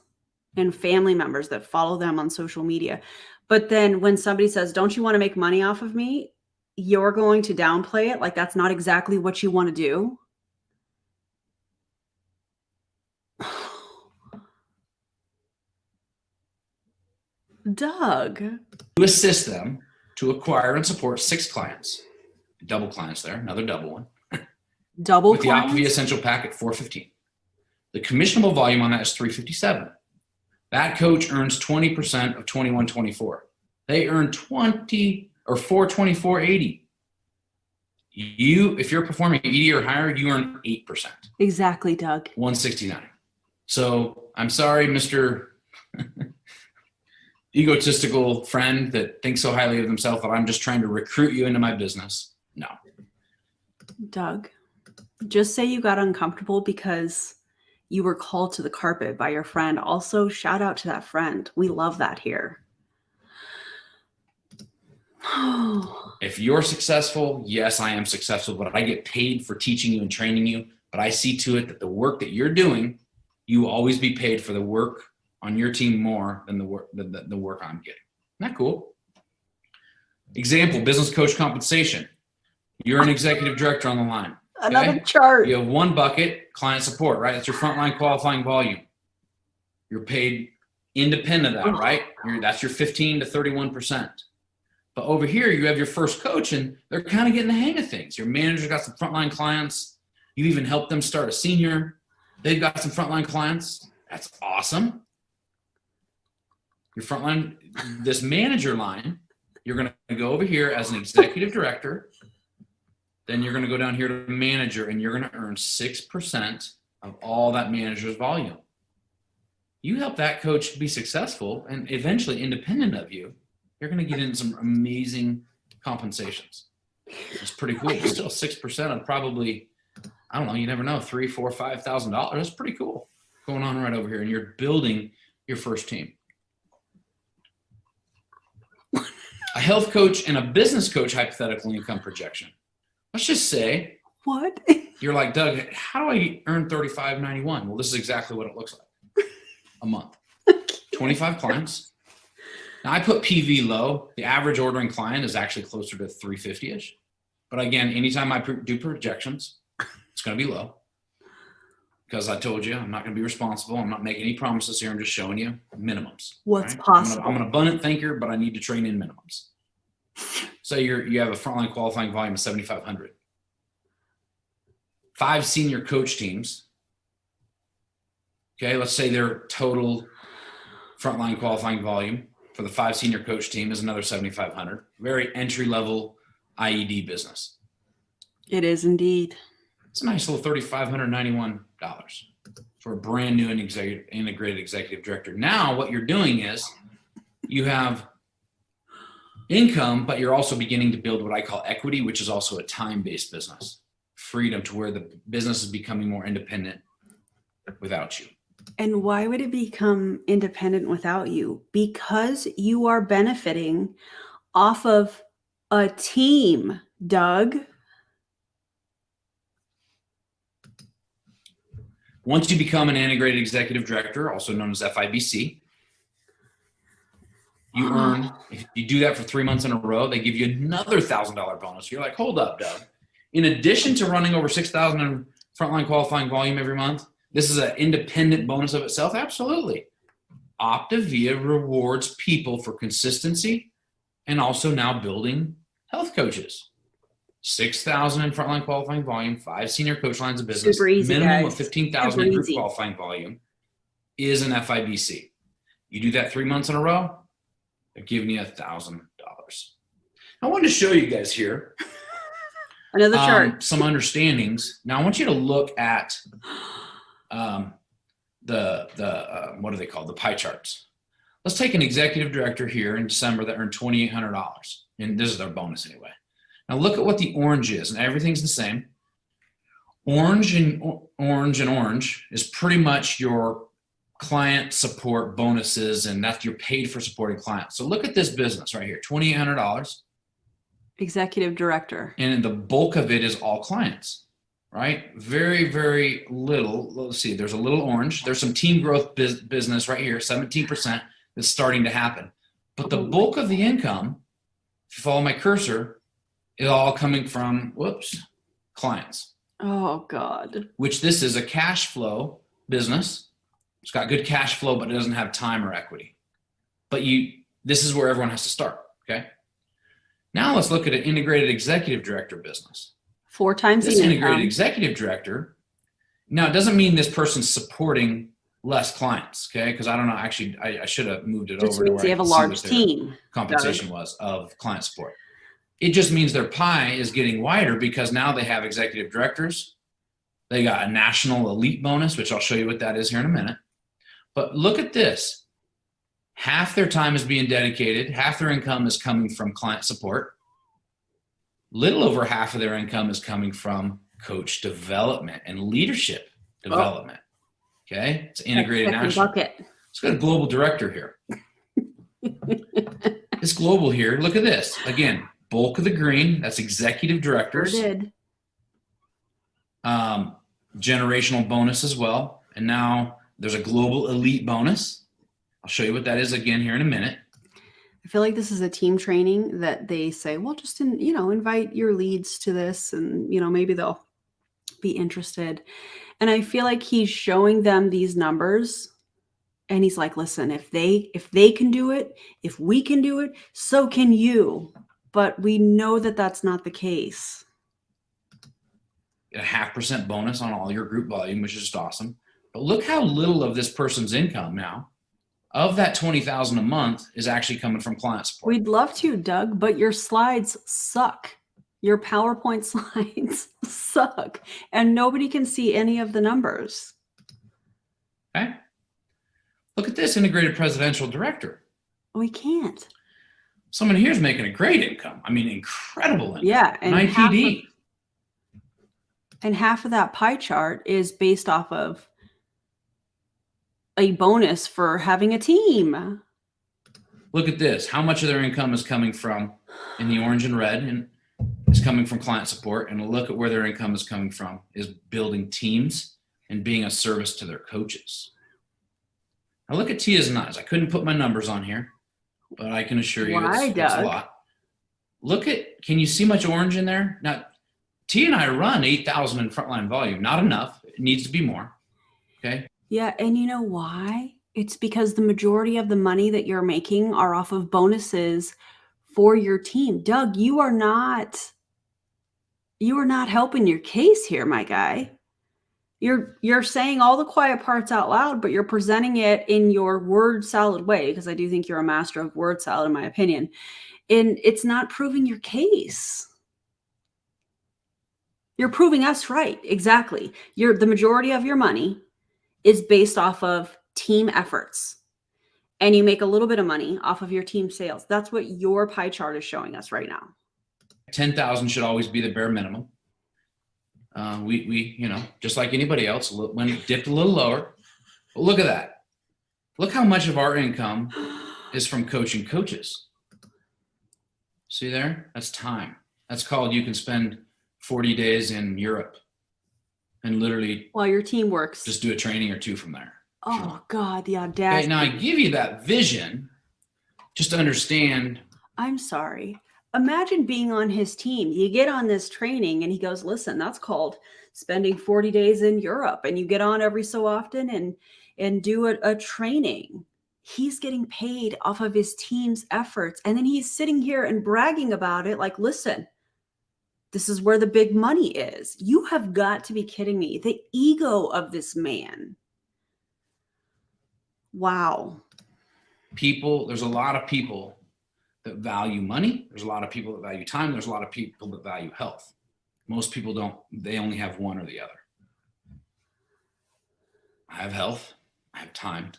and family members that follow them on social media. But then when somebody says, don't you want to make money off of me? You're going to downplay it like that's not exactly what you want to do. Doug. you assist them to acquire and support 6 clients. Double clients there, another double one. Double with clients? the Optivia Essential Pack at $415. The commissionable volume on that is $357. That coach earns 20% of $21.24. They earn 20 or $424.80. You, if you're performing 80 or higher, you earn 8%. Exactly, Doug. $169. So I'm sorry, Mr. egotistical friend that thinks so highly of himself that I'm just trying to recruit you into my business. No. Doug, just say you got uncomfortable because you were called to the carpet by your friend. Also, shout out to that friend. We love that here. If you're successful, yes, I am successful, but I get paid for teaching you and training you. But I see to it that the work that you're doing, you always be paid for the work on your team more than the work I'm getting. Isn't that cool? Example, business coach compensation. You're an executive director on the line. Okay? Another chart. You have one bucket, client support, right? That's your frontline qualifying volume. You're paid independent of that, right? That's your 15 to 31%. But over here, you have your first coach, and they're kind of getting the hang of things. Your manager's got some frontline clients. You even helped them start a senior. They've got some frontline clients. That's awesome. Your frontline, this manager line, you're going to go over here as an executive director. Then you're going to go down here to manager, and you're going to earn 6% of all that manager's volume. You help that coach be successful and eventually independent of you. You're going to get in some amazing compensations. It's pretty cool. It's still 6% of probably, I don't know, you never know, $3,000, $4,000, $5,000. That's pretty cool going on right over here. And you're building your first team. A health coach and a business coach hypothetical income projection. Let's just say, What? you're like, Doug, how do I earn $35.91? Well, this is exactly what it looks like a month. 25 clients. Now I put PV low. The average ordering client is actually closer to 350-ish. But again, anytime I do projections, it's going to be low. Because I told you, I'm not going to be responsible. I'm not making any promises here. I'm just showing you minimums. What's right? possible? I'm an abundant thinker, but I need to train in minimums. So you have a frontline qualifying volume of 7,500. 5 senior coach teams. Okay, let's say their total frontline qualifying volume for the 5 senior coach team is another 7,500. Very entry-level IED business. It is indeed. It's a nice little $3,591 for a brand new and integrated executive director. Now what you're doing is you have income, but you're also beginning to build what I call equity, which is also a time-based business. Freedom to where the business is becoming more independent without you. And why would it become independent without you? Because you are benefiting off of a team, Doug. Once you become an integrated executive director, also known as FIBC, you earn, if you do that for 3 months in a row, they give you another $1,000 bonus. You're like, hold up, Doug. In addition to running over 6,000 in frontline qualifying volume every month, this is an independent bonus of itself? Absolutely. Optavia rewards people for consistency and also now building health coaches. 6,000 in frontline qualifying volume, 5 senior coach lines of business, Super easy, minimum guys. of 15,000 in group Super easy. qualifying volume is an FIBC. You do that 3 months in a row, they're giving you $1,000. I wanted to show you guys here Another chart. some understandings. Now I want you to look at what are they called? The pie charts. Let's take an executive director here in December that earned $2,800, and this is their bonus anyway. Now look at what the orange is, and everything's the same. Orange is pretty much your client support bonuses, and that's you're paid for supporting clients. So look at this business right here, $2,800. Executive director. And the bulk of it is all clients, right? Very, very little. Let's see, there's a little orange. There's some team growth business right here, 17% that's starting to happen. But the bulk of the income, if you follow my cursor, is all coming from, clients. Oh, God. Which this is a cash flow business. It's got good cash flow, but it doesn't have time or equity. But this is where everyone has to start, okay? Now let's look at an integrated executive director business. 4 times This the integrated income. executive director, now it doesn't mean this person's supporting less clients, okay? Because I don't know, actually, I should have moved it Just over to means where they I have a can see large what their team. compensation was of client support. It just means their pie is getting wider because now they have executive directors. They got a national elite bonus, which I'll show you what that is here in a minute. But look at this. Half their time is being dedicated. Half their income is coming from client support. Little over half of their income is coming from coach development and leadership development. Okay, it's integrated national. Bucket. Let's go to global director here. This global here, look at this. Again, bulk of the green, that's executive directors. Sure did. Generational bonus as well. And now there's a global elite bonus. I'll show you what that is again here in a minute. I feel like this is a team training that they say, well, just invite your leads to this, and maybe they'll be interested. And I feel like he's showing them these numbers, and he's like, listen, if they can do it, if we can do it, so can you. But we know that that's not the case. A 0.5% bonus on all your group volume, which is just awesome. But look how little of this person's income now, of that $20,000 a month, is actually coming from client support. We'd love to, Doug, but your slides suck. Your PowerPoint slides suck, and nobody can see any of the numbers. Okay. Look at this integrated presidential director. We can't. Someone here is making a great income. I mean, incredible income. Yeah, an and IPD. half of that pie chart is based off of a bonus for having a team. Look at this. How much of their income is coming from in the orange and red and is coming from client support, and look at where their income is coming from is building teams and being a service to their coaches. Now look at Tia's and I's. I couldn't put my numbers on here, but I can assure you it's a lot. Look at, can you see much orange in there? Now, Tia and I run 8,000 in frontline volume. Not enough. It needs to be more. Okay. Yeah, and you know why? It's because the majority of the money that you're making are off of bonuses for your team. Doug, you are not helping your case here, my guy. You're saying all the quiet parts out loud, but you're presenting it in your word salad way, because I do think you're a master of word salad, in my opinion. And it's not proving your case. You're proving us right. Exactly. The majority of your money is based off of team efforts. And you make a little bit of money off of your team sales. That's what your pie chart is showing us right now. 10,000 should always be the bare minimum. We just like anybody else, when it dipped a little lower. But look at that. Look how much of our income is from coaching coaches. See there? That's time. That's called, you can spend 40 days in Europe and literally while your team works, just do a training or two from there. Oh God, the audacity. Okay, now I give you that vision just to understand. I'm sorry. Imagine being on his team. You get on this training and he goes, listen, that's called spending 40 days in Europe. And you get on every so often and do a training. He's getting paid off of his team's efforts. And then he's sitting here and bragging about it like, listen, this is where the big money is. You have got to be kidding me. The ego of this man. Wow. There's a lot of people that value money. There's a lot of people that value time. There's a lot of people that value health. Most people don't. They only have one or the other. I have health. I have time.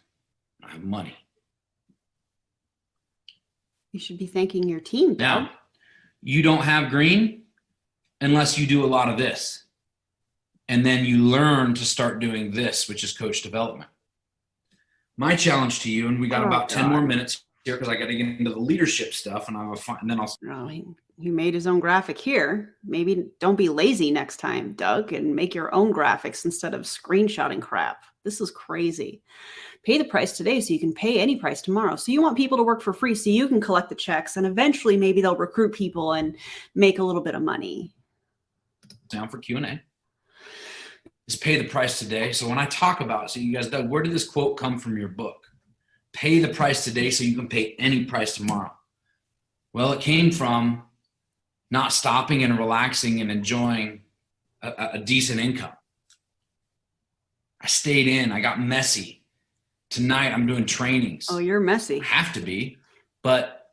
I have money. You should be thanking your team, Doug. Now, you don't have green unless you do a lot of this. And then you learn to start doing this, which is coach development. My challenge to you, and we got about 10 more minutes here because I got to get into the leadership stuff, and then I'll. Oh, he made his own graphic here. Maybe don't be lazy next time, Doug, and make your own graphics instead of screenshotting crap. This is crazy. Pay the price today so you can pay any price tomorrow. So you want people to work for free so you can collect the checks, and eventually maybe they'll recruit people and make a little bit of money. Down for Q&A. Is pay the price today. So when I talk about it, so you guys, Doug, where did this quote come from your book? Pay the price today so you can pay any price tomorrow. Well, it came from not stopping and relaxing and enjoying a decent income. I stayed in. I got messy. Tonight I'm doing trainings. Oh, you're messy. I have to be. But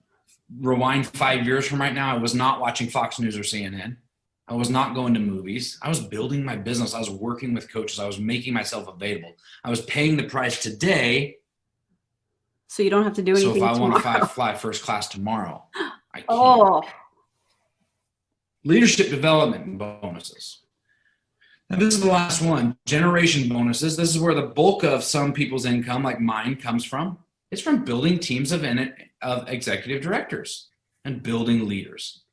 rewind 5 years from right now, I was not watching Fox News or CNN. I was not going to movies. I was building my business. I was working with coaches. I was making myself available. I was paying the price today. So you don't have to do anything tomorrow. So if I want to fly first class tomorrow, I can. Oh. Leadership development and bonuses. Now this is the last one. Generation bonuses. This is where the bulk of some people's income, like mine, comes from. It's from building teams of executive directors and building leaders.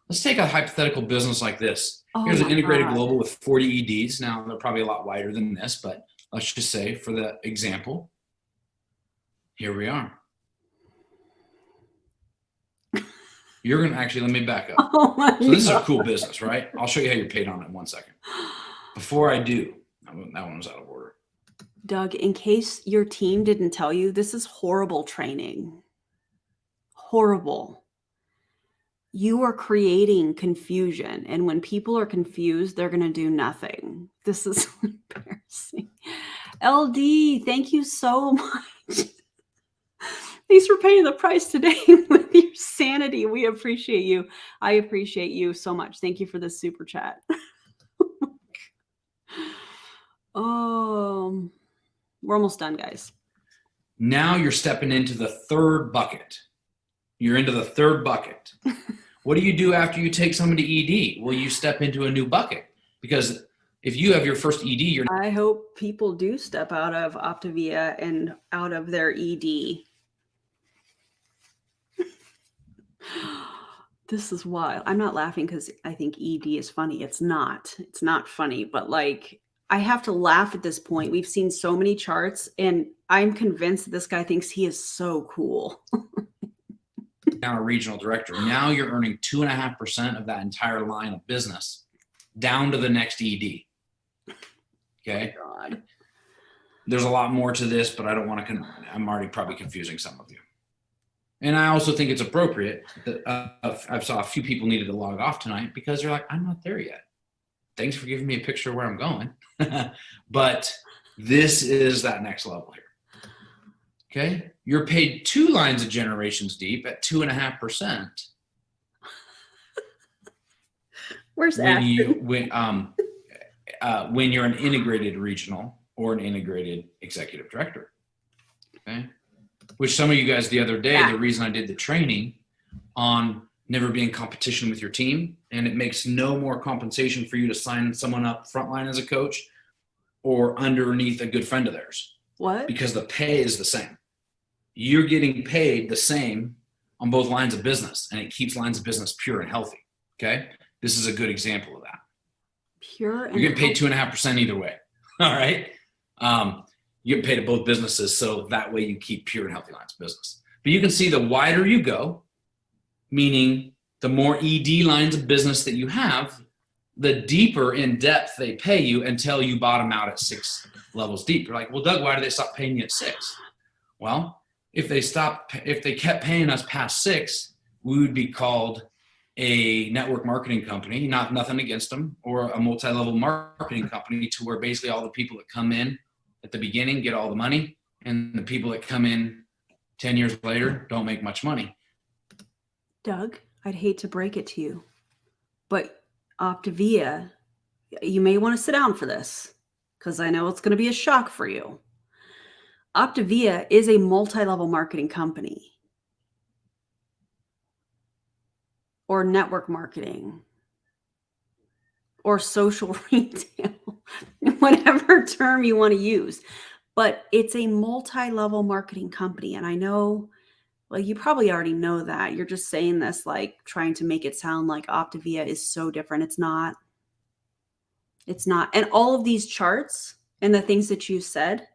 Let's take a hypothetical business like this. Here's an integrated global with 40 EDs. Now, they're probably a lot wider than this, but let's just say for the example, here we are. You're going to actually, let me back up. Oh so this is a cool business, right? I'll show you how you're paid on it in 1 second. Before I do, that one was out of order. Doug, in case your team didn't tell you, this is horrible training. Horrible. You are creating confusion. And when people are confused, they're going to do nothing. This is embarrassing. LD, thank you so much. Thanks for paying the price today with your sanity. We appreciate you. I appreciate you so much. Thank you for this super chat. We're almost done, guys. Now you're stepping into the third bucket. You're into the third bucket. What do you do after you take someone to ED? Well, you step into a new bucket, because if you have your first ED, you're I hope people do step out of Optavia and out of their ED. This is wild. I'm not laughing because I think ED is funny. It's not. It's not funny, but like, I have to laugh at this point. We've seen so many charts, and I'm convinced that this guy thinks he is so cool. now a regional director. Now you're earning 2.5% of that entire line of business down to the next ED. Okay. Oh God. There's a lot more to this, but I don't want to, I'm already probably confusing some of you. And I also think it's appropriate that I saw a few people needed to log off tonight because they're like, I'm not there yet. Thanks for giving me a picture of where I'm going. But this is that next level here. Okay. You're paid 2 lines of generations deep at 2.5%. Where's when Ashton? when you're an integrated regional or an integrated executive director. Okay. Which some of you guys the other day, the reason I did the training on never be in competition with your team, and it makes no more compensation for you to sign someone up frontline as a coach or underneath a good friend of theirs. What? Because the pay is the same. You're getting paid the same on both lines of business, and it keeps lines of business pure and healthy. Okay. This is a good example of that. Pure and You're getting paid 2.5% either way. All right. You get paid at both businesses, so that way you keep pure and healthy lines of business. But you can see the wider you go, meaning the more ED lines of business that you have, the deeper in depth they pay you until you bottom out at 6 levels deep. You're like, well, Doug, why did they stop paying you at 6? Well, if they kept paying us past 6, we would be called a network marketing company, nothing against them, or a multi-level marketing company, to where basically all the people that come in at the beginning get all the money, and the people that come in 10 years later don't make much money. Doug, I'd hate to break it to you, but Optivia, you may want to sit down for this because I know it's going to be a shock for you. Optivia is a multi-level marketing company or network marketing or social retail, whatever term you want to use. But it's a multi-level marketing company. And I know, well, you probably already know that. You're just saying this like trying to make it sound like Optivia is so different. It's not. It's not. And all of these charts and the things that you said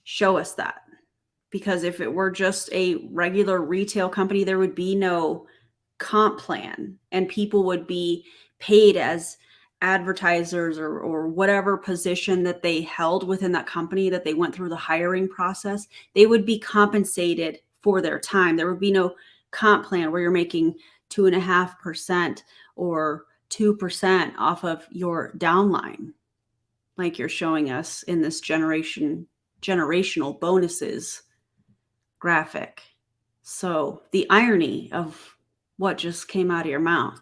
show us that. Because if it were just a regular retail company, there would be no comp plan, and people would be paid as advertisers or whatever position that they held within that company that they went through the hiring process. They would be compensated for their time. There would be no comp plan where you're making 2.5% or 2% off of your downline, like you're showing us in this generational bonuses graphic. So the irony of what just came out of your mouth.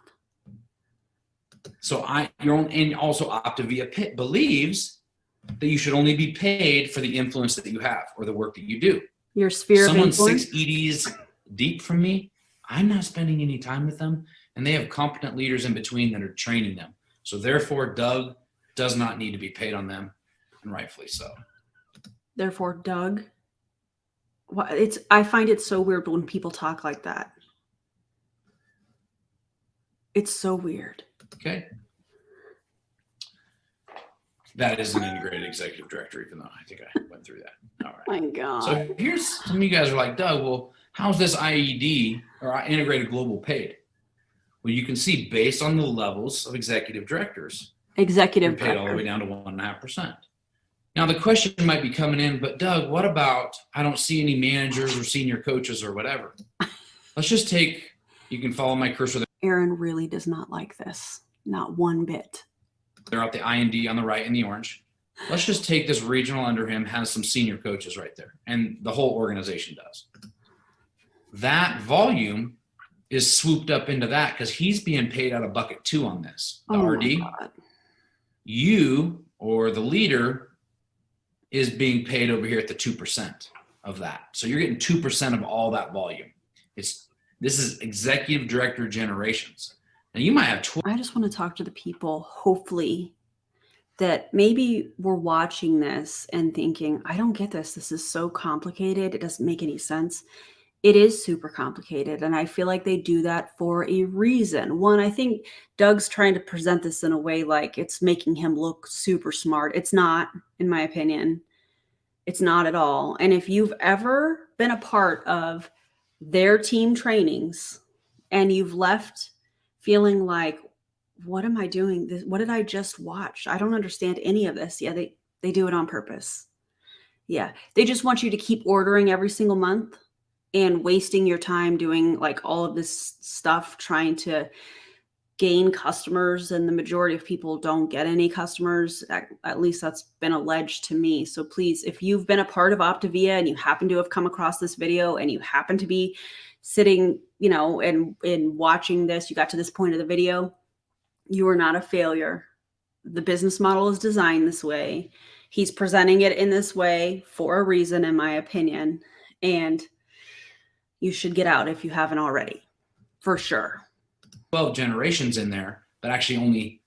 So and also Optavia believes that you should only be paid for the influence that you have or the work that you do. Your sphere of influence. Someone 6 EDs deep from me, I'm not spending any time with them, and they have competent leaders in between that are training them. So therefore, Doug does not need to be paid on them, and rightfully so. Therefore, Doug, I find it so weird when people talk like that. It's so weird. Okay. That is an integrated executive director, even though I think I went through that. All right. My God. So here's some of you guys are like, Doug, well, how's this IED or integrated global paid? Well, you can see based on the levels of executive directors, executive paid all the way down to 1.5%. Now the question might be coming in, but Doug, what about, I don't see any managers or senior coaches or whatever. Let's just take, you can follow my cursor there. Erin really does not like this. Not one bit. They're out the IND on the right in the orange. Let's just take this regional under him, has some senior coaches right there. And the whole organization does. That volume is swooped up into that because he's being paid out of bucket 2 on this. The RD. You or the leader is being paid over here at the 2% of that. So you're getting 2% of all that volume. This is executive director generations. Now you might have 12. I just want to talk to the people, hopefully, that maybe we're watching this and thinking, I don't get this. This is so complicated. It doesn't make any sense. It is super complicated. And I feel like they do that for a reason. One, I think Doug's trying to present this in a way like it's making him look super smart. It's not, in my opinion. It's not at all. And if you've ever been a part of their team trainings and you've left feeling like, what am I doing? What did I just watch? I don't understand any of this. Yeah, they do it on purpose. Yeah, they just want you to keep ordering every single month and wasting your time doing like all of this stuff, trying to gain customers. And the majority of people don't get any customers. At least that's been alleged to me. So please, if you've been a part of Optavia and you happen to have come across this video and you happen to be sitting, and watching this, you got to this point of the video, you are not a failure. The business model is designed this way. He's presenting it in this way for a reason, in my opinion. And you should get out if you haven't already, for sure. 12 generations in there, but actually only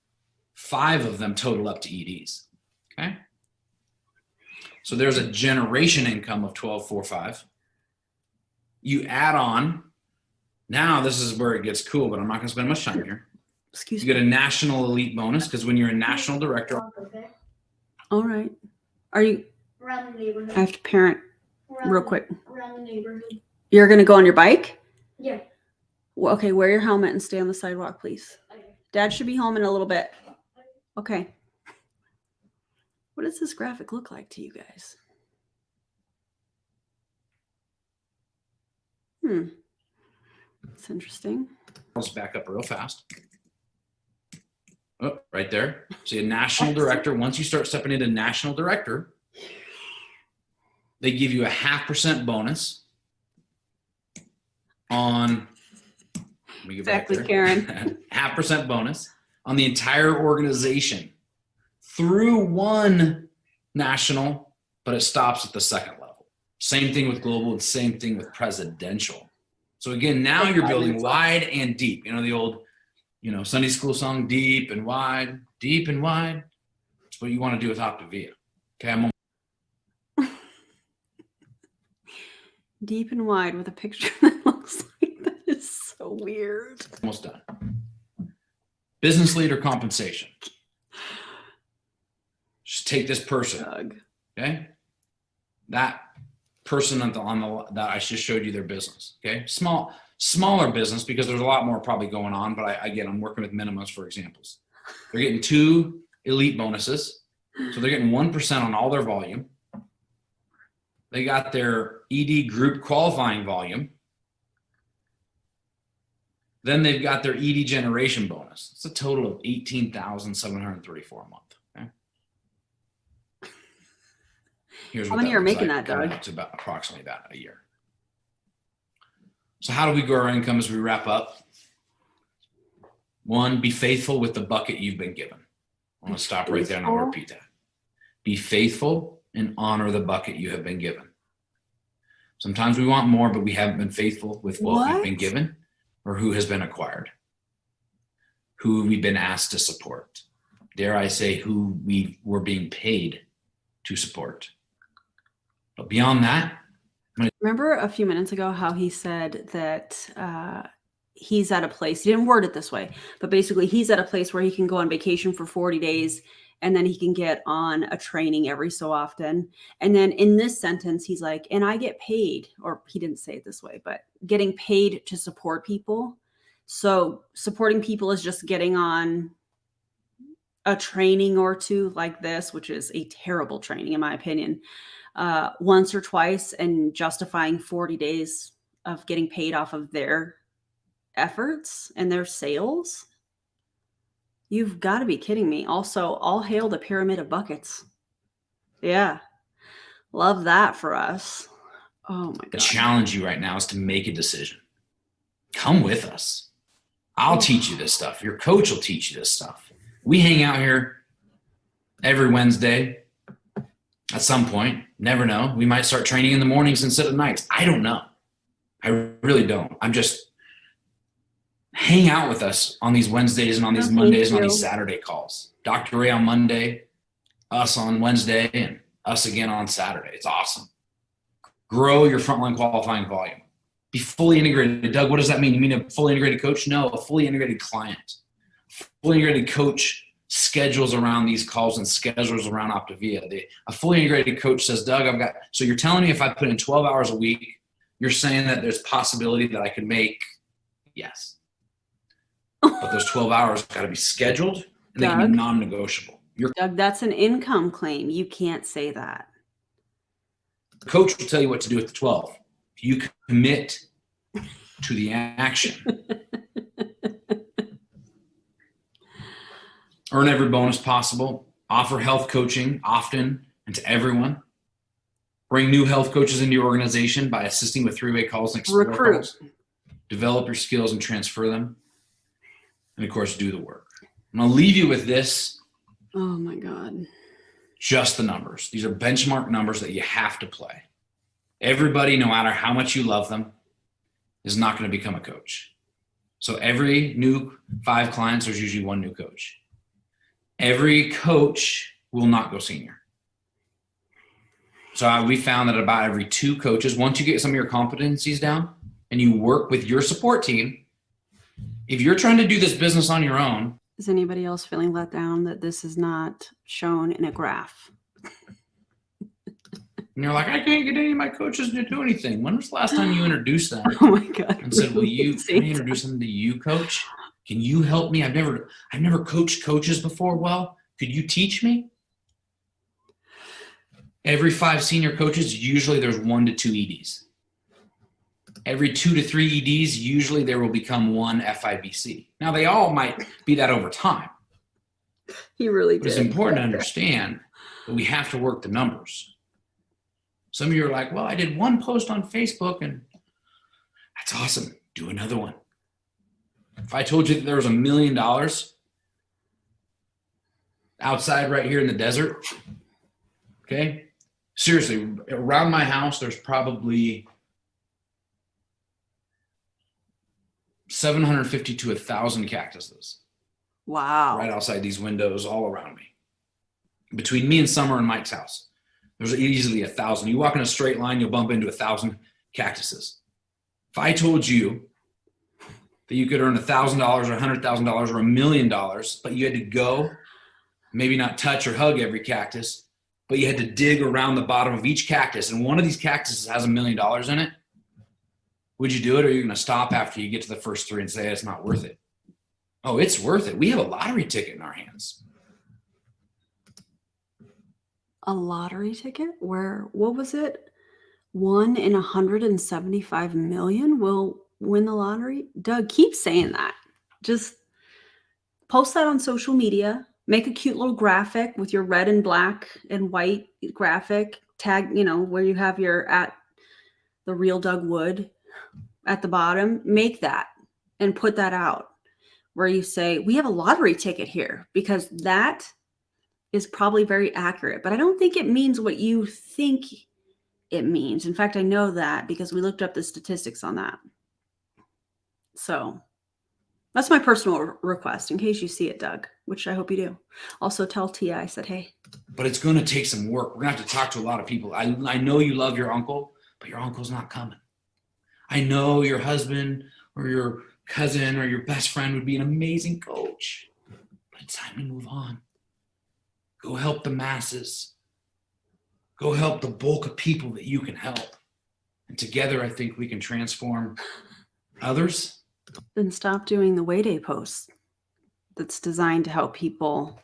5 of them total up to EDs. Okay. So there's a generation income of 12,450. You add on, now this is where it gets cool, but I'm not going to spend much time here. Excuse You me. get a national elite bonus because when you're a national director, All right. Are you, Around the neighborhood. I have to parent Around real the- quick. Around the neighborhood. You're going to go on your bike? Yeah. Well, okay, wear your helmet and stay on the sidewalk, please. Okay. Dad should be home in a little bit. Okay. What does this graphic look like to you guys? It's interesting. let's back up real fast. Oh, right there. See a national director. Once you start stepping into national director, they give you a 0.5% bonus on. Let me get back Exactly, there. Karen. 0.5% bonus on the entire organization through one national, but it stops at the second level. Same thing with global, and same thing with presidential. So again, now you're building wide and deep. The old, Sunday school song, deep and wide, deep and wide. That's what you want to do with Optivia. Okay, I'm Deep and wide with a picture that looks like that is so weird. almost done. Business leader compensation. Just take this person, Doug. okay? That person on the that I just showed you their business, okay? Smaller business because there's a lot more probably going on, but I'm working with minimums for examples. They're getting 2 elite bonuses, so they're getting 1% on all their volume. They got their ED group qualifying volume. Then they've got their ED generation bonus. It's a total of $18,734 a month. Okay. Here's How what many are looks making like. that, Doug? It's about approximately that a year. So how do we grow our income as we wrap up? 1, be faithful with the bucket you've been given. I'm going to stop right there and I'll repeat that. Be faithful and honor the bucket you have been given. Sometimes we want more, but we haven't been faithful with what we've been given or who has been acquired, who we've been asked to support. Dare I say who we were being paid to support. But beyond that, Remember a few minutes ago how he said that he's at a place, he didn't word it this way, but basically he's at a place where he can go on vacation for 40 days and then he can get on a training every so often. And then in this sentence, he's like, and I get paid, or he didn't say it this way, but getting paid to support people. So supporting people is just getting on a training or two like this, which is a terrible training in my opinion, once or twice and justifying 40 days of getting paid off of their efforts and their sales. You've got to be kidding me. Also, all hail the pyramid of buckets. Yeah. Love that for us. Oh my the God. challenge you right now is to make a decision. Come with us. I'll teach you this stuff. Your coach will teach you this stuff. We hang out here every Wednesday at some point. Never know. We might start training in the mornings instead of nights. I don't know. I really don't. hang out with us on these Wednesdays and on these Mondays and on these Saturday calls. Dr. Ray on Monday, us on Wednesday, and us again on Saturday. It's awesome. Grow your frontline qualifying volume. Be fully integrated. Doug, what does that mean? You mean a fully integrated coach? No, a fully integrated client. Fully integrated coach schedules around these calls and schedules around Optavia. A fully integrated coach says, Doug, so you're telling me if I put in 12 hours a week, you're saying that there's possibility that I could make, yes. But those 12 hours got to be scheduled and they can be non-negotiable. Doug, that's an income claim. You can't say that. The coach will tell you what to do with the 12. You commit to the action. Earn every bonus possible. Offer health coaching often and to everyone. Bring new health coaches into your organization by assisting with three-way calls and explore calls. Develop your skills and transfer them. And of course, do the work. I'm going to leave you with this. Oh my God. Just the numbers. These are benchmark numbers that you have to play. Everybody, no matter how much you love them, is not going to become a coach. So every new 5 clients, there's usually 1 new coach. Every coach will not go senior. So we found that about every 2 coaches, once you get some of your competencies down and you work with your support team, if you're trying to do this business on your own. Is anybody else feeling let down that this is not shown in a graph? And you're like, I can't get any of my coaches to do anything. When was the last time you introduced them? Oh my God. And said, can I introduce them to you, coach? Can you help me? I've never coached coaches before. Well, could you teach me? Every 5 senior coaches, usually there's 1 to 2 EDs. Every 2 to 3 EDs, usually there will become 1 FIBC. Now they all might be that over time. He really did. But it's important to understand that we have to work the numbers. Some of you are like, well, I did 1 post on Facebook and that's awesome. Do another one. If I told you that there was $1 million outside right here in the desert, okay? Seriously, around my house, there's probably 750 to 1,000 cactuses. Wow. Right outside these windows all around me. Between me and Summer and Mike's house, there's easily 1,000. You walk in a straight line, you'll bump into 1,000 cactuses. If I told you that you could earn $1,000 or $100,000 or $1 million, but you had to go, maybe not touch or hug every cactus, but you had to dig around the bottom of each cactus, and one of these cactuses has $1 million in it, would you do it, or are you going to stop after you get to the first 3 and say it's not worth it? Oh, it's worth it. We have a lottery ticket in our hands. A lottery ticket? What was it? 1 in 175 million will win the lottery? Doug, keep saying that. Just post that on social media. Make a cute little graphic with your red and black and white graphic. Tag, where you have your at the real Doug Wood at the bottom. Make that and put that out where you say, we have a lottery ticket here, because that is probably very accurate. But I don't think it means what you think it means. In fact, I know that because we looked up the statistics on that. So that's my personal request in case you see it, Doug, which I hope you do. Also tell Tia I said, hey. But it's going to take some work. We're going to have to talk to a lot of people. I know you love your uncle, but your uncle's not coming. I know your husband or your cousin or your best friend would be an amazing coach, but it's time to move on. Go help the masses. Go help the bulk of people that you can help. And together, I think we can transform others. Then stop doing the Way Day posts that's designed to help people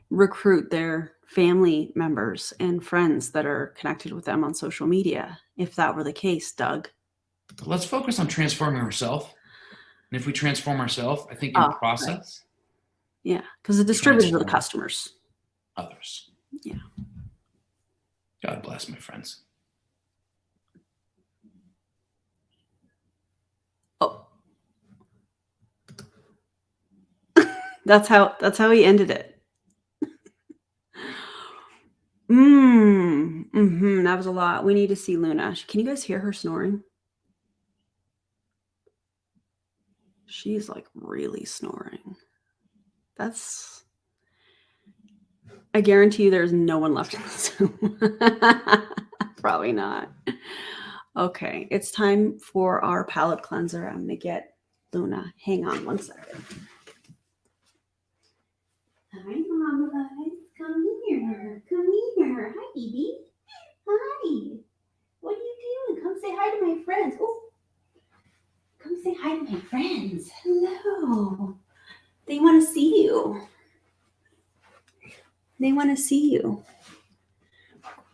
recruit their family members and friends that are connected with them on social media. If that were the case, Doug. But let's focus on transforming ourselves. And if we transform ourselves, I think in the process. Right. Yeah, because the distributors are the customers. Others. Yeah. God bless, my friends. Oh. That's how he ended it. That was a lot. We need to see Luna. Can you guys hear her snoring? She's like really snoring. I guarantee you there's no one left in the Zoom. Probably not. Okay, it's time for our palate cleanser. I'm going to get Luna. Hang on one second. Hi, Mama. Come here. Come here. Hi, baby. Hi. What are you doing? Come say hi to my friends. Oh, come say hi to my friends. Hello. They want to see you. They want to see you.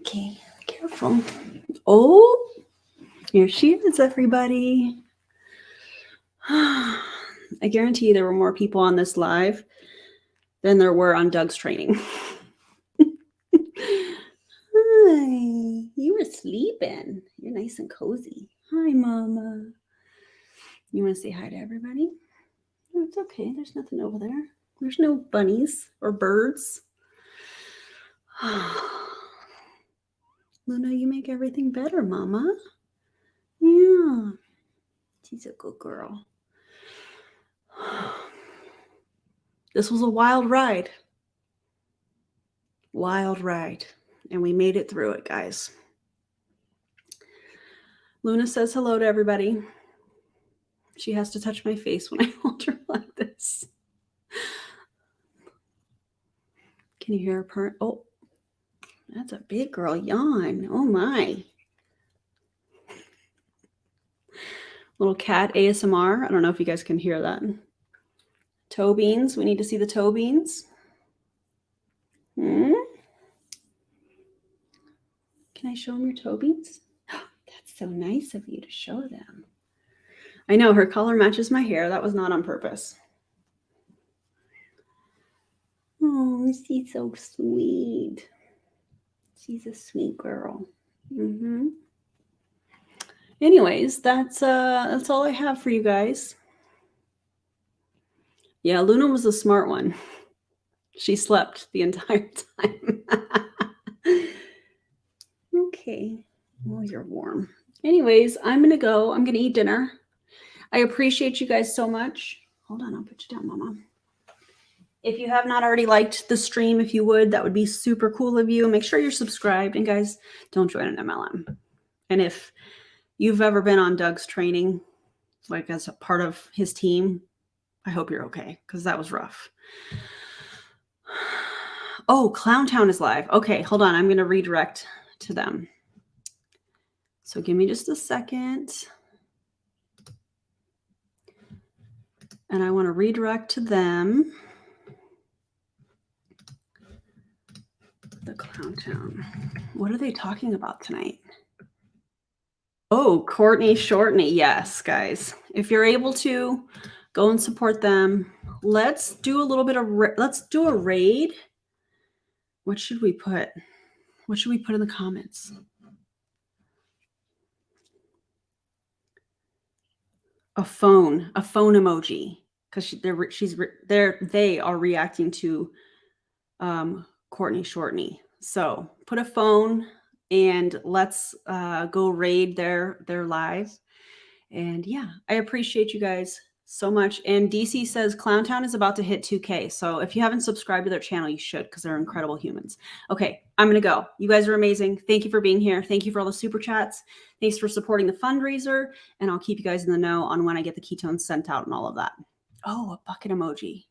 Okay, careful. Oh, here she is, everybody. I guarantee you there were more people on this live than there were on Doug's training. Hi, you were sleeping. You're nice and cozy. Hi, Mama. You want to say hi to everybody? Oh, it's okay. There's nothing over there. There's no bunnies or birds. Luna, you make everything better, Mama. Yeah. She's a good girl. This was a wild ride. Wild ride. And we made it through it, guys. Luna says hello to everybody. She has to touch my face when I hold her like this. Can you hear her purr? Oh, that's a big girl yawn. Oh my. Little cat ASMR. I don't know if you guys can hear that. Toe beans. We need to see the toe beans. Can I show them your toe beans? That's so nice of you to show them. I know her color matches my hair. That was not on purpose. Oh, she's so sweet. She's a sweet girl. Anyways, that's all I have for you guys. Yeah, Luna was the smart one. She slept the entire time. Okay. Oh, you're warm. Anyways, I'm going to go. I'm going to eat dinner. I appreciate you guys so much. Hold on. I'll put you down, Mama. If you have not already liked the stream, if you would, that would be super cool of you. Make sure you're subscribed. And guys, don't join an MLM. And if you've ever been on Doug's training, like as a part of his team, I hope you're okay, because that was rough. Oh, Clowntown is live. Okay, hold on. I'm going to redirect to them. So give me just a second. And I want to redirect to them. The Clowntown. What are they talking about tonight? Oh, Courtney Shortney. Yes, guys. If you're able to, go and support them. Let's do a little bit of, let's do a raid. What should we put? What should we put in the comments? A phone emoji, because they are reacting to Courtney Shortney. So put a phone and let's go raid their live. And yeah, I appreciate you guys so much. And DC says Clowntown is about to hit 2K. So if you haven't subscribed to their channel, you should, because they're incredible humans. Okay, I'm going to go. You guys are amazing. Thank you for being here. Thank you for all the super chats. Thanks for supporting the fundraiser. And I'll keep you guys in the know on when I get the ketones sent out and all of that. Oh, a bucket emoji.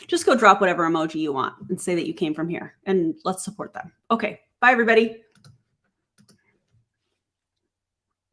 Just go drop whatever emoji you want and say that you came from here. And let's support them. Okay, bye, everybody.